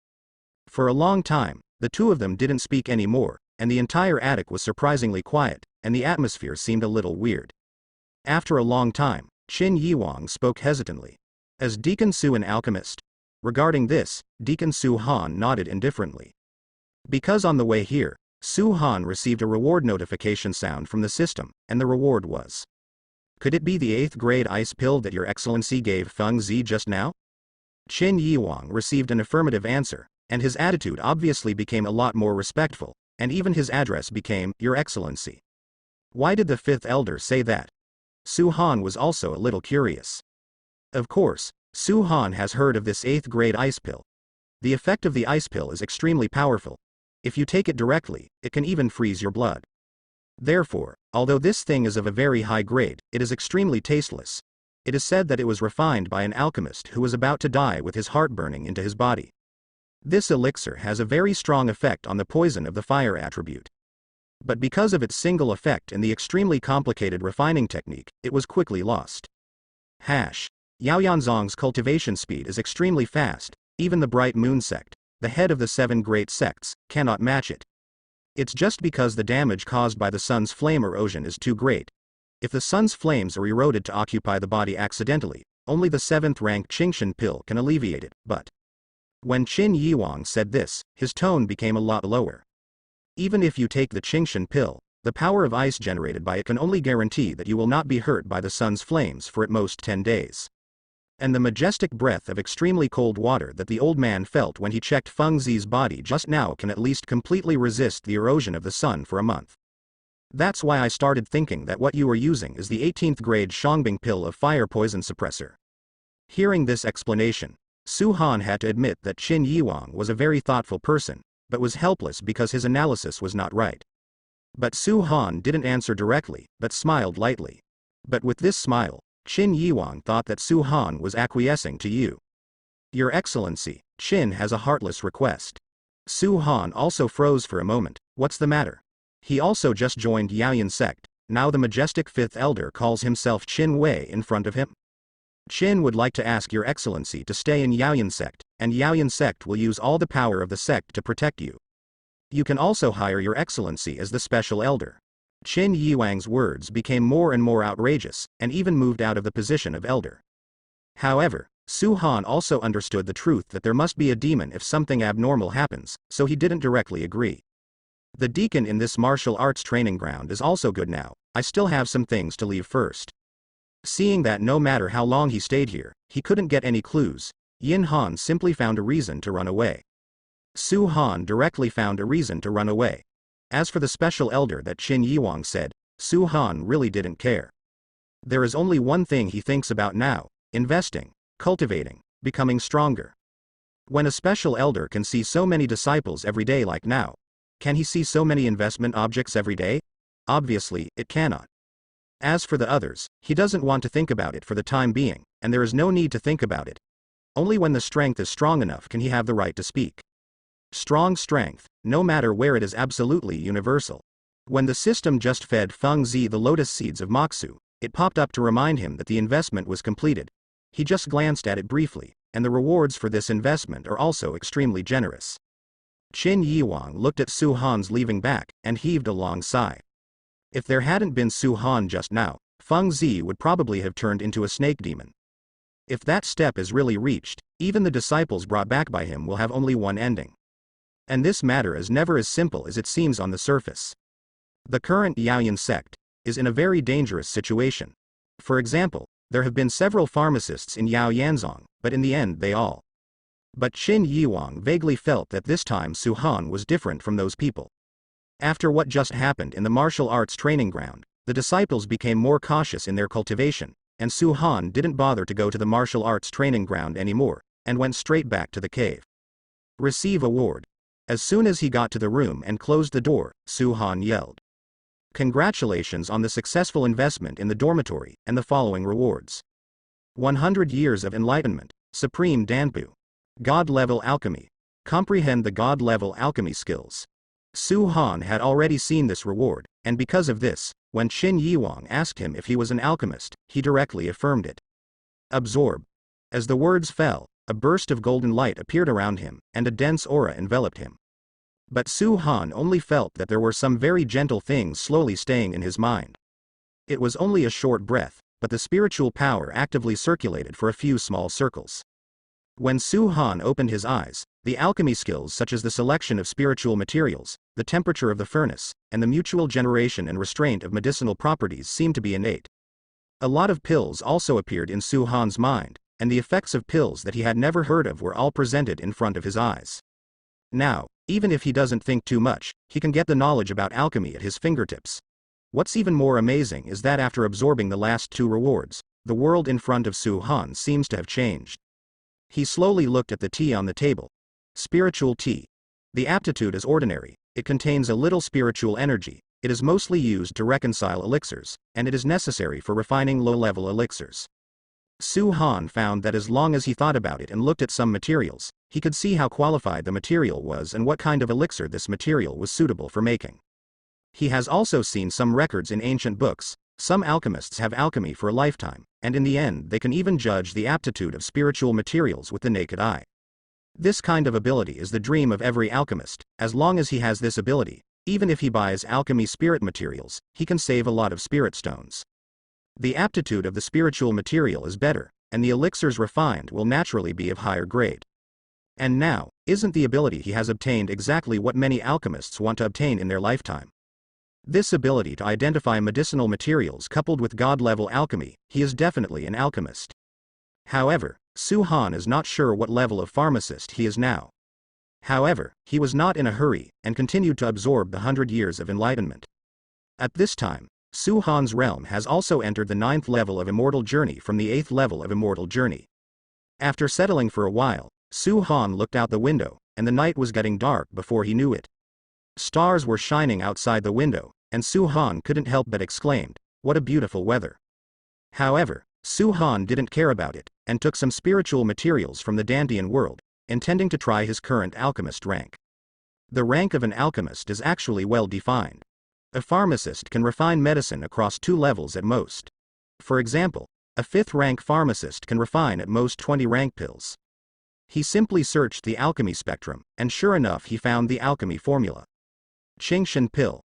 For a long time, the two of them didn't speak anymore, and the entire attic was surprisingly quiet, and the atmosphere seemed a little weird. After a long time, Qin Yiwang spoke hesitantly. As Deacon Su an alchemist? Regarding this, Deacon Su Han nodded indifferently. Because on the way here, Su Han received a reward notification sound from the system, and the reward was. Could it be the 8th grade ice pill that Your Excellency gave Feng Zi just now? Qin Yiwang received an affirmative answer, and his attitude obviously became a lot more respectful, and even his address became, Your Excellency. Why did the 5th Elder say that? Su Han was also a little curious. Of course, Su Han has heard of this 8th grade ice pill. The effect of the ice pill is extremely powerful. If you take it directly, it can even freeze your blood. Therefore, although this thing is of a very high grade, it is extremely tasteless. It is said that it was refined by an alchemist who was about to die with his heart burning into his body. This elixir has a very strong effect on the poison of the fire attribute. But because of its single effect and the extremely complicated refining technique, it was quickly lost. Yaoyanzong's cultivation speed is extremely fast, even the Bright Moon sect, the head of the 7 great sects, cannot match it. It's just because the damage caused by the sun's flame erosion is too great. If the sun's flames are eroded to occupy the body accidentally, only the 7th ranked Qingshan pill can alleviate it, but. When Qin Yiwang said this, his tone became a lot lower. Even if you take the Qingshan pill, the power of ice generated by it can only guarantee that you will not be hurt by the sun's flames for at most 10 days. And the majestic breath of extremely cold water that the old man felt when he checked Feng Zi's body just now can at least completely resist the erosion of the sun for a month. That's why I started thinking that what you are using is the 18th grade Shangbing pill of fire poison suppressor. Hearing this explanation, Su Han had to admit that Qin Yiwang was a very thoughtful person, but was helpless because his analysis was not right. But Su Han didn't answer directly, but smiled lightly. But with this smile, Qin Yiwang thought that Su Han was acquiescing to you. Your Excellency, Qin has a heartless request. Su Han also froze for a moment. What's the matter? He also just joined Yaoyan sect, now the majestic 5th Elder calls himself Qin Wei in front of him. Qin would like to ask Your Excellency to stay in Yaoyan sect, and Yaoyan sect will use all the power of the sect to protect you. You can also hire Your Excellency as the special elder. Qin Yiwang's words became more and more outrageous, and even moved out of the position of elder. However, Su Han also understood the truth that there must be a demon if something abnormal happens, so he didn't directly agree. The deacon in this martial arts training ground is also good now. I still have some things to leave first. Seeing that no matter how long he stayed here, he couldn't get any clues, Yin Han simply found a reason to run away. Su Han directly found a reason to run away. As for the special elder that Qin Yiwang said, Su Han really didn't care. There is only one thing he thinks about now: investing, cultivating, becoming stronger. When a special elder can see so many disciples every day like now, can he see so many investment objects every day? Obviously, it cannot. As for the others, he doesn't want to think about it for the time being, and there is no need to think about it. Only when the strength is strong enough can he have the right to speak. Strong strength, no matter where, it is absolutely universal. When the system just fed Feng Zi the lotus seeds of Moxu, it popped up to remind him that the investment was completed. He just glanced at it briefly, and the rewards for this investment are also extremely generous. Qin Yiwang looked at Su Han's leaving back, and heaved a long sigh. If there hadn't been Su Han just now, Feng Zi would probably have turned into a snake demon. If that step is really reached, even the disciples brought back by him will have only one ending. And this matter is never as simple as it seems on the surface. The current Yaoyan sect is in a very dangerous situation. For example, there have been several pharmacists in Yaoyanzong, but in the end they all But Qin Yiwang vaguely felt that this time Su Han was different from those people. After what just happened in the martial arts training ground, the disciples became more cautious in their cultivation, and Su Han didn't bother to go to the martial arts training ground anymore, and went straight back to the cave. Receive award. As soon as he got to the room and closed the door, Su Han yelled, "Congratulations on the successful investment in the dormitory and the following rewards. 100 years of enlightenment, supreme Danpu. God-level alchemy. Comprehend the God-level alchemy skills." Su Han had already seen this reward, and because of this, when Qin Yiwang asked him if he was an alchemist, he directly affirmed it. Absorb. As the words fell, a burst of golden light appeared around him, and a dense aura enveloped him. But Su Han only felt that there were some very gentle things slowly staying in his mind. It was only a short breath, but the spiritual power actively circulated for a few small circles. When Su Han opened his eyes, the alchemy skills such as the selection of spiritual materials, the temperature of the furnace, and the mutual generation and restraint of medicinal properties seemed to be innate. A lot of pills also appeared in Su Han's mind, and the effects of pills that he had never heard of were all presented in front of his eyes. Now, even if he doesn't think too much, he can get the knowledge about alchemy at his fingertips. What's even more amazing is that after absorbing the last two rewards, the world in front of Su Han seems to have changed. He slowly looked at the tea on the table. Spiritual tea. The aptitude is ordinary, it contains a little spiritual energy, it is mostly used to reconcile elixirs, and it is necessary for refining low-level elixirs. Su Han found that as long as he thought about it and looked at some materials, he could see how qualified the material was and what kind of elixir this material was suitable for making. He has also seen some records in ancient books. Some alchemists have alchemy for a lifetime, and in the end they can even judge the aptitude of spiritual materials with the naked eye. This kind of ability is the dream of every alchemist. As long as he has this ability, even if he buys alchemy spirit materials, he can save a lot of spirit stones. The aptitude of the spiritual material is better, and the elixirs refined will naturally be of higher grade. And now, isn't the ability he has obtained exactly what many alchemists want to obtain in their lifetime? This ability to identify medicinal materials coupled with god-level alchemy, he is definitely an alchemist. However, Su Han is not sure what level of pharmacist he is now. However, he was not in a hurry, and continued to absorb the 100 years of enlightenment. At this time, Su Han's realm has also entered the 9th level of immortal journey from the 8th level of immortal journey. After settling for a while, Su Han looked out the window, and the night was getting dark before he knew it. Stars were shining outside the window, and Su Han couldn't help but exclaimed, "What a beautiful weather." However, Su Han didn't care about it, and took some spiritual materials from the Dantian world, intending to try his current alchemist rank. The rank of an alchemist is actually well defined. A pharmacist can refine medicine across 2 levels at most. For example, a 5th rank pharmacist can refine at most 20 rank pills. He simply searched the alchemy spectrum, and sure enough he found the alchemy formula. Qingshan pill.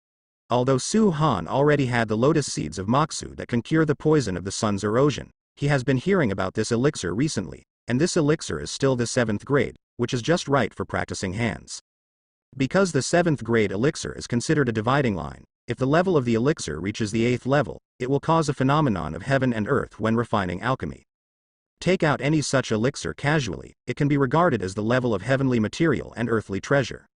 Although Su Han already had the lotus seeds of Moxu that can cure the poison of the sun's erosion, he has been hearing about this elixir recently, and this elixir is still the 7th grade, which is just right for practicing hands. Because the 7th grade elixir is considered a dividing line, if the level of the elixir reaches the 8th level, it will cause a phenomenon of heaven and earth when refining alchemy. Take out any such elixir casually, it can be regarded as the level of heavenly material and earthly treasure.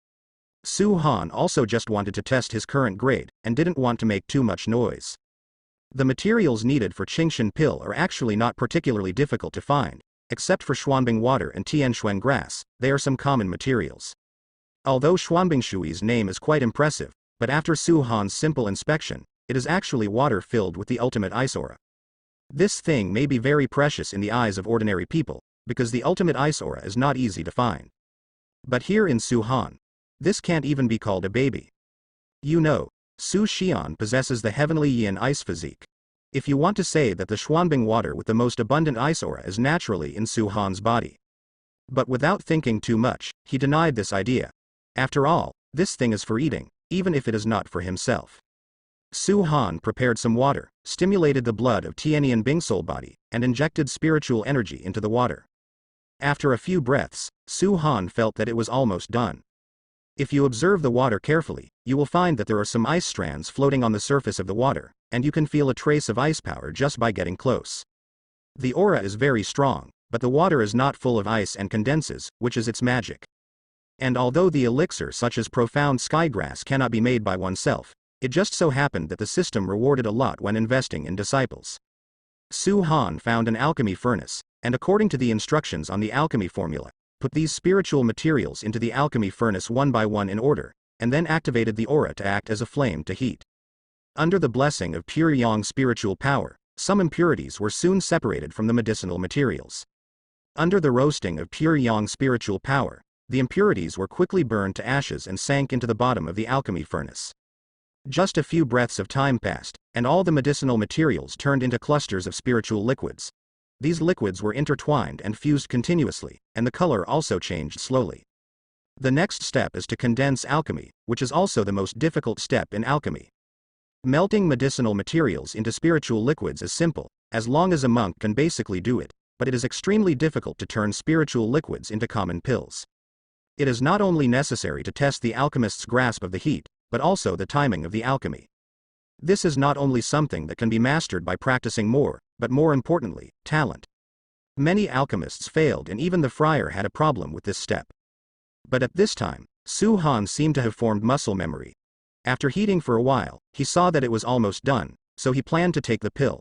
Su Han also just wanted to test his current grade, and didn't want to make too much noise. The materials needed for Qingshan pill are actually not particularly difficult to find, except for Xuanbing water and Tianxuan grass, they are some common materials. Although Xuanbing Shui's name is quite impressive, but after Su Han's simple inspection, it is actually water filled with the ultimate ice aura. This thing may be very precious in the eyes of ordinary people, because the ultimate ice aura is not easy to find. But here in Su Han, this can't even be called a baby. You know, Su Xian possesses the heavenly yin ice physique. If you want to say that the Xuanbing water with the most abundant ice aura is naturally in Su Han's body. But without thinking too much, he denied this idea. After all, this thing is for eating, even if it is not for himself. Su Han prepared some water, stimulated the blood of Tianian Bingsoul body, and injected spiritual energy into the water. After a few breaths, Su Han felt that it was almost done. If you observe the water carefully, you will find that there are some ice strands floating on the surface of the water, and you can feel a trace of ice power just by getting close. The aura is very strong, but the water is not full of ice and condenses, which is its magic. And although the elixir such as profound skygrass cannot be made by oneself, it just so happened that the system rewarded a lot when investing in disciples. Su Han found an alchemy furnace, and according to the instructions on the alchemy formula, put these spiritual materials into the alchemy furnace one by one in order, and then activated the aura to act as a flame to heat. Under the blessing of pure yang spiritual power, some impurities were soon separated from the medicinal materials. Under the roasting of pure yang spiritual power, the impurities were quickly burned to ashes and sank into the bottom of the alchemy furnace. Just a few breaths of time passed, and all the medicinal materials turned into clusters of spiritual liquids. These liquids were intertwined and fused continuously, and the color also changed slowly. The next step is to condense alchemy, which is also the most difficult step in alchemy. Melting medicinal materials into spiritual liquids is simple, as long as a monk can basically do it, but it is extremely difficult to turn spiritual liquids into common pills. It is not only necessary to test the alchemist's grasp of the heat, but also the timing of the alchemy. This is not only something that can be mastered by practicing more, but more importantly, talent. Many alchemists failed and even the friar had a problem with this step. But at this time, Su Han seemed to have formed muscle memory. After heating for a while, he saw that it was almost done, so he planned to take the pill.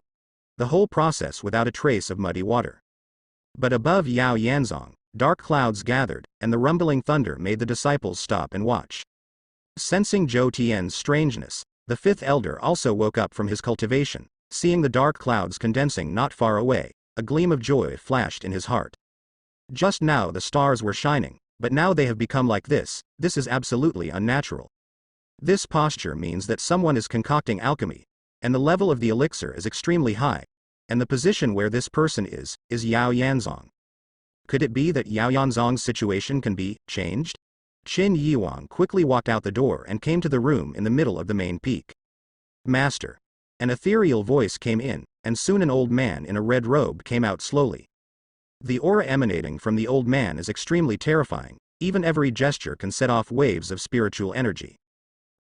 The whole process without a trace of muddy water. But above Yao Yanzong, dark clouds gathered, and the rumbling thunder made the disciples stop and watch. Sensing Zhou Tian's strangeness, the fifth elder also woke up from his cultivation. Seeing the dark clouds condensing not far away, a gleam of joy flashed in his heart. Just now the stars were shining, but now they have become like this. This is absolutely unnatural. This posture means that someone is concocting alchemy, and the level of the elixir is extremely high, and the position where this person is Yao Yanzong. Could it be that Yao Yanzong's situation can be changed? Qin Yiwang quickly walked out the door and came to the room in the middle of the main peak. Master. An ethereal voice came in, and soon an old man in a red robe came out slowly. The aura emanating from the old man is extremely terrifying, even every gesture can set off waves of spiritual energy.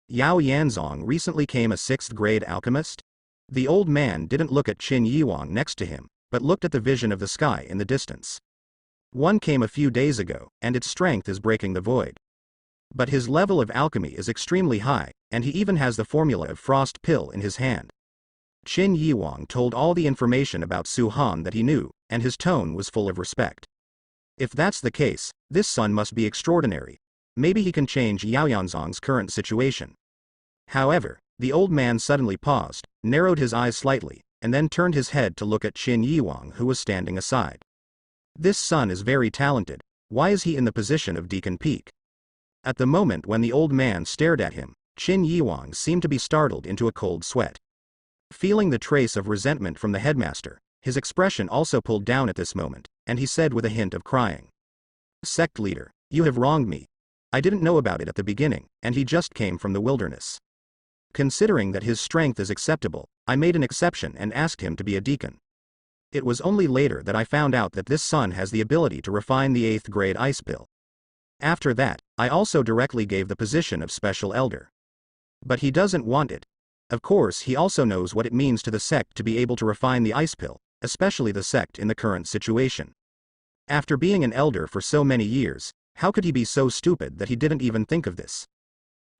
Yao Yanzong recently came a 6th grade alchemist? The old man didn't look at Qin Yiwang next to him, but looked at the vision of the sky in the distance. One came a few days ago, and its strength is breaking the void. But his level of alchemy is extremely high, and he even has the formula of frost pill in his hand. Qin Yiwang told all the information about Su Han that he knew, and his tone was full of respect. If that's the case, this son must be extraordinary. Maybe he can change Yao Yanzong's current situation. However, the old man suddenly paused, narrowed his eyes slightly, and then turned his head to look at Qin Yiwang who was standing aside. This son is very talented. Why is he in the position of Deacon Peak? At the moment when the old man stared at him, Qin Yiwang seemed to be startled into a cold sweat. Feeling the trace of resentment from the headmaster, his expression also pulled down at this moment, and he said with a hint of crying. Sect leader, you have wronged me. I didn't know about it at the beginning, and he just came from the wilderness. Considering that his strength is acceptable, I made an exception and asked him to be a deacon. It was only later that I found out that this son has the ability to refine the 8th grade ice pill. After that, I also directly gave the position of special elder. But he doesn't want it. Of course he also knows what it means to the sect to be able to refine the ice pill, especially the sect in the current situation. After being an elder for so many years, how could he be so stupid that he didn't even think of this?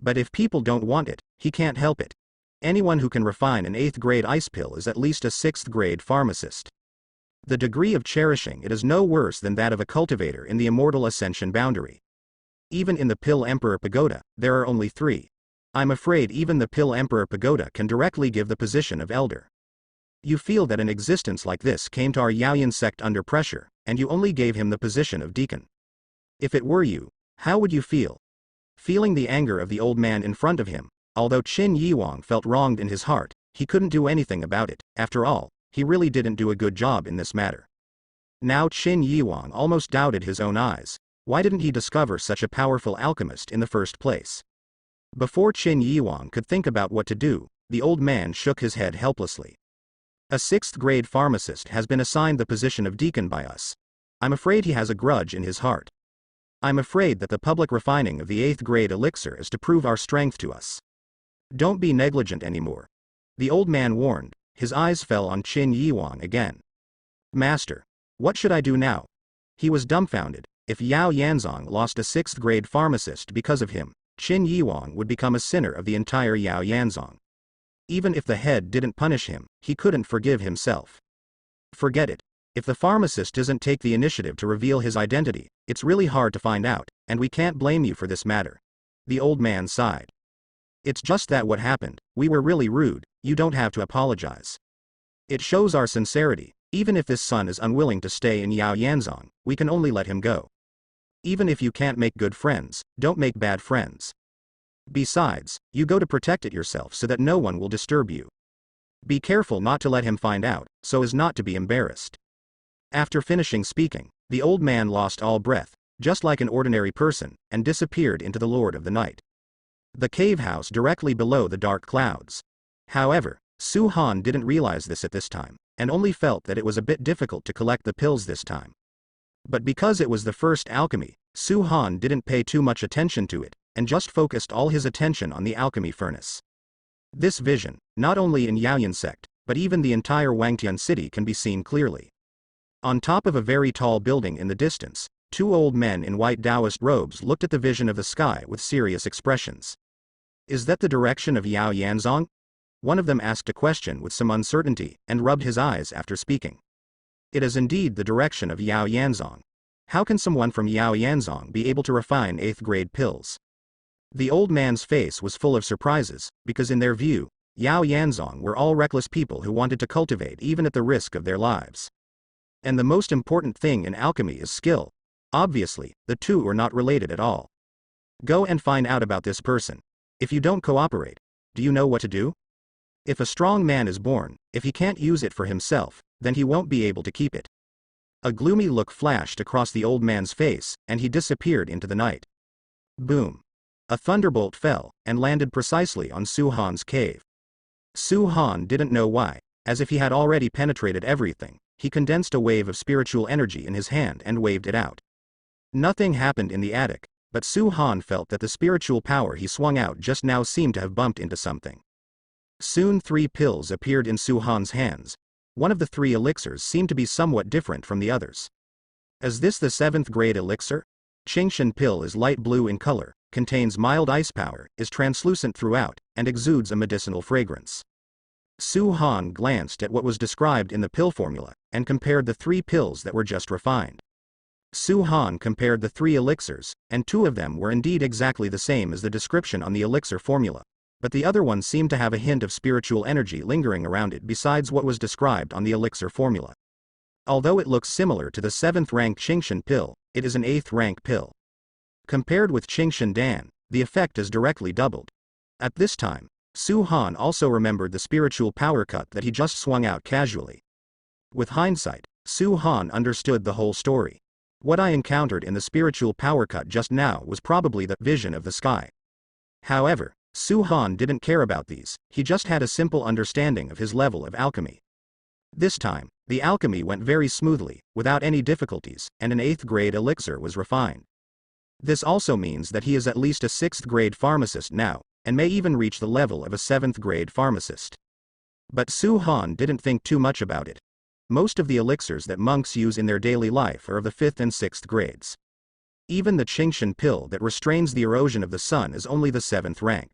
But if people don't want it, he can't help it. Anyone who can refine an 8th grade ice pill is at least a 6th grade pharmacist. The degree of cherishing it is no worse than that of a cultivator in the immortal ascension boundary. Even in the Pill Emperor Pagoda, there are only 3. I'm afraid even the Pill Emperor Pagoda can directly give the position of elder. You feel that an existence like this came to our Yaoyan sect under pressure, and you only gave him the position of deacon. If it were you, how would you feel? Feeling the anger of the old man in front of him, although Qin Yiwang felt wronged in his heart, he couldn't do anything about it. After all, he really didn't do a good job in this matter. Now Qin Yiwang almost doubted his own eyes. Why didn't he discover such a powerful alchemist in the first place? Before Qin Yiwang could think about what to do, the old man shook his head helplessly. A 6th grade pharmacist has been assigned the position of deacon by us. I'm afraid he has a grudge in his heart. I'm afraid that the public refining of the 8th grade elixir is to prove our strength to us. Don't be negligent anymore. The old man warned. His eyes fell on Qin Yiwang again. Master. What should I do now? He was dumbfounded. If Yao Yanzong lost a 6th grade pharmacist because of him, Qin Yiwang would become a sinner of the entire Yao Yanzong. Even if the head didn't punish him, he couldn't forgive himself. Forget it. If the pharmacist doesn't take the initiative to reveal his identity, it's really hard to find out, and we can't blame you for this matter. The old man sighed. It's just that what happened, we were really rude, you don't have to apologize. It shows our sincerity. Even if this son is unwilling to stay in Yao Yanzong, we can only let him go. Even if you can't make good friends, don't make bad friends. Besides, you go to protect it yourself so that no one will disturb you. Be careful not to let him find out, so as not to be embarrassed. After finishing speaking, the old man lost all breath, just like an ordinary person, and disappeared into the Lord of the Night. The cave house directly below the dark clouds. However, Su Han didn't realize this at this time, and only felt that it was a bit difficult to collect the pills this time. But because it was the first alchemy, Su Han didn't pay too much attention to it, and just focused all his attention on the alchemy furnace. This vision, not only in Yaoyan sect, but even the entire Wangtian city can be seen clearly. On top of a very tall building in the distance, 2 old men in white Taoist robes looked at the vision of the sky with serious expressions. Is that the direction of Yao Yanzong? One of them asked a question with some uncertainty, and rubbed his eyes after speaking. It is indeed the direction of Yao Yanzong. How can someone from Yao Yanzong be able to refine 8th grade pills? The old man's face was full of surprises, because in their view, Yao Yanzong were all reckless people who wanted to cultivate even at the risk of their lives. And the most important thing in alchemy is skill. Obviously, the two are not related at all. Go and find out about this person. If you don't cooperate, do you know what to do? If a strong man is born, if he can't use it for himself, then he won't be able to keep it. A gloomy look flashed across the old man's face, and he disappeared into the night. Boom. A thunderbolt fell, and landed precisely on Su Han's cave. Su Han didn't know why, as if he had already penetrated everything, he condensed a wave of spiritual energy in his hand and waved it out. Nothing happened in the attic, but Su Han felt that the spiritual power he swung out just now seemed to have bumped into something. Soon 3 pills appeared in Su Han's hands. One of the 3 elixirs seemed to be somewhat different from the others. Is this the 7th grade elixir? Qingshan pill is light blue in color, contains mild ice power, is translucent throughout, and exudes a medicinal fragrance. Su Han glanced at what was described in the pill formula, and compared the 3 pills that were just refined. Su Han compared the 3 elixirs, and 2 of them were indeed exactly the same as the description on the elixir formula, but the other one seemed to have a hint of spiritual energy lingering around it besides what was described on the elixir formula. Although it looks similar to the 7th rank Qingshan pill, it is an 8th rank pill. Compared with Qingshan Dan, the effect is directly doubled. At this time, Su Han also remembered the spiritual power cut that he just swung out casually. With hindsight, Su Han understood the whole story. What I encountered in the spiritual power cut just now was probably the vision of the sky. However, Su Han didn't care about these, he just had a simple understanding of his level of alchemy. This time, the alchemy went very smoothly, without any difficulties, and an 8th grade elixir was refined. This also means that he is at least a 6th grade pharmacist now, and may even reach the level of a 7th grade pharmacist. But Su Han didn't think too much about it. Most of the elixirs that monks use in their daily life are of the 5th and 6th grades. Even the Qingshan pill that restrains the erosion of the sun is only the 7th rank.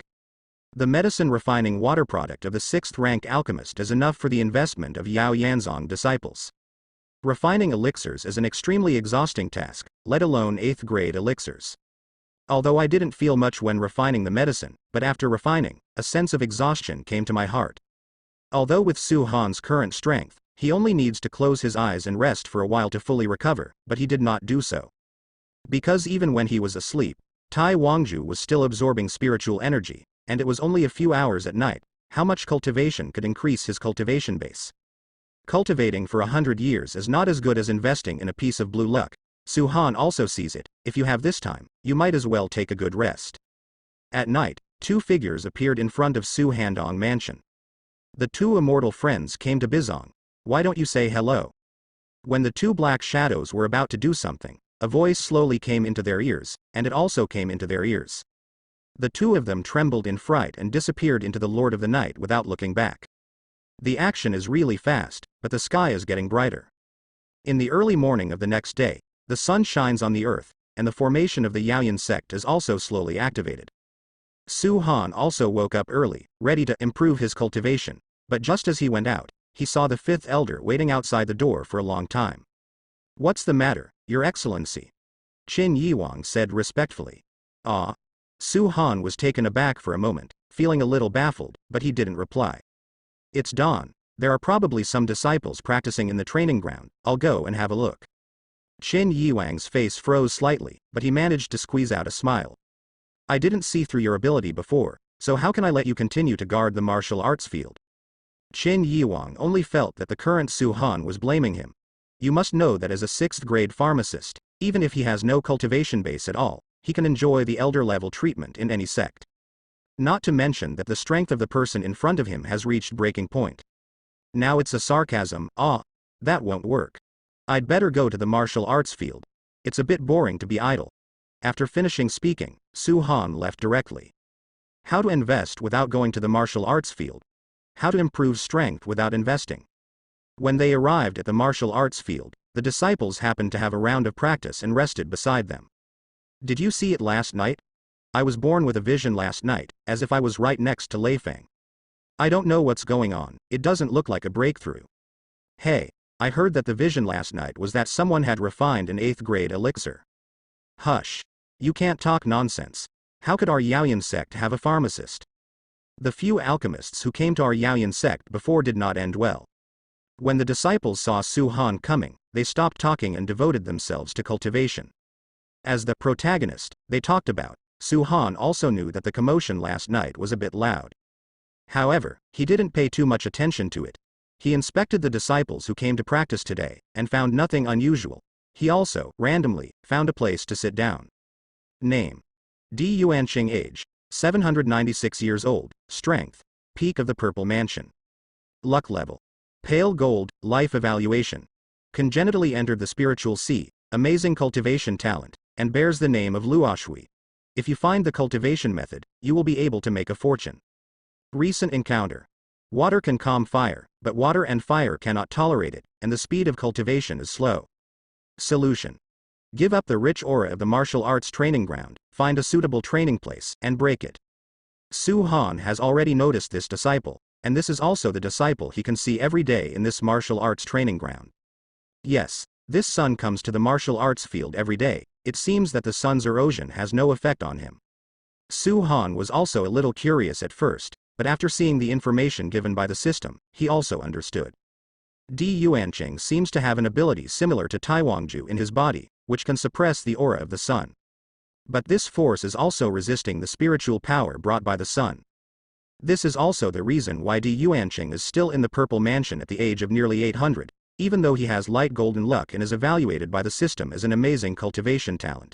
The medicine refining water product of the 6th rank alchemist is enough for the investment of Yao Yanzong disciples. Refining elixirs is an extremely exhausting task, let alone 8th grade elixirs. Although I didn't feel much when refining the medicine, but after refining, a sense of exhaustion came to my heart. Although with Su Han's current strength, he only needs to close his eyes and rest for a while to fully recover, but he did not do so. Because even when he was asleep, Tai Wangju was still absorbing spiritual energy, and it was only a few hours at night. How much cultivation could increase his cultivation base? Cultivating for 100 years is not as good as investing in a piece of blue luck. Su Han also sees it. If you have this time, you might as well take a good rest. At night, 2 figures appeared in front of Su Handong mansion. The 2 immortal friends came to Bizong. Why don't you say hello? When the 2 black shadows were about to do something, a voice slowly came into their ears, and it also came into their ears. The 2 of them trembled in fright and disappeared into the Lord of the Night without looking back. The action is really fast, but the sky is getting brighter. In the early morning of the next day, the sun shines on the earth, and the formation of the Yaoyan sect is also slowly activated. Su Han also woke up early, ready to improve his cultivation, but just as he went out, he saw the fifth elder waiting outside the door for a long time. "What's the matter, Your Excellency?" Qin Yiwang said respectfully. "Ah." Su Han was taken aback for a moment, feeling a little baffled, but he didn't reply. "It's dawn. There are probably some disciples practicing in the training ground. I'll go and have a look." Qin Yiwang's face froze slightly, but he managed to squeeze out a smile. "I didn't see through your ability before, so how can I let you continue to guard the martial arts field?" Qin Yiwang only felt that the current Su Han was blaming him. You must know that as a 6th grade pharmacist, even if he has no cultivation base at all, he can enjoy the elder level treatment in any sect. Not to mention that the strength of the person in front of him has reached breaking point. Now it's a sarcasm. "Ah, that won't work. I'd better go to the martial arts field. It's a bit boring to be idle." After finishing speaking, Su Han left directly. How to invest without going to the martial arts field? How to improve strength without investing? When they arrived at the martial arts field, the disciples happened to have a round of practice and rested beside them. "Did you see it last night? I was born with a vision last night, as if I was right next to Lei Feng. I don't know what's going on, it doesn't look like a breakthrough. Hey, I heard that the vision last night was that someone had refined an 8th grade elixir." "Hush. You can't talk nonsense. How could our Yaoyan sect have a pharmacist?" The few alchemists who came to our Yaoyan sect before did not end well. When the disciples saw Su Han coming, they stopped talking and devoted themselves to cultivation. As the protagonist, they talked about, Su Han also knew that the commotion last night was a bit loud. However, he didn't pay too much attention to it. He inspected the disciples who came to practice today, and found nothing unusual. He also, randomly, found a place to sit down. Name: Di Yuanqing. Age: 796 years old. Strength: peak of the Purple Mansion. Luck level: Pale Gold. Life evaluation: congenitally entered the spiritual sea, amazing cultivation talent, and bears the name of Luoshui. If you find the cultivation method, you will be able to make a fortune. Recent encounter: water can calm fire, but water and fire cannot tolerate it, and the speed of cultivation is slow. Solution: give up the rich aura of the martial arts training ground, find a suitable training place, and break it. Su Han has already noticed this disciple, and this is also the disciple he can see every day in this martial arts training ground. Yes, this son comes to the martial arts field every day. It seems that the sun's erosion has no effect on him. Su Han was also a little curious at first, but after seeing the information given by the system, he also understood. Di Yuanqing seems to have an ability similar to Taiwangju in his body, which can suppress the aura of the sun. But this force is also resisting the spiritual power brought by the sun. This is also the reason why Di Yuanqing is still in the Purple Mansion at the age of nearly 800, even though he has light golden luck and is evaluated by the system as an amazing cultivation talent.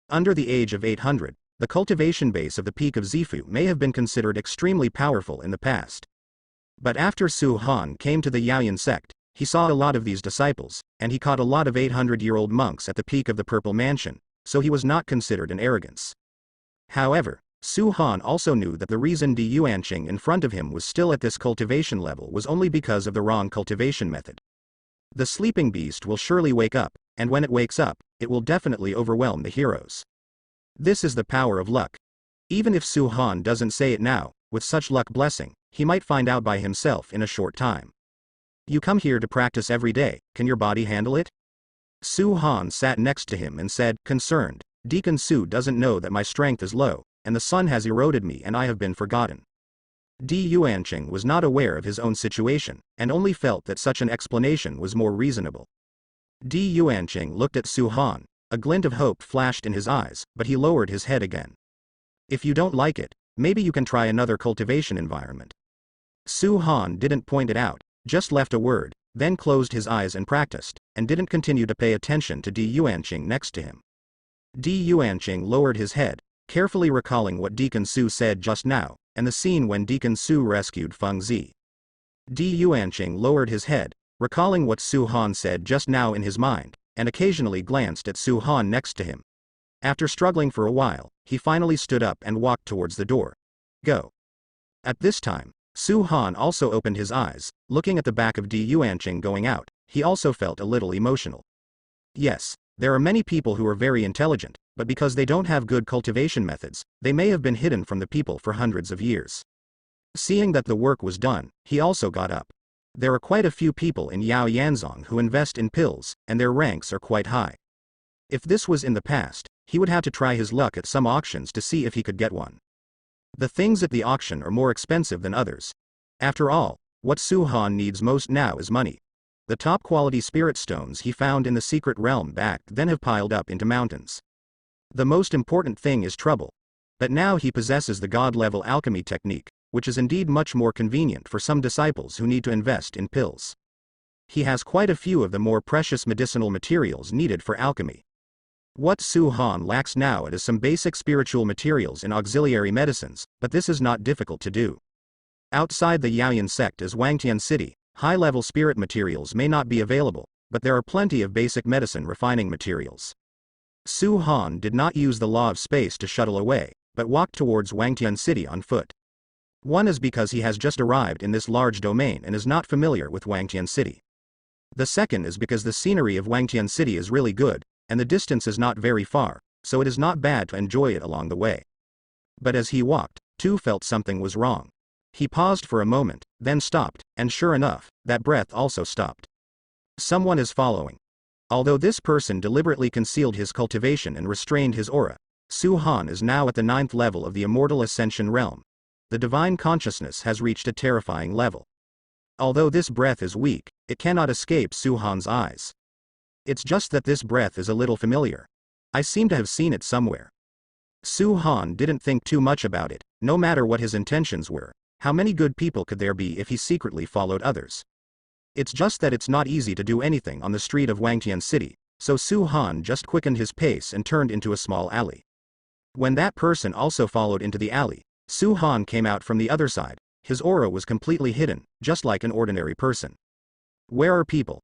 Under the age of 800, the cultivation base of the peak of Zifu may have been considered extremely powerful in the past. But after Su Han came to the Yaoyan sect, he saw a lot of these disciples, and he caught a lot of 800-year-old monks at the peak of the Purple Mansion, so he was not considered an arrogance. However, Su Han also knew that the reason Di Yuanqing in front of him was still at this cultivation level was only because of the wrong cultivation method. The sleeping beast will surely wake up, and when it wakes up, it will definitely overwhelm the heroes. This is the power of luck. Even if Su Han doesn't say it now, with such luck blessing, he might find out by himself in a short time. You come here to practice every day, can your body handle it? Su Han sat next to him and said, concerned, Deacon Su doesn't know that my strength is low, and the sun has eroded me and I have been forgotten. Di Yuanqing was not aware of his own situation, and only felt that such an explanation was more reasonable. Di Yuanqing looked at Su Han, a glint of hope flashed in his eyes, but he lowered his head again. If you don't like it, maybe you can try another cultivation environment. Su Han didn't point it out, just left a word, then closed his eyes and practiced, and didn't continue to pay attention to Di Yuanqing next to him. Di Yuanqing lowered his head, carefully recalling what Deacon Su said just now, and the scene when Deacon Su rescued Feng Zi. Di Yuanqing lowered his head, recalling what Su Han said just now in his mind, and occasionally glanced at Su Han next to him. After struggling for a while, he finally stood up and walked towards the door. Go. At this time, Su Han also opened his eyes, looking at the back of Di Yuanqing going out, he also felt a little emotional. Yes, there are many people who are very intelligent, but because they don't have good cultivation methods, they may have been hidden from the people for hundreds of years. Seeing that the work was done, he also got up. There are quite a few people in Yao Yanzong who invest in pills, and their ranks are quite high. If this was in the past, he would have to try his luck at some auctions to see if he could get one. The things at the auction are more expensive than others. After all, what Su Han needs most now is money. The top quality spirit stones he found in the secret realm back then have piled up into mountains. The most important thing is trouble. But now he possesses the god-level alchemy technique, which is indeed much more convenient for some disciples who need to invest in pills. He has quite a few of the more precious medicinal materials needed for alchemy. What Su Han lacks now is some basic spiritual materials in auxiliary medicines, but this is not difficult to do. Outside the Yaoyan sect as Wangtian City, high-level spirit materials may not be available, but there are plenty of basic medicine refining materials. Su Han did not use the law of space to shuttle away, but walked towards Wangtian City on foot. One is because he has just arrived in this large domain and is not familiar with Wangtian City. The second is because the scenery of Wangtian City is really good, and the distance is not very far, so it is not bad to enjoy it along the way. But as he walked, Tu felt something was wrong. He paused for a moment, then stopped, and sure enough, that breath also stopped. Someone is following. Although this person deliberately concealed his cultivation and restrained his aura, Su Han is now at the 9th level of the immortal ascension realm. The divine consciousness has reached a terrifying level. Although this breath is weak, it cannot escape Su Han's eyes. It's just that this breath is a little familiar. I seem to have seen it somewhere. Su Han didn't think too much about it, no matter what his intentions were. How many good people could there be if he secretly followed others? It's just that it's not easy to do anything on the street of Wangtian City, so Su Han just quickened his pace and turned into a small alley. When that person also followed into the alley, Su Han came out from the other side. His aura was completely hidden, just like an ordinary person. Where are people?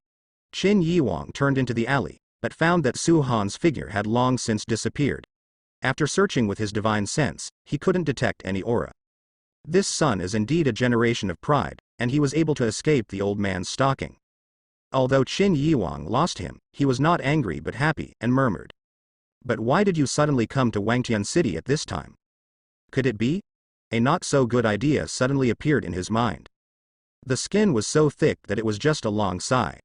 Qin Yiwang turned into the alley, but found that Su Han's figure had long since disappeared. After searching with his divine sense, he couldn't detect any aura. This son is indeed a generation of pride, and he was able to escape the old man's stalking. Although Qin Yiwang lost him, he was not angry but happy, and murmured. But why did you suddenly come to Wangtian City at this time? Could it be? A not-so-good idea suddenly appeared in his mind. The skin was so thick that it was just a long sigh.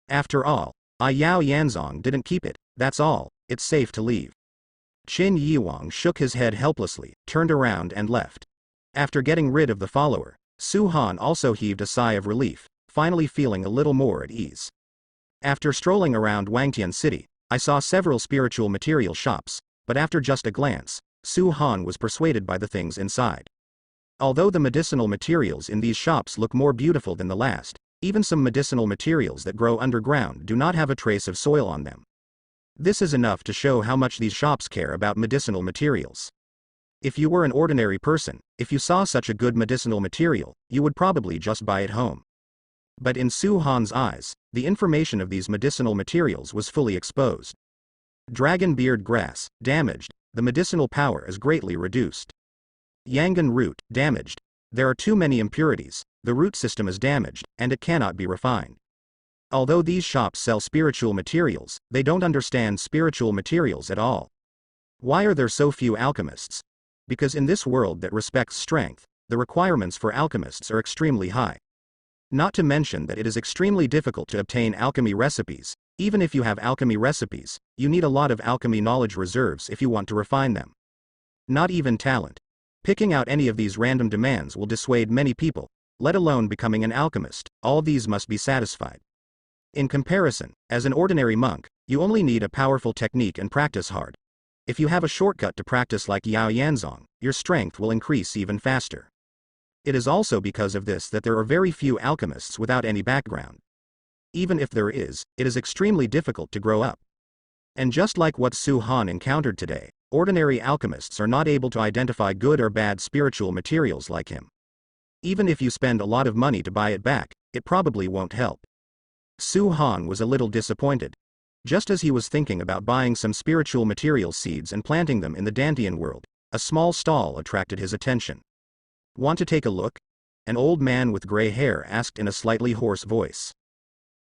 After all, Yao Yanzong didn't keep it, that's all, it's safe to leave. Qin Yiwang shook his head helplessly, turned around and left. After getting rid of the follower, Su Han also heaved a sigh of relief, finally feeling a little more at ease. After strolling around Wangtian City, I saw several spiritual material shops, but after just a glance, Su Han was persuaded by the things inside. Although the medicinal materials in these shops look more beautiful than the last, even some medicinal materials that grow underground do not have a trace of soil on them. This is enough to show how much these shops care about medicinal materials. If you were an ordinary person, if you saw such a good medicinal material, you would probably just buy it home. But in Su Han's eyes, the information of these medicinal materials was fully exposed. Dragon beard grass, damaged, the medicinal power is greatly reduced. Yangan root, damaged. There are too many impurities, the root system is damaged, and it cannot be refined. Although these shops sell spiritual materials, they don't understand spiritual materials at all. Why are there so few alchemists? Because in this world that respects strength, the requirements for alchemists are extremely high. Not to mention that it is extremely difficult to obtain alchemy recipes. Even if you have alchemy recipes, you need a lot of alchemy knowledge reserves if you want to refine them. Not even talent. Picking out any of these random demands will dissuade many people, let alone becoming an alchemist. All these must be satisfied. In comparison, as an ordinary monk, you only need a powerful technique and practice hard. If you have a shortcut to practice like Yao Yanzong, your strength will increase even faster. It is also because of this that there are very few alchemists without any background. Even if there is, it is extremely difficult to grow up. And just like what Su Han encountered today, ordinary alchemists are not able to identify good or bad spiritual materials like him. Even if you spend a lot of money to buy it back, it probably won't help. Su Han was a little disappointed. Just as he was thinking about buying some spiritual material seeds and planting them in the Dantian world, a small stall attracted his attention. Want to take a look? An old man with gray hair asked in a slightly hoarse voice.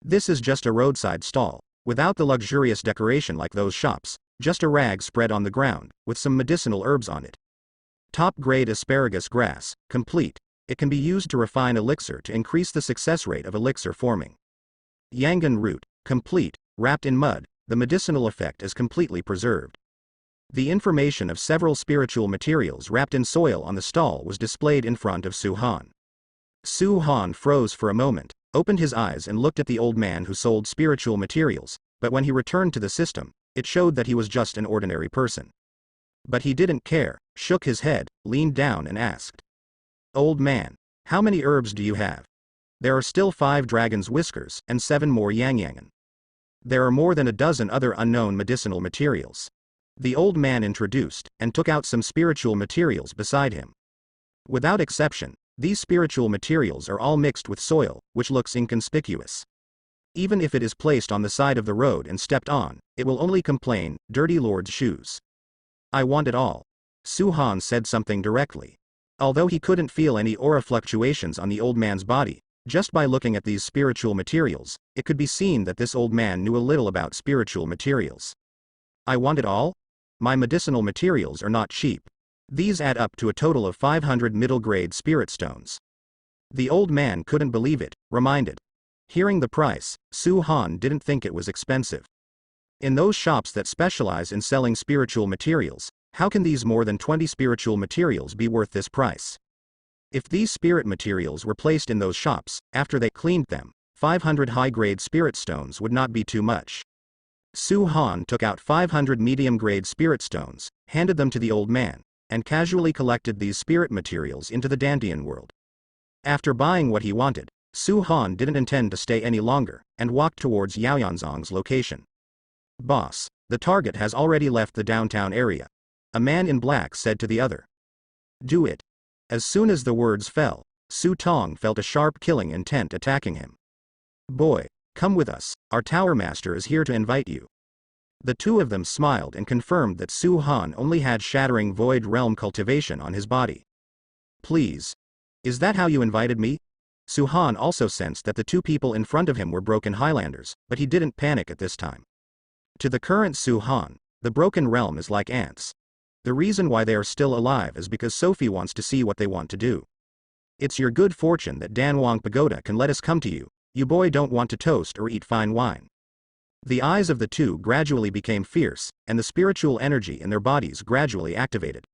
This is just a roadside stall, without the luxurious decoration like those shops, just a rag spread on the ground, with some medicinal herbs on it. Top-grade asparagus grass, complete. It can be used to refine elixir to increase the success rate of elixir forming. Yangan root, complete, wrapped in mud, the medicinal effect is completely preserved. The information of several spiritual materials wrapped in soil on the stall was displayed in front of Su Han. Su Han froze for a moment, opened his eyes and looked at the old man who sold spiritual materials, but when he returned to the system, it showed that he was just an ordinary person. But he didn't care, shook his head, leaned down and asked. Old man, how many herbs do you have? There are still 5 dragon's whiskers and 7 more yang. There are more than a dozen other unknown medicinal materials. The old man introduced, and took out some spiritual materials beside him. Without exception, these spiritual materials are all mixed with soil, which looks inconspicuous. Even if it is placed on the side of the road and stepped on, it will only complain, dirty lord's shoes. I want it all. Su Han said something directly. Although he couldn't feel any aura fluctuations on the old man's body, just by looking at these spiritual materials, it could be seen that this old man knew a little about spiritual materials. I want it all? My medicinal materials are not cheap. These add up to a total of 500 middle-grade spirit stones. The old man couldn't believe it, reminded. Hearing the price, Su Han didn't think it was expensive. In those shops that specialize in selling spiritual materials, how can these more than 20 spiritual materials be worth this price? If these spirit materials were placed in those shops, after they cleaned them, 500 high-grade spirit stones would not be too much. Su Han took out 500 medium-grade spirit stones, handed them to the old man, and casually collected these spirit materials into the Dantian world. After buying what he wanted, Su Han didn't intend to stay any longer, and walked towards Yaoyanzong's location. Boss, the target has already left the downtown area. A man in black said to the other. Do it. As soon as the words fell, Su Tong felt a sharp killing intent attacking him. Boy, come with us, our tower master is here to invite you. The two of them smiled and confirmed that Su Han only had shattering void realm cultivation on his body. Please. Is that how you invited me? Su Han also sensed that the two people in front of him were broken Highlanders, but he didn't panic at this time. To the current Su Han, the broken realm is like ants. The reason why they are still alive is because Sophie wants to see what they want to do. It's your good fortune that Danwang Pagoda can let us come to you. You boy don't want to toast or eat fine wine. The eyes of the two gradually became fierce, and the spiritual energy in their bodies gradually activated.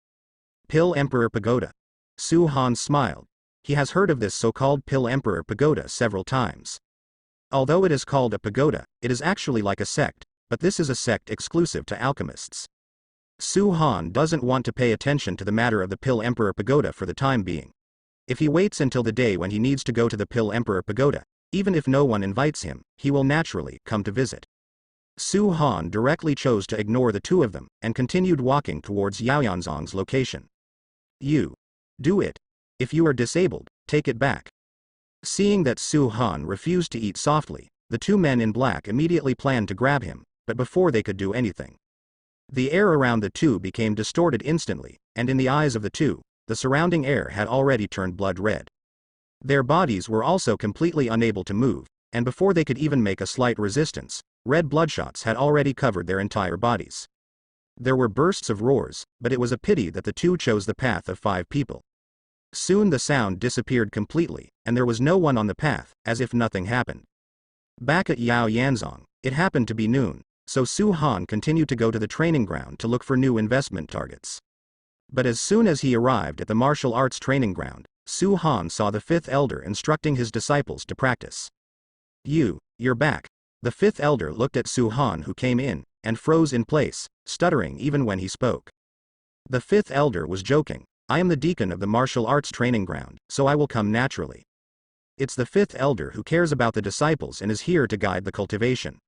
Pill Emperor Pagoda. Su Han smiled. He has heard of this so-called Pill Emperor Pagoda several times. Although it is called a pagoda, it is actually like a sect, but this is a sect exclusive to alchemists. Su Han doesn't want to pay attention to the matter of the Pill Emperor Pagoda for the time being. If he waits until the day when he needs to go to the Pill Emperor Pagoda, even if no one invites him, he will naturally come to visit. Su Han directly chose to ignore the two of them, and continued walking towards Yaoyanzong's location. You. Do it. If you are disabled, take it back. Seeing that Su Han refused to eat softly, the two men in black immediately planned to grab him, but before they could do anything, the air around the two became distorted instantly, and in the eyes of the two, the surrounding air had already turned blood red. Their bodies were also completely unable to move, and before they could even make a slight resistance, red bloodshots had already covered their entire bodies. There were bursts of roars, but it was a pity that the two chose the path of 5 people. Soon the sound disappeared completely, and there was no one on the path, as if nothing happened. Back at Yaoyanzong, it happened to be noon, so Su Han continued to go to the training ground to look for new investment targets. But as soon as he arrived at the martial arts training ground, Su Han saw the 5th elder instructing his disciples to practice. You're back. The 5th elder looked at Su Han who came in, and froze in place, stuttering even when he spoke. The 5th elder was joking. I am the deacon of the martial arts training ground, so I will come naturally. It's the 5th elder who cares about the disciples and is here to guide the cultivation.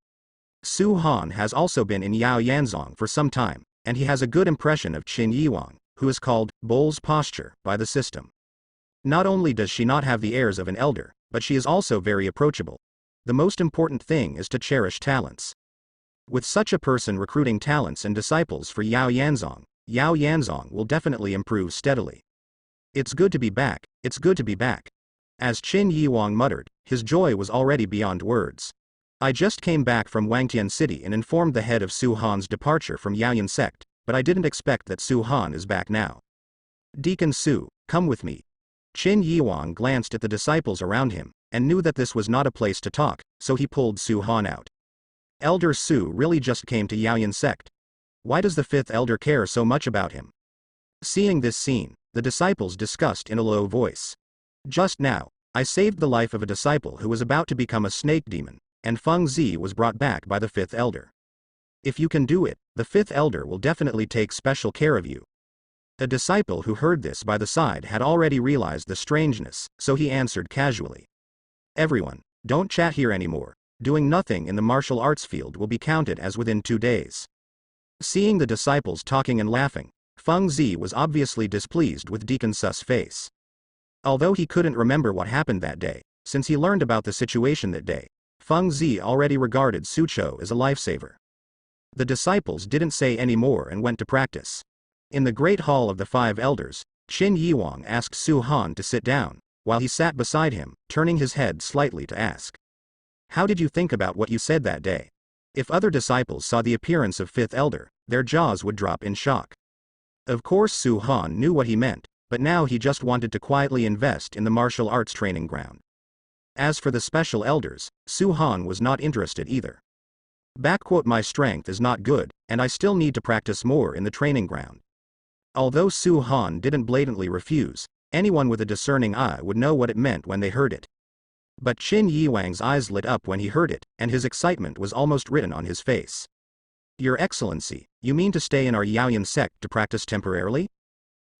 Su Han has also been in Yaoyanzong for some time, and he has a good impression of Qin Yiwang, who is called Bull's Posture by the system. Not only does she not have the airs of an elder, but she is also very approachable. The most important thing is to cherish talents. With such a person recruiting talents and disciples for Yaoyanzong will definitely improve steadily. It's good to be back, it's good to be back. As Qin Yiwang muttered, his joy was already beyond words. I just came back from Wangtian City and informed the head of Su Han's departure from Yaoyan sect, but I didn't expect that Su Han is back now. Deacon Su, come with me. Qin Yiwang glanced at the disciples around him, and knew that this was not a place to talk, so he pulled Su Han out. Elder Su really just came to Yaoyan sect. Why does the fifth elder care so much about him? Seeing this scene, the disciples discussed in a low voice. Just now, I saved the life of a disciple who was about to become a snake demon, and Feng Zi was brought back by the fifth elder. If you can do it, the fifth elder will definitely take special care of you. A disciple who heard this by the side had already realized the strangeness, so he answered casually. Everyone, don't chat here anymore. Doing nothing in the martial arts field will be counted as within 2 days. Seeing the disciples talking and laughing, Feng Zi was obviously displeased with Deacon Su's face. Although he couldn't remember what happened that day, since he learned about the situation that day, Feng Zi already regarded Su Chou as a lifesaver. The disciples didn't say any more and went to practice. In the Great Hall of the Five Elders, Qin Yiwang asked Su Han to sit down, while he sat beside him, turning his head slightly to ask. How did you think about what you said that day? If other disciples saw the appearance of fifth elder, their jaws would drop in shock. Of course Su Han knew what he meant, but now he just wanted to quietly invest in the martial arts training ground. As for the special elders, Su Han was not interested either. My strength is not good, and I still need to practice more in the training ground. Although Su Han didn't blatantly refuse, anyone with a discerning eye would know what it meant when they heard it. But Qin Yiwang's eyes lit up when he heard it, and his excitement was almost written on his face. Your Excellency, you mean to stay in our Yaoyan sect to practice temporarily?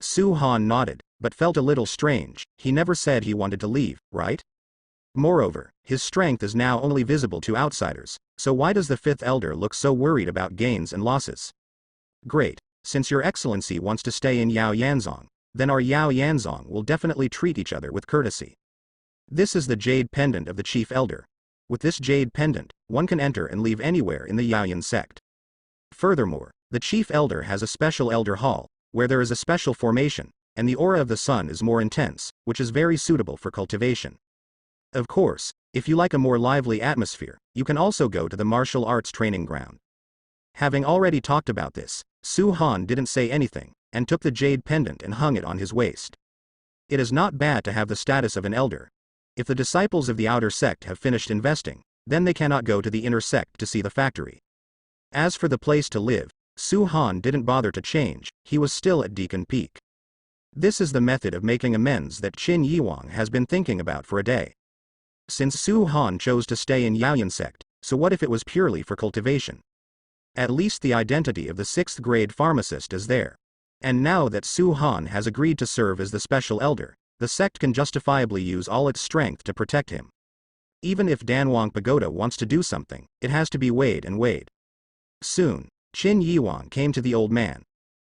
Su Han nodded, but felt a little strange. He never said he wanted to leave, right? Moreover, his strength is now only visible to outsiders, so why does the fifth elder look so worried about gains and losses? Great. Since your Excellency wants to stay in Yao Yanzong, then our Yao Yanzong will definitely treat each other with courtesy. This is the jade pendant of the chief elder. With this jade pendant, one can enter and leave anywhere in the Yaoyan sect. Furthermore, the chief elder has a special elder hall, where there is a special formation, and the aura of the sun is more intense, which is very suitable for cultivation. Of course, if you like a more lively atmosphere, you can also go to the martial arts training ground. Having already talked about this, Su Han didn't say anything, and took the jade pendant and hung it on his waist. It is not bad to have the status of an elder. If the disciples of the outer sect have finished investing, then they cannot go to the inner sect to see the factory. As for the place to live, Su Han didn't bother to change, he was still at Deacon Peak. This is the method of making amends that Qin Yiwang has been thinking about for a day. Since Su Han chose to stay in Yaoyan sect, so what if it was purely for cultivation? At least the identity of the 6th grade pharmacist is there. And now that Su Han has agreed to serve as the special elder, the sect can justifiably use all its strength to protect him. Even if Danwang Pagoda wants to do something, it has to be weighed and weighed. Soon, Qin Yiwang came to the old man.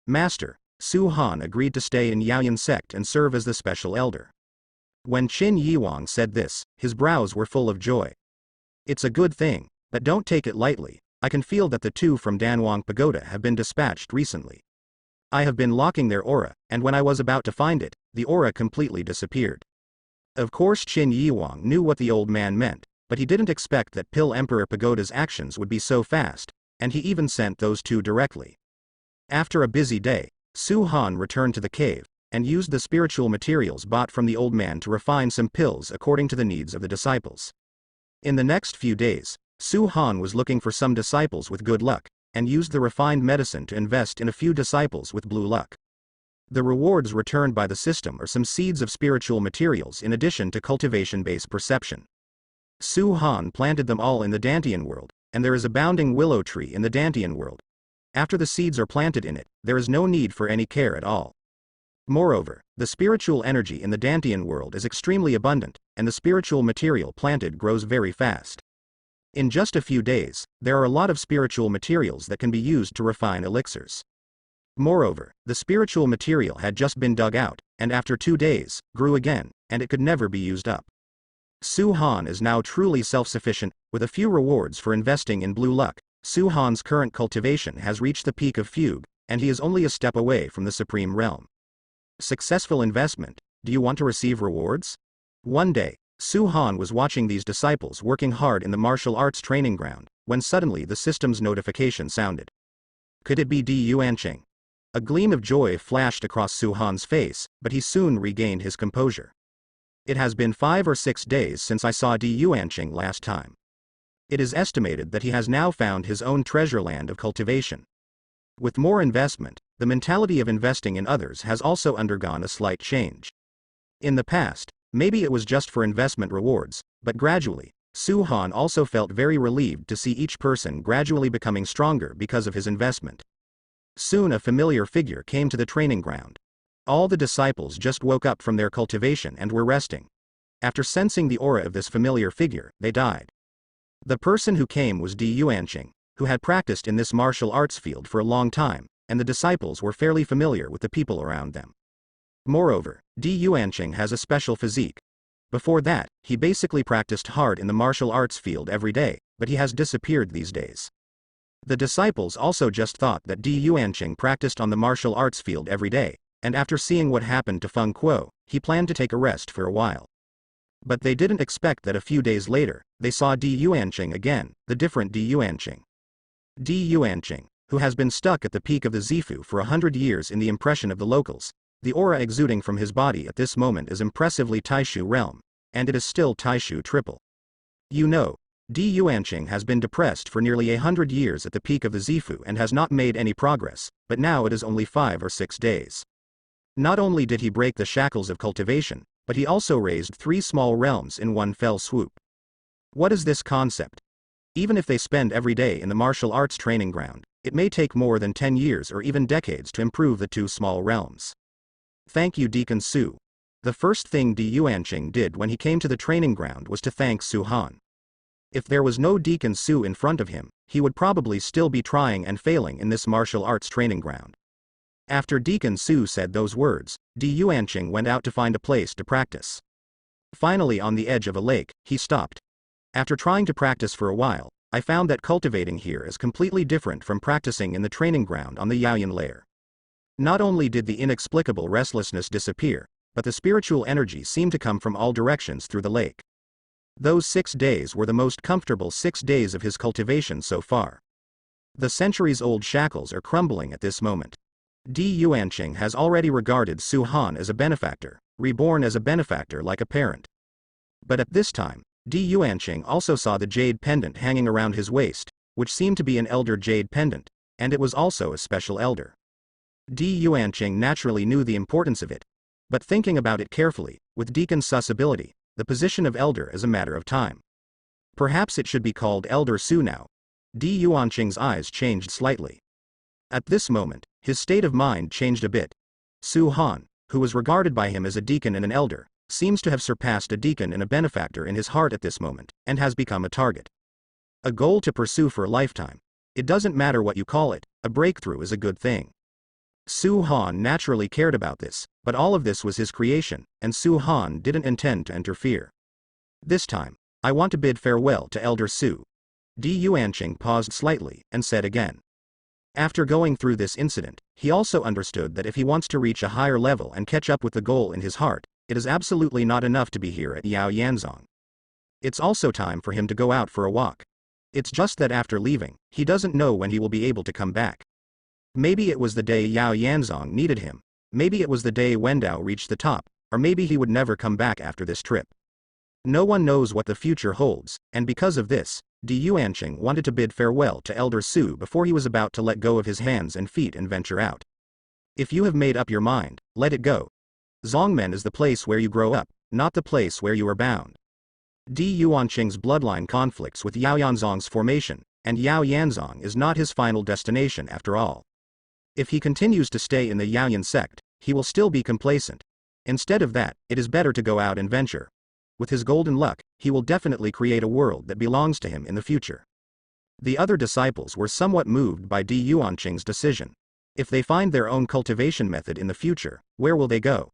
Master, Su Han agreed to stay in Yaoyan sect and serve as the special elder. When Qin Yiwang said this, his brows were full of joy. It's a good thing, but don't take it lightly. I can feel that the 2 from Danwang Pagoda have been dispatched recently. I have been locking their aura, and when I was about to find it, the aura completely disappeared. Of course Qin Yiwang knew what the old man meant, but he didn't expect that Pill Emperor Pagoda's actions would be so fast, and he even sent those 2 directly. After a busy day, Su Han returned to the cave, and used the spiritual materials bought from the old man to refine some pills according to the needs of the disciples. In the next few days, Su Han was looking for some disciples with good luck, and used the refined medicine to invest in a few disciples with blue luck. The rewards returned by the system are some seeds of spiritual materials in addition to cultivation-based perception. Su Han planted them all in the Dantian world, and there is a bounding willow tree in the Dantian world. After the seeds are planted in it, there is no need for any care at all. Moreover, the spiritual energy in the Dantian world is extremely abundant, and the spiritual material planted grows very fast. In just a few days, there are a lot of spiritual materials that can be used to refine elixirs. Moreover, the spiritual material had just been dug out, and after 2 days, grew again, and it could never be used up. Su Han is now truly self-sufficient, with a few rewards for investing in blue luck. Su Han's current cultivation has reached the peak of fugue, and he is only a step away from the supreme realm. Successful investment. Do you want to receive rewards? One day, Su Han was watching these disciples working hard in the martial arts training ground, when suddenly the system's notification sounded. Could it be Di Yuanqing? A gleam of joy flashed across Su Han's face, but he soon regained his composure. It has been 5 or 6 days since I saw Di Yuanqing last time. It is estimated that he has now found his own treasure land of cultivation. With more investment, the mentality of investing in others has also undergone a slight change. In the past, maybe it was just for investment rewards, but gradually, Su Han also felt very relieved to see each person gradually becoming stronger because of his investment. Soon a familiar figure came to the training ground. All the disciples just woke up from their cultivation and were resting. After sensing the aura of this familiar figure, they died. The person who came was Di Yuanqing, who had practiced in this martial arts field for a long time, and the disciples were fairly familiar with the people around them. Moreover, Di Yuanqing has a special physique. Before that, he basically practiced hard in the martial arts field every day, but he has disappeared these days. The disciples also just thought that Di Yuanqing practiced on the martial arts field every day, and after seeing what happened to Feng Kuo, he planned to take a rest for a while. But they didn't expect that a few days later, they saw Di Yuanqing again, the different Di Yuanqing. Di Yuanqing, who has been stuck at the peak of the Zifu for 100 years in the impression of the locals, the aura exuding from his body at this moment is impressively Taishu realm, and it is still Taishu triple. You know, Di Yuanqing has been depressed for nearly 100 years at the peak of the Zifu and has not made any progress, but now it is only 5 or 6 days. Not only did he break the shackles of cultivation, but he also raised 3 small realms in one fell swoop. What is this concept? Even if they spend every day in the martial arts training ground, it may take more than 10 years or even decades to improve the 2 small realms. Thank you, Deacon Su. The first thing Di Yuanqing did when he came to the training ground was to thank Su Han. If there was no Deacon Su in front of him, he would probably still be trying and failing in this martial arts training ground. After Deacon Su said those words, Di Yuanqing went out to find a place to practice. Finally, on the edge of a lake, he stopped. After trying to practice for a while, I found that cultivating here is completely different from practicing in the training ground on the Yaoyan layer. Not only did the inexplicable restlessness disappear, but the spiritual energy seemed to come from all directions through the lake. Those 6 days were the most comfortable 6 days of his cultivation so far. The centuries-old shackles are crumbling at this moment. Di Yuanqing has already regarded Su Han as a benefactor, reborn as a benefactor like a parent. But at this time, Di Yuanqing also saw the jade pendant hanging around his waist, which seemed to be an elder jade pendant, and it was also a special elder. Di Yuanqing naturally knew the importance of it. But thinking about it carefully, with Deacon Su's ability, the position of elder is a matter of time. Perhaps it should be called Elder Su now. Di Yuanqing's eyes changed slightly. At this moment, his state of mind changed a bit. Su Han, who was regarded by him as a deacon and an elder, seems to have surpassed a deacon and a benefactor in his heart at this moment, and has become a target. A goal to pursue for a lifetime. It doesn't matter what you call it, a breakthrough is a good thing. Su Han naturally cared about this, but all of this was his creation, and Su Han didn't intend to interfere. This time, I want to bid farewell to Elder Su. Di Yuanqing paused slightly, and said again. After going through this incident, he also understood that if he wants to reach a higher level and catch up with the goal in his heart, it is absolutely not enough to be here at Yao Yanzong. It's also time for him to go out for a walk. It's just that after leaving, he doesn't know when he will be able to come back. Maybe it was the day Yao Yanzong needed him, maybe it was the day Wendao reached the top, or maybe he would never come back after this trip. No one knows what the future holds, and because of this, Di Yuanqing wanted to bid farewell to Elder Su before he was about to let go of his hands and feet and venture out. If you have made up your mind, let it go. Zongmen is the place where you grow up, not the place where you are bound. Di Yuanqing's bloodline conflicts with Yao Yanzong's formation, and Yao Yanzong is not his final destination after all. If he continues to stay in the Yaoyan sect, he will still be complacent. Instead of that, it is better to go out and venture. With his golden luck, he will definitely create a world that belongs to him in the future. The other disciples were somewhat moved by Di Yuanqing's decision. If they find their own cultivation method in the future, where will they go?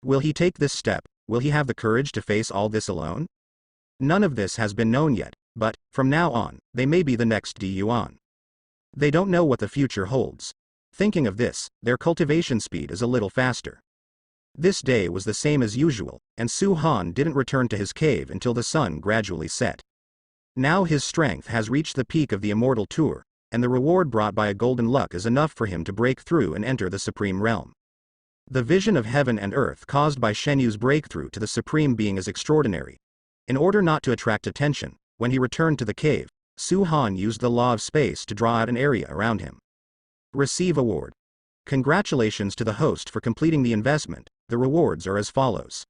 Will he take this step? Will he have the courage to face all this alone? None of this has been known yet, but, from now on, they may be the next Di Yuan. They don't know what the future holds. Thinking of this, their cultivation speed is a little faster. This day was the same as usual, and Su Han didn't return to his cave until the sun gradually set. Now his strength has reached the peak of the immortal tour, and the reward brought by a golden luck is enough for him to break through and enter the supreme realm. The vision of heaven and earth caused by Shen Yu's breakthrough to the supreme being is extraordinary. In order not to attract attention, when he returned to the cave, Su Han used the law of space to draw out an area around him. Receive award. Congratulations to the host for completing the investment. The rewards are as follows.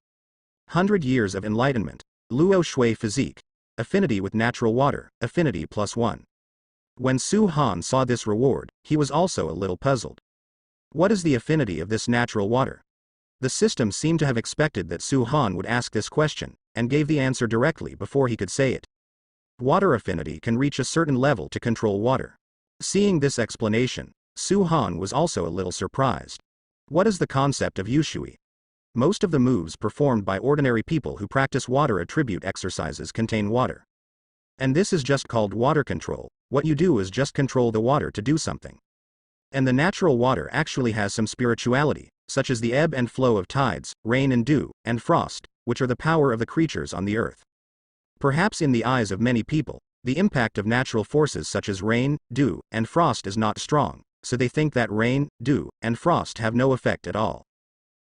100 years of enlightenment. Luo Shui physique. Affinity with natural water, affinity +1. When Su Han saw this reward, he was also a little puzzled. What is the affinity of this natural water? The system seemed to have expected that Su Han would ask this question, and gave the answer directly before he could say it. Water affinity can reach a certain level to control water. Seeing this explanation, Su Han was also a little surprised. What is the concept of Yushui? Most of the moves performed by ordinary people who practice water attribute exercises contain water. And this is just called water control. What you do is just control the water to do something. And the natural water actually has some spirituality, such as the ebb and flow of tides, rain and dew, and frost, which are the power of the creatures on the earth. Perhaps in the eyes of many people, the impact of natural forces such as rain, dew, and frost is not strong, so they think that rain, dew, and frost have no effect at all.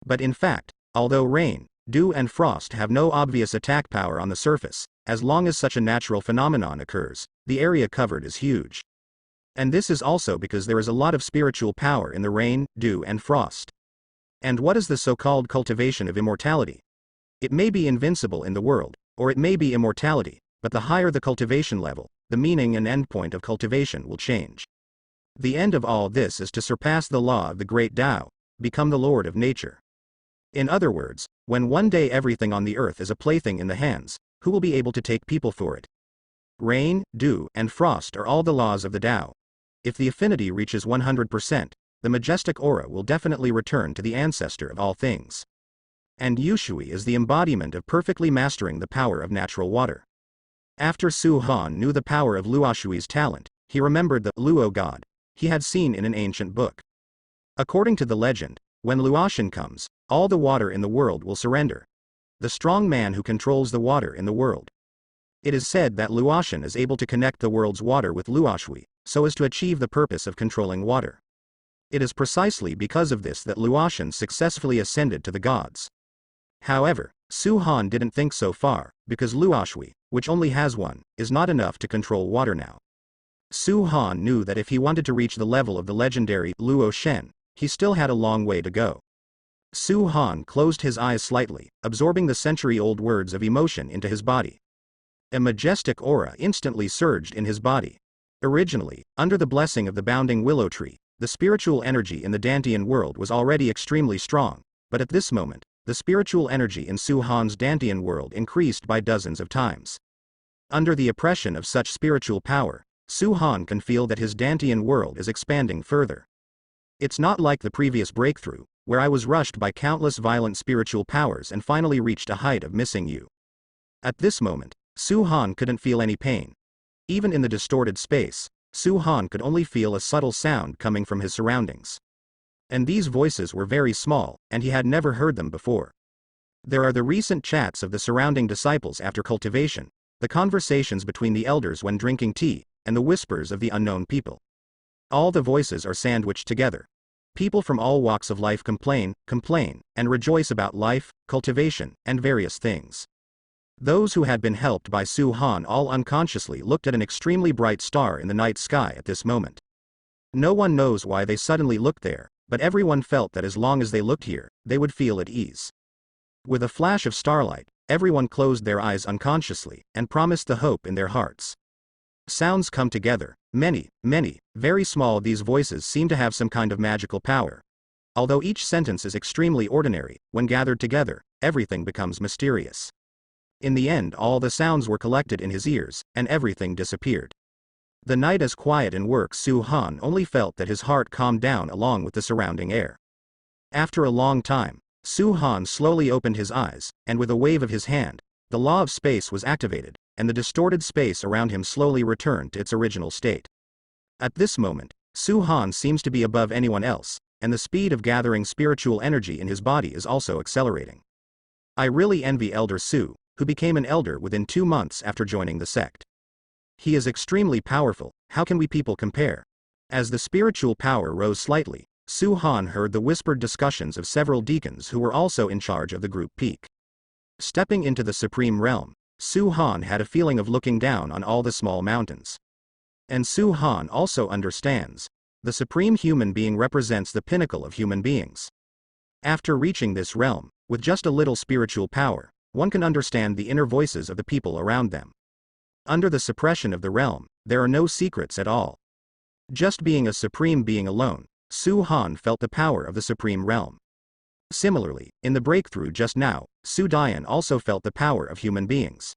But in fact, although rain, dew and frost have no obvious attack power on the surface, as long as such a natural phenomenon occurs, the area covered is huge. And this is also because there is a lot of spiritual power in the rain, dew and frost. And what is the so-called cultivation of immortality? It may be invincible in the world, or it may be immortality, but the higher the cultivation level, the meaning and endpoint of cultivation will change. The end of all this is to surpass the law of the great Tao, become the lord of nature. In other words, when one day everything on the earth is a plaything in the hands, who will be able to take people for it? Rain, dew, and frost are all the laws of the Tao. If the affinity reaches 100%, the majestic aura will definitely return to the ancestor of all things. And Yushui is the embodiment of perfectly mastering the power of natural water. After Su Han knew the power of Luoshui's talent, he remembered the Luo god he had seen in an ancient book. According to the legend, when Luoshan comes, all the water in the world will surrender. The strong man who controls the water in the world. It is said that Luoshan is able to connect the world's water with Luoshui, so as to achieve the purpose of controlling water. It is precisely because of this that Luoshan successfully ascended to the gods. However, Su Han didn't think so far, because Luoshui, which only has one, is not enough to control water now. Su Han knew that if he wanted to reach the level of the legendary Luo Shen, he still had a long way to go. Su Han closed his eyes slightly, absorbing the century-old words of emotion into his body. A majestic aura instantly surged in his body. Originally, under the blessing of the bounding willow tree, the spiritual energy in the Dantian world was already extremely strong, but at this moment, the spiritual energy in Su Han's Dantian world increased by dozens of times. Under the oppression of such spiritual power, Su Han can feel that his Dantian world is expanding further. It's not like the previous breakthrough, where I was rushed by countless violent spiritual powers and finally reached a height of missing you. At this moment, Su Han couldn't feel any pain. Even in the distorted space, Su Han could only feel a subtle sound coming from his surroundings. And these voices were very small, and he had never heard them before. There are the recent chats of the surrounding disciples after cultivation, the conversations between the elders when drinking tea, and the whispers of the unknown people. All the voices are sandwiched together. People from all walks of life complain, and rejoice about life, cultivation, and various things. Those who had been helped by Su Han all unconsciously looked at an extremely bright star in the night sky at this moment. No one knows why they suddenly looked there, but everyone felt that as long as they looked here, they would feel at ease. With a flash of starlight, everyone closed their eyes unconsciously, and promised the hope in their hearts. Sounds come together, many, very small. These voices seem to have some kind of magical power. Although each sentence is extremely ordinary, when gathered together, everything becomes mysterious. In the end all the sounds were collected in his ears, and everything disappeared. The night is quiet and work. Su Han only felt that his heart calmed down along with the surrounding air. After a long time, Su Han slowly opened his eyes, and with a wave of his hand, the law of space was activated, and the distorted space around him slowly returned to its original state. At this moment, Su Han seems to be above anyone else, and the speed of gathering spiritual energy in his body is also accelerating. I really envy Elder Su, who became an elder within 2 months after joining the sect. He is extremely powerful. How can we people compare? As the spiritual power rose slightly, Su Han heard the whispered discussions of several deacons who were also in charge of the group peak. Stepping into the supreme realm, Su Han had a feeling of looking down on all the small mountains. And Su Han also understands. The supreme human being represents the pinnacle of human beings. After reaching this realm, with just a little spiritual power, one can understand the inner voices of the people around them. Under the suppression of the realm, there are no secrets at all. Just being a supreme being alone, Su Han felt the power of the supreme realm. Similarly, in the breakthrough just now, Su Dian also felt the power of human beings.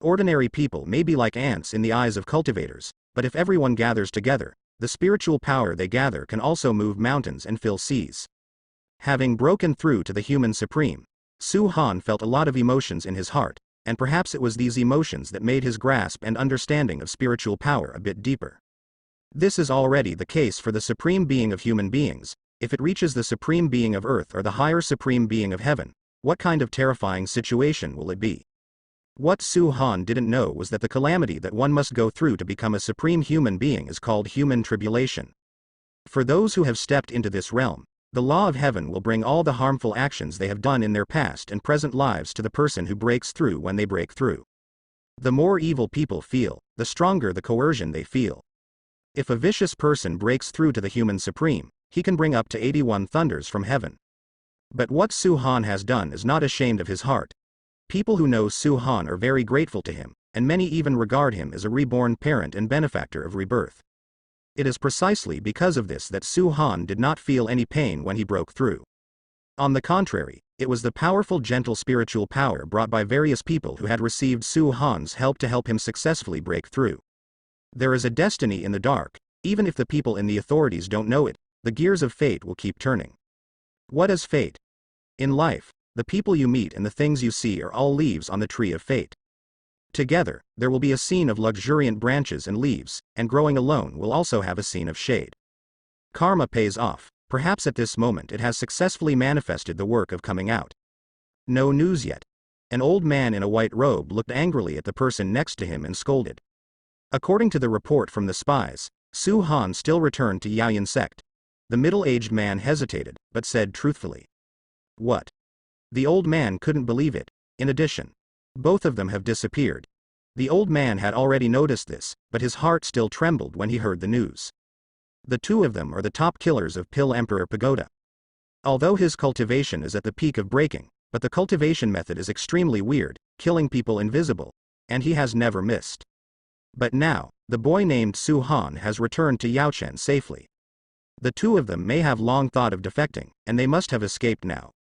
Ordinary people may be like ants in the eyes of cultivators, but if everyone gathers together, the spiritual power they gather can also move mountains and fill seas. Having broken through to the human supreme, Su Han felt a lot of emotions in his heart, and perhaps it was these emotions that made his grasp and understanding of spiritual power a bit deeper. This is already the case for the supreme being of human beings. If it reaches the supreme being of earth or the higher supreme being of heaven, what kind of terrifying situation will it be? What Su Han didn't know was that the calamity that one must go through to become a supreme human being is called human tribulation. For those who have stepped into this realm, the law of heaven will bring all the harmful actions they have done in their past and present lives to the person who breaks through when they break through. The more evil people feel, the stronger the coercion they feel. If a vicious person breaks through to the human supreme, he can bring up to 81 thunders from heaven. But what Su Han has done is not ashamed of his heart. People who know Su Han are very grateful to him, and many even regard him as a reborn parent and benefactor of rebirth. It is precisely because of this that Su Han did not feel any pain when he broke through. On the contrary, it was the powerful gentle spiritual power brought by various people who had received Su Han's help to help him successfully break through. There is a destiny in the dark. Even if the people in the authorities don't know it, the gears of fate will keep turning. What is fate? In life, the people you meet and the things you see are all leaves on the tree of fate. Together, there will be a scene of luxuriant branches and leaves, and growing alone will also have a scene of shade. Karma pays off. Perhaps at this moment it has successfully manifested the work of coming out. No news yet. An old man in a white robe looked angrily at the person next to him and scolded. According to the report from the spies, Su Han still returned to Yaoyan sect. The middle-aged man hesitated, but said truthfully. What? The old man couldn't believe it. In addition, both of them have disappeared. The old man had already noticed this, but his heart still trembled when he heard the news. The two of them are the top killers of Pill Emperor Pagoda. Although his cultivation is at the peak of breaking, but the cultivation method is extremely weird, killing people invisible, and he has never missed. But now, the boy named Su Han has returned to Yaochen safely. The two of them may have long thought of defecting, and they must have escaped now.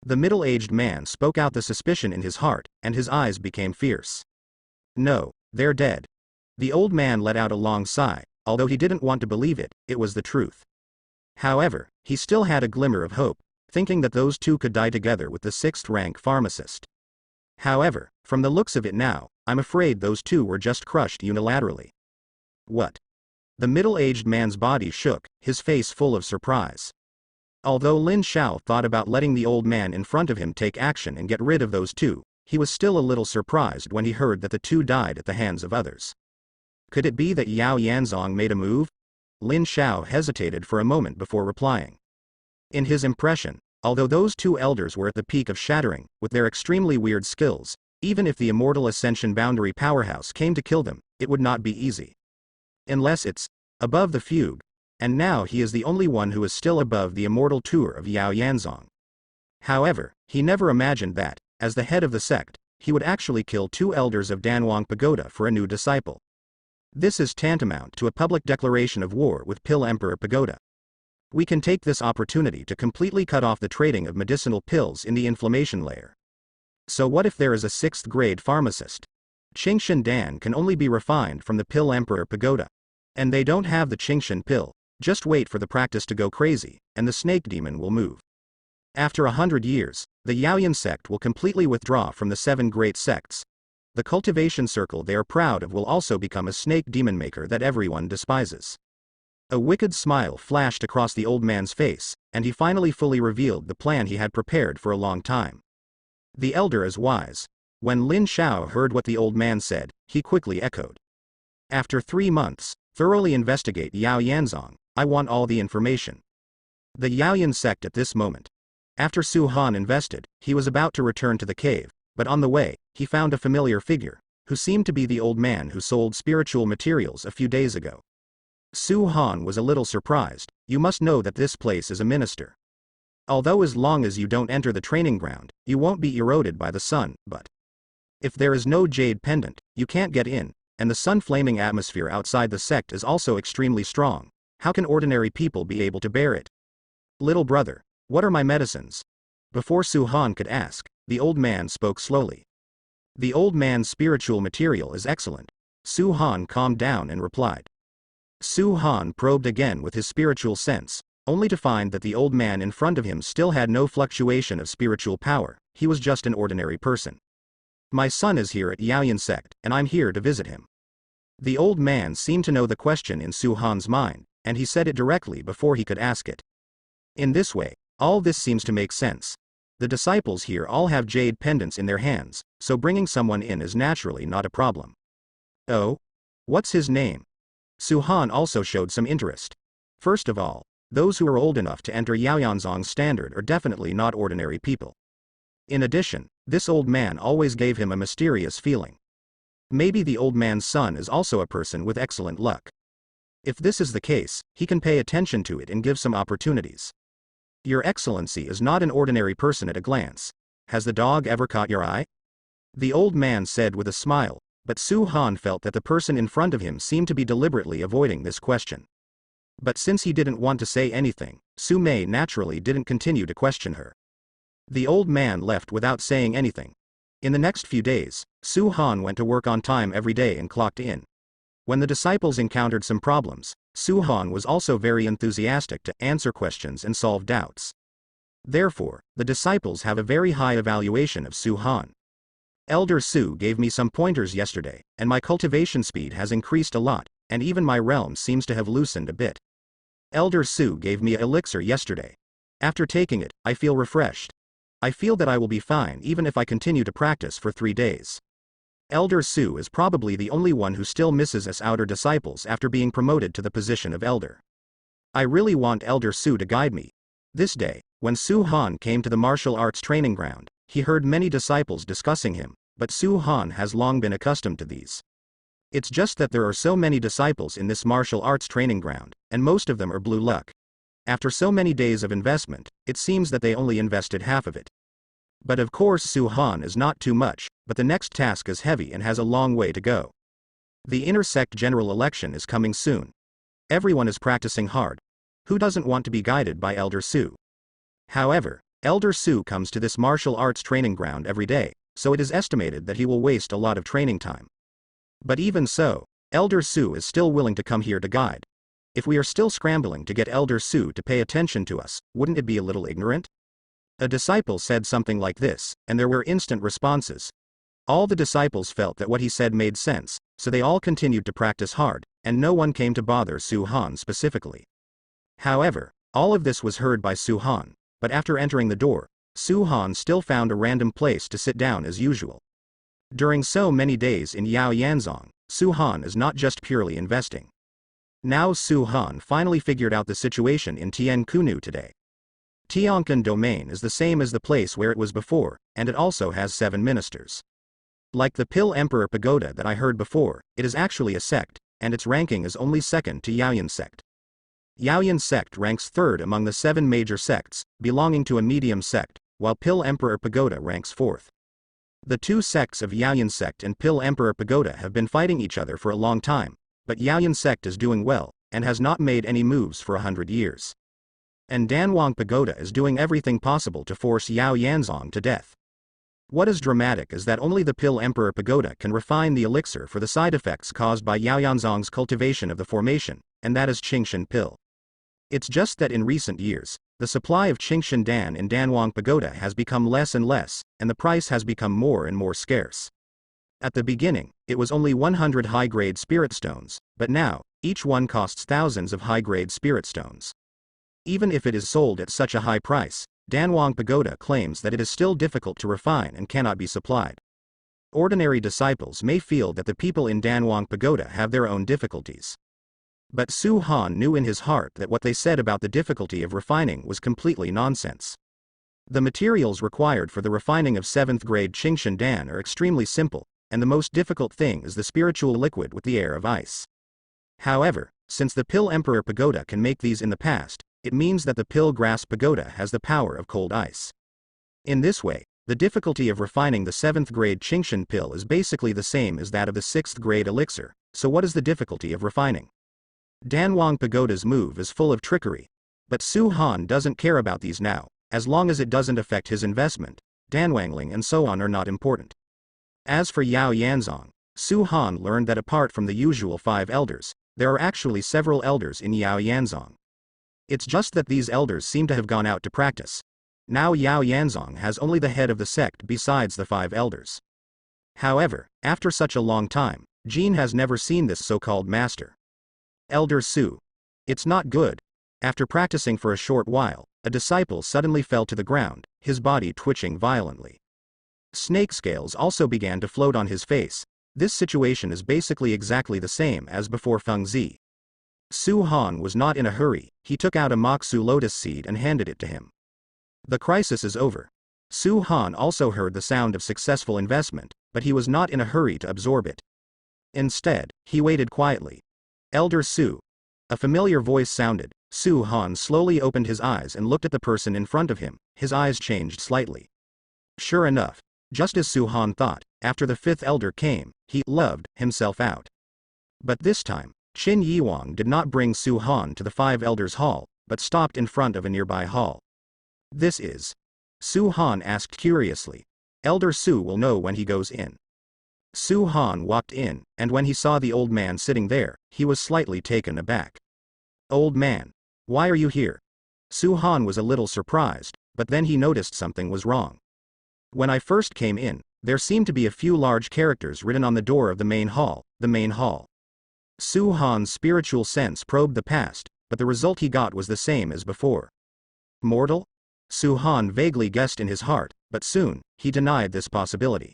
The middle-aged man spoke out the suspicion in his heart, and his eyes became fierce. No, they're dead. The old man let out a long sigh. Although he didn't want to believe it, it was the truth. However, he still had a glimmer of hope, thinking that those two could die together with the 6th-rank pharmacist. However, from the looks of it now, I'm afraid those two were just crushed unilaterally. What? The middle-aged man's body shook, his face full of surprise. Although Lin Xiao thought about letting the old man in front of him take action and get rid of those two, he was still a little surprised when he heard that the two died at the hands of others. Could it be that Yao Yanzong made a move? Lin Xiao hesitated for a moment before replying. In his impression, although those two elders were at the peak of shattering, with their extremely weird skills, even if the immortal Ascension Boundary powerhouse came to kill them, it would not be easy. Unless it's above the fugue, and now he is the only one who is still above the immortal tour of Yao Yanzong. However, he never imagined that, as the head of the sect, he would actually kill 2 elders of Danwang Pagoda for a new disciple. This is tantamount to a public declaration of war with Pill Emperor Pagoda. We can take this opportunity to completely cut off the trading of medicinal pills in the inflammation layer. So what if there is a 6th-grade pharmacist? Qingshan Dan can only be refined from the Pill Emperor Pagoda. And they don't have the Qingshan pill. Just wait for the practice to go crazy, and the snake demon will move. After 100 years, the Yaoyan sect will completely withdraw from the 7 great sects. The cultivation circle they are proud of will also become a snake demon maker that everyone despises. A wicked smile flashed across the old man's face, and he finally fully revealed the plan he had prepared for a long time. The elder is wise. When Lin Xiao heard what the old man said, he quickly echoed. After 3 months, thoroughly investigate Yao Yanzong. I want all the information. The Yaoyan sect at this moment. After Su Han invested, he was about to return to the cave, but on the way, he found a familiar figure, who seemed to be the old man who sold spiritual materials a few days ago. Su Han was a little surprised. You must know that this place is a minister. Although as long as you don't enter the training ground, you won't be eroded by the sun, but if there is no jade pendant, you can't get in, and the sun-flaming atmosphere outside the sect is also extremely strong. How can ordinary people be able to bear it? Little brother, what are my medicines? Before Su Han could ask, the old man spoke slowly. The old man's spiritual material is excellent. Su Han calmed down and replied. Su Han probed again with his spiritual sense, only to find that the old man in front of him still had no fluctuation of spiritual power. He was just an ordinary person. My son is here at Yaoyan sect, and I'm here to visit him. The old man seemed to know the question in Su Han's mind, and he said it directly before he could ask it. In this way, all this seems to make sense. The disciples here all have jade pendants in their hands, so bringing someone in is naturally not a problem. Oh? What's his name? Su Han also showed some interest. First of all, those who are old enough to enter Yaoyanzong's standard are definitely not ordinary people. In addition, this old man always gave him a mysterious feeling. Maybe the old man's son is also a person with excellent luck. If this is the case, he can pay attention to it and give some opportunities. Your Excellency is not an ordinary person at a glance. Has the dog ever caught your eye? The old man said with a smile, but Su Han felt that the person in front of him seemed to be deliberately avoiding this question. But since he didn't want to say anything, Su Mei naturally didn't continue to question her. The old man left without saying anything. In the next few days, Su Han went to work on time every day and clocked in. When the disciples encountered some problems, Su Han was also very enthusiastic to answer questions and solve doubts. Therefore, the disciples have a very high evaluation of Su Han. Elder Su gave me some pointers yesterday, and my cultivation speed has increased a lot, and even my realm seems to have loosened a bit. Elder Su gave me an elixir yesterday. After taking it, I feel refreshed. I feel that I will be fine even if I continue to practice for 3 days. Elder Su is probably the only one who still misses us outer disciples after being promoted to the position of elder. I really want Elder Su to guide me. This day, when Su Han came to the martial arts training ground, he heard many disciples discussing him, but Su Han has long been accustomed to these. It's just that there are so many disciples in this martial arts training ground, and most of them are blue luck. After so many days of investment, it seems that they only invested half of it. But of course Su Han is not too much, but the next task is heavy and has a long way to go. The intersect general election is coming soon. Everyone is practicing hard. Who doesn't want to be guided by Elder Su? However, Elder Su comes to this martial arts training ground every day, so it is estimated that he will waste a lot of training time. But even so, Elder Su is still willing to come here to guide. If we are still scrambling to get Elder Su to pay attention to us, wouldn't it be a little ignorant? A disciple said something like this, and there were instant responses. All the disciples felt that what he said made sense, so they all continued to practice hard, and no one came to bother Su Han specifically. However, all of this was heard by Su Han, but after entering the door, Su Han still found a random place to sit down as usual. During so many days in Yao Yanzong, Su Han is not just purely investing. Now Su Han finally figured out the situation in Tien Kunu today. Tiankan domain is the same as the place where it was before, and it also has 7 ministers. Like the Pill Emperor Pagoda that I heard before, it is actually a sect, and its ranking is only second to Yaoyan sect. Yaoyan sect ranks third among the 7 major sects, belonging to a medium sect, while Pill Emperor Pagoda ranks fourth. The 2 sects of Yaoyan sect and Pill Emperor Pagoda have been fighting each other for a long time, but Yaoyan sect is doing well, and has not made any moves for 100 years. And Danwang Pagoda is doing everything possible to force Yao Yanzong to death. What is dramatic is that only the Pill Emperor Pagoda can refine the elixir for the side effects caused by Yao Yanzong's cultivation of the formation, and that is Qingshan Pill. It's just that in recent years, the supply of Qingshan Dan in Danwang Pagoda has become less and less, and the price has become more and more scarce. At the beginning, it was only 100 high-grade spirit stones, but now, each one costs thousands of high-grade spirit stones. Even if it is sold at such a high price, Danwang Pagoda claims that it is still difficult to refine and cannot be supplied. Ordinary disciples may feel that the people in Danwang Pagoda have their own difficulties. But Su Han knew in his heart that what they said about the difficulty of refining was completely nonsense. The materials required for the refining of 7th grade Qingshan Dan are extremely simple, and the most difficult thing is the spiritual liquid with the air of ice. However, since the Pill Emperor Pagoda can make these in the past, it means that the Pill Grass Pagoda has the power of cold ice. In this way, the difficulty of refining the 7th grade Qingshan pill is basically the same as that of the 6th grade elixir, so what is the difficulty of refining? Danwang Pagoda's move is full of trickery. But Su Han doesn't care about these now, as long as it doesn't affect his investment. Danwangling and so on are not important. As for Yao Yanzong, Su Han learned that apart from the usual 5 elders, there are actually several elders in Yao Yanzong. It's just that these elders seem to have gone out to practice. Now Yao Yanzong has only the head of the sect besides the 5 elders. However, after such a long time, Jean has never seen this so-called master. Elder Su. It's not good. After practicing for a short while, a disciple suddenly fell to the ground, his body twitching violently. Snake scales also began to float on his face. This situation is basically exactly the same as before Feng Zi. Su Han was not in a hurry, he took out a Moxu lotus seed and handed it to him. The crisis is over. Su Han also heard the sound of successful investment, but he was not in a hurry to absorb it. Instead, he waited quietly. Elder Su. A familiar voice sounded. Su Han slowly opened his eyes and looked at the person in front of him, his eyes changed slightly. Sure enough, just as Su Han thought, after the 5th elder came, he loved himself out. But this time, Qin Yiwang did not bring Su Han to the 5 elders' hall, but stopped in front of a nearby hall. This is? Su Han asked curiously. Elder Su will know when he goes in. Su Han walked in, and when he saw the old man sitting there, he was slightly taken aback. Old man, why are you here? Su Han was a little surprised, but then he noticed something was wrong. When I first came in, there seemed to be a few large characters written on the door of the main hall, Su Han's spiritual sense probed the past, but the result he got was the same as before. Mortal? Su Han vaguely guessed in his heart, but soon, he denied this possibility.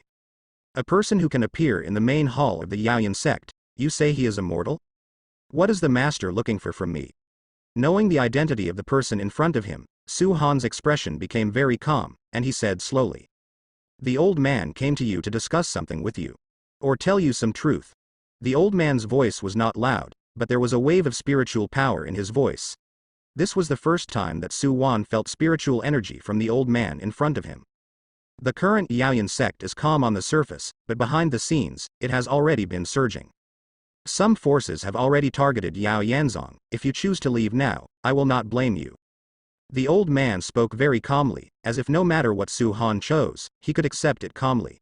A person who can appear in the main hall of the Yaoyan sect, you say he is immortal? What is the master looking for from me? Knowing the identity of the person in front of him, Su Han's expression became very calm, and he said slowly. The old man came to you to discuss something with you. Or tell you some truth. The old man's voice was not loud, but there was a wave of spiritual power in his voice. This was the first time that Su Wan felt spiritual energy from the old man in front of him. The current Yaoyan sect is calm on the surface, but behind the scenes, it has already been surging. Some forces have already targeted Yao Yanzong. If you choose to leave now, I will not blame you. The old man spoke very calmly, as if no matter what Su Han chose, he could accept it calmly.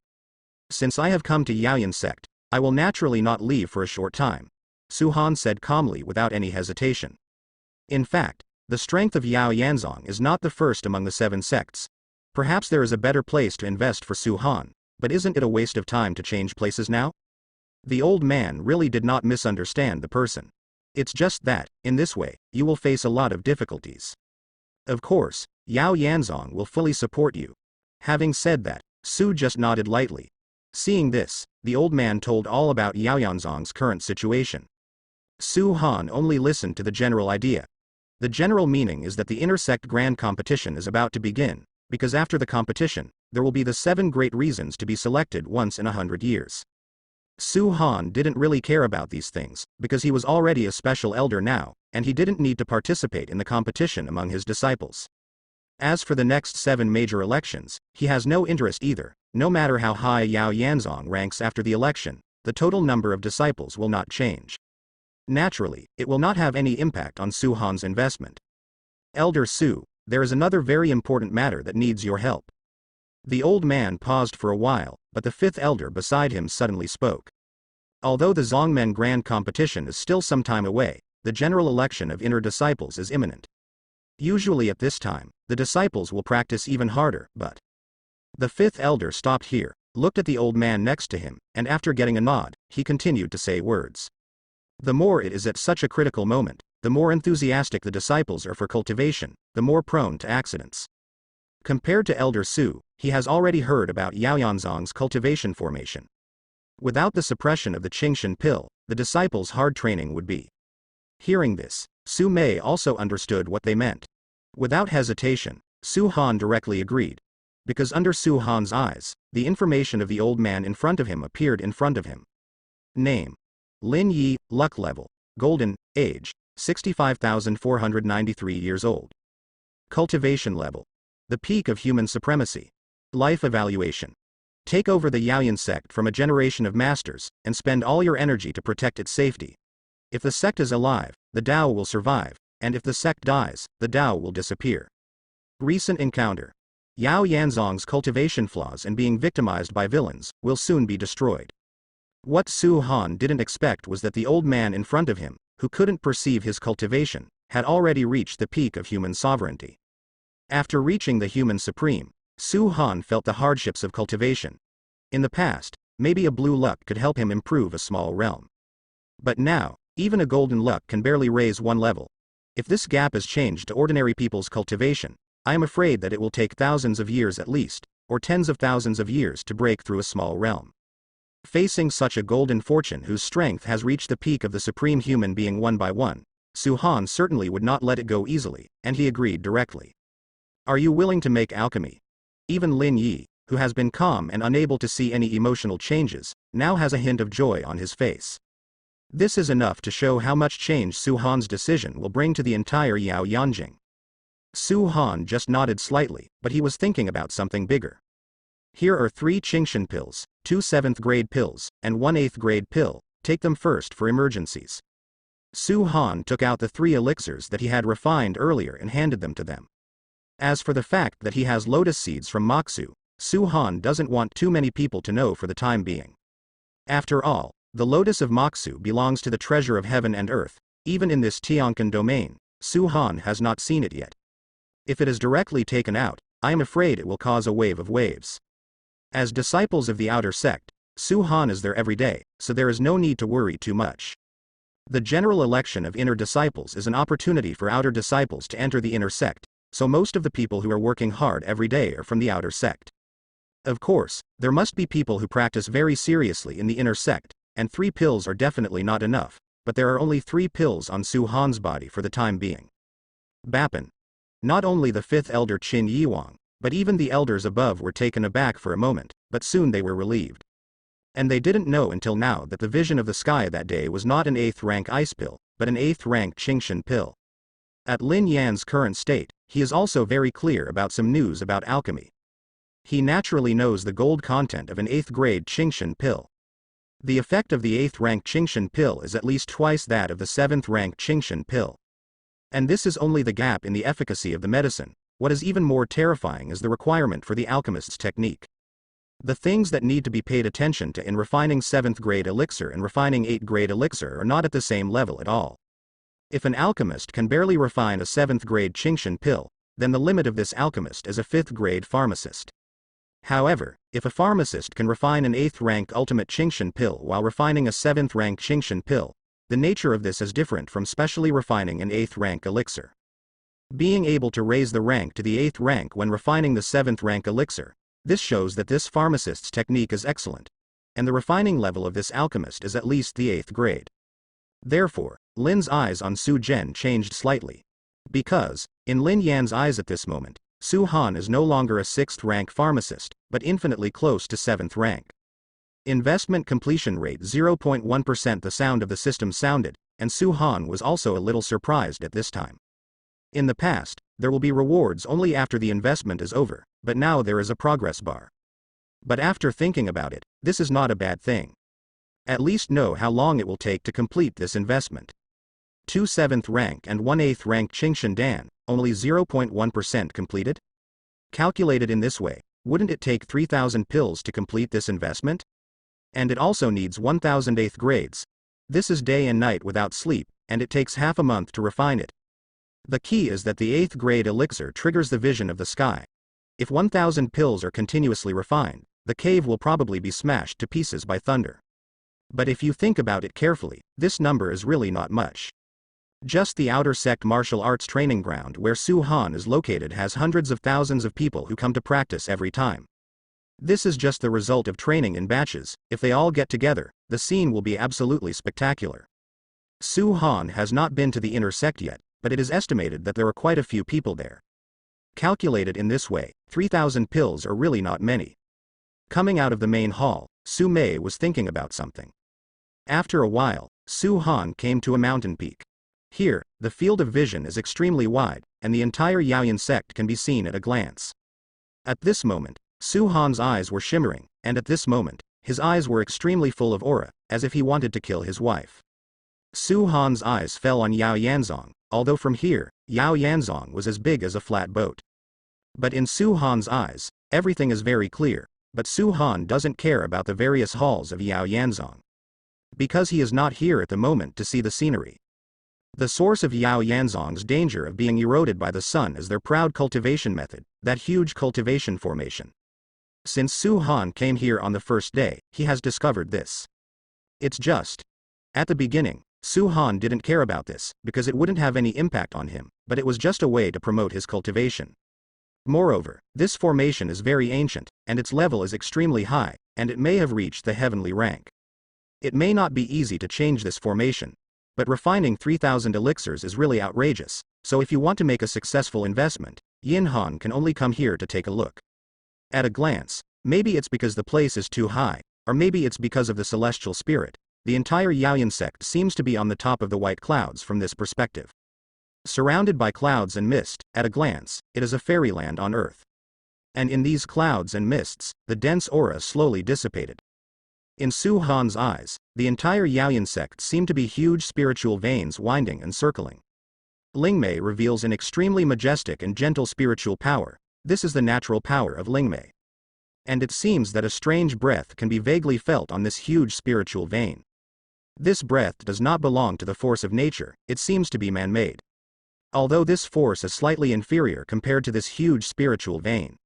Since I have come to Yaoyan sect, I will naturally not leave for a short time, Su Han said calmly without any hesitation. In fact, the strength of Yao Yanzong is not the first among the 7 sects. Perhaps there is a better place to invest for Su Han, but isn't it a waste of time to change places now? The old man really did not misunderstand the person. It's just that, in this way, you will face a lot of difficulties. Of course, Yao Yanzong will fully support you. Having said that, Su just nodded lightly. Seeing this, the old man told all about Yao Yanzong's current situation. Su Han only listened to the general idea. The general meaning is that the intersect grand competition is about to begin, because after the competition, there will be the 7 great reasons to be selected once in 100 years. Su Han didn't really care about these things, because he was already a special elder now, and he didn't need to participate in the competition among his disciples. As for the next 7 major elections, he has no interest either. No matter how high Yao Yanzong ranks after the election, the total number of disciples will not change. Naturally, it will not have any impact on Su Han's investment. Elder Su, there is another very important matter that needs your help. The old man paused for a while, but the 5th elder beside him suddenly spoke. Although the Zongmen Grand Competition is still some time away, the general election of inner disciples is imminent. Usually at this time, the disciples will practice even harder, but... The 5th elder stopped here. looked at the old man next to him, and after getting a nod, he continued to say words. The more it is at such a critical moment, the more enthusiastic the disciples are for cultivation, the more prone to accidents. Compared to Elder Su, he has already heard about Yaoyanzong's cultivation formation. Without the suppression of the Qingshan pill, the disciples' hard training would be. Hearing this, Su Mei also understood what they meant. Without hesitation, Su Han directly agreed. Because under Su Han's eyes, the information of the old man in front of him appeared in front of him. Name: Lin Yi, luck level, golden, age, 65,493 years old. Cultivation level: the peak of human supremacy. Life evaluation: take over the Yaoyan sect from a generation of masters, and spend all your energy to protect its safety. If the sect is alive, the Tao will survive, and if the sect dies, the Tao will disappear. Recent encounter: Yao Yanzong's cultivation flaws and being victimized by villains will soon be destroyed. What Su Han didn't expect was that the old man in front of him, who couldn't perceive his cultivation, had already reached the peak of human sovereignty. After reaching the human supreme, Su Han felt the hardships of cultivation. In the past, maybe a blue luck could help him improve a small realm. But now, even a golden luck can barely raise one level. If this gap is changed to ordinary people's cultivation, I am afraid that it will take thousands of years at least, or tens of thousands of years to break through a small realm. Facing such a golden fortune whose strength has reached the peak of the supreme human being one by one, Su Han certainly would not let it go easily, and he agreed directly. Are you willing to make alchemy? Even Lin Yi, who has been calm and unable to see any emotional changes, now has a hint of joy on his face. This is enough to show how much change Su Han's decision will bring to the entire Yao Yanjing. Su Han just nodded slightly, but he was thinking about something bigger. Here are 3 Qingshan pills, 2 7th grade pills, and 1 8th grade pill, take them first for emergencies. Su Han took out the 3 elixirs that he had refined earlier and handed them to them. As for the fact that he has lotus seeds from Moxu, Su Han doesn't want too many people to know for the time being. After all, the lotus of Moxu belongs to the treasure of heaven and earth. Even in this Tianquan domain, Su Han has not seen it yet. If it is directly taken out, I am afraid it will cause a wave of waves. As disciples of the outer sect, Su Han is there every day, so there is no need to worry too much. The general election of inner disciples is an opportunity for outer disciples to enter the inner sect, so most of the people who are working hard every day are from the outer sect. Of course, there must be people who practice very seriously in the inner sect, and 3 pills are definitely not enough, but there are only 3 pills on Su Han's body for the time being. Bapan. Not only the 5th elder Qin Yiwang, but even the elders above were taken aback for a moment, but soon they were relieved. And they didn't know until now that the vision of the sky that day was not an 8th rank ice pill, but an 8th rank Qingshan pill. At Lin Yan's current state, he is also very clear about some news about alchemy. He naturally knows the gold content of an 8th grade Qingshan pill. The effect of the 8th rank Qingshan pill is at least twice that of the 7th rank Qingshan pill. And this is only the gap in the efficacy of the medicine. What is even more terrifying is the requirement for the alchemist's technique. The things that need to be paid attention to in refining 7th grade elixir and refining 8th grade elixir are not at the same level at all. If an alchemist can barely refine a 7th grade Qingshan pill, then the limit of this alchemist is a 5th grade pharmacist. However, if a pharmacist can refine an 8th rank ultimate Qingshan pill while refining a 7th rank Qingshan pill, the nature of this is different from specially refining an 8th rank elixir. Being able to raise the rank to the 8th rank when refining the 7th rank elixir, this shows that this pharmacist's technique is excellent, and the refining level of this alchemist is at least the 8th grade. Therefore, Lin's eyes on Su Zhen changed slightly. Because, in Lin Yan's eyes at this moment, Su Han is no longer a 6th rank pharmacist, but infinitely close to 7th rank. Investment completion rate 0.1%. The sound of the system sounded, and Su Han was also a little surprised at this time. In the past, there will be rewards only after the investment is over, but now there is a progress bar. But after thinking about it, this is not a bad thing. At least know how long it will take to complete this investment. 2 7th rank and 1 8th rank Qingshan Dan, only 0.1% completed? Calculated in this way, wouldn't it take 3,000 pills to complete this investment? And it also needs 1,000 8th grades. This is day and night without sleep, and it takes half a month to refine it. The key is that the 8th grade elixir triggers the vision of the sky. If 1,000 pills are continuously refined, the cave will probably be smashed to pieces by thunder. But if you think about it carefully, this number is really not much. Just the outer sect martial arts training ground where Su Han is located has hundreds of thousands of people who come to practice every time. This is just the result of training in batches. If they all get together, the scene will be absolutely spectacular. Su Han has not been to the inner sect yet, but it is estimated that there are quite a few people there. Calculated in this way, 3,000 pills are really not many. Coming out of the main hall, Su Mei was thinking about something. After a while, Su Han came to a mountain peak. Here, the field of vision is extremely wide, and the entire Yaoyan sect can be seen at a glance. At this moment, Su Han's eyes were shimmering, and at this moment, his eyes were extremely full of aura, as if he wanted to kill his wife. Su Han's eyes fell on Yao Yanzong, although from here, Yao Yanzong was as big as a flat boat. But in Su Han's eyes, everything is very clear, but Su Han doesn't care about the various halls of Yao Yanzong. Because he is not here at the moment to see the scenery. The source of Yao Yanzong's danger of being eroded by the sun is their proud cultivation method, that huge cultivation formation. Since Su Han came here on the first day, he has discovered this. It's just. At the beginning, Su Han didn't care about this, because it wouldn't have any impact on him, but it was just a way to promote his cultivation. Moreover, this formation is very ancient, and its level is extremely high, and it may have reached the heavenly rank. It may not be easy to change this formation, but refining 3,000 elixirs is really outrageous, so if you want to make a successful investment, Yin Han can only come here to take a look. At a glance, maybe it's because the place is too high, or maybe it's because of the celestial spirit. The entire Yaoyan sect seems to be on the top of the white clouds from this perspective. Surrounded by clouds and mist, at a glance, it is a fairyland on earth. And in these clouds and mists, the dense aura slowly dissipated. In Su Han's eyes, the entire Yaoyan sect seemed to be huge spiritual veins winding and circling. Lingmei reveals an extremely majestic and gentle spiritual power. This is the natural power of Lingmei. And it seems that a strange breath can be vaguely felt on this huge spiritual vein. This breath does not belong to the force of nature, it seems to be man-made. Although this force is slightly inferior compared to this huge spiritual vein.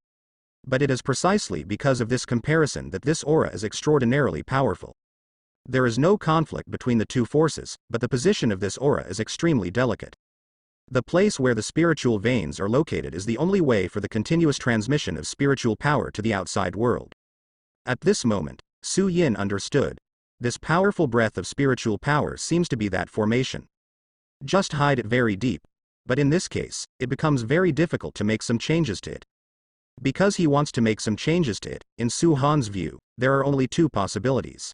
But it is precisely because of this comparison that this aura is extraordinarily powerful. There is no conflict between the two forces, but the position of this aura is extremely delicate. The place where the spiritual veins are located is the only way for the continuous transmission of spiritual power to the outside world. At this moment, Su Yin understood. This powerful breath of spiritual power seems to be that formation. Just hide it very deep. But in this case, it becomes very difficult to make some changes to it. Because he wants to make some changes to it, in Su Han's view, there are only two possibilities.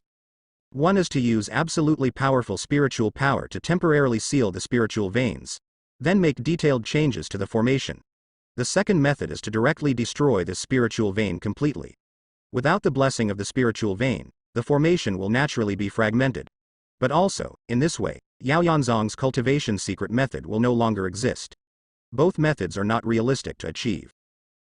One is to use absolutely powerful spiritual power to temporarily seal the spiritual veins, then make detailed changes to the formation. The second method is to directly destroy this spiritual vein completely. Without the blessing of the spiritual vein, the formation will naturally be fragmented. But also, in this way, Yao Yanzong's cultivation secret method will no longer exist. Both methods are not realistic to achieve.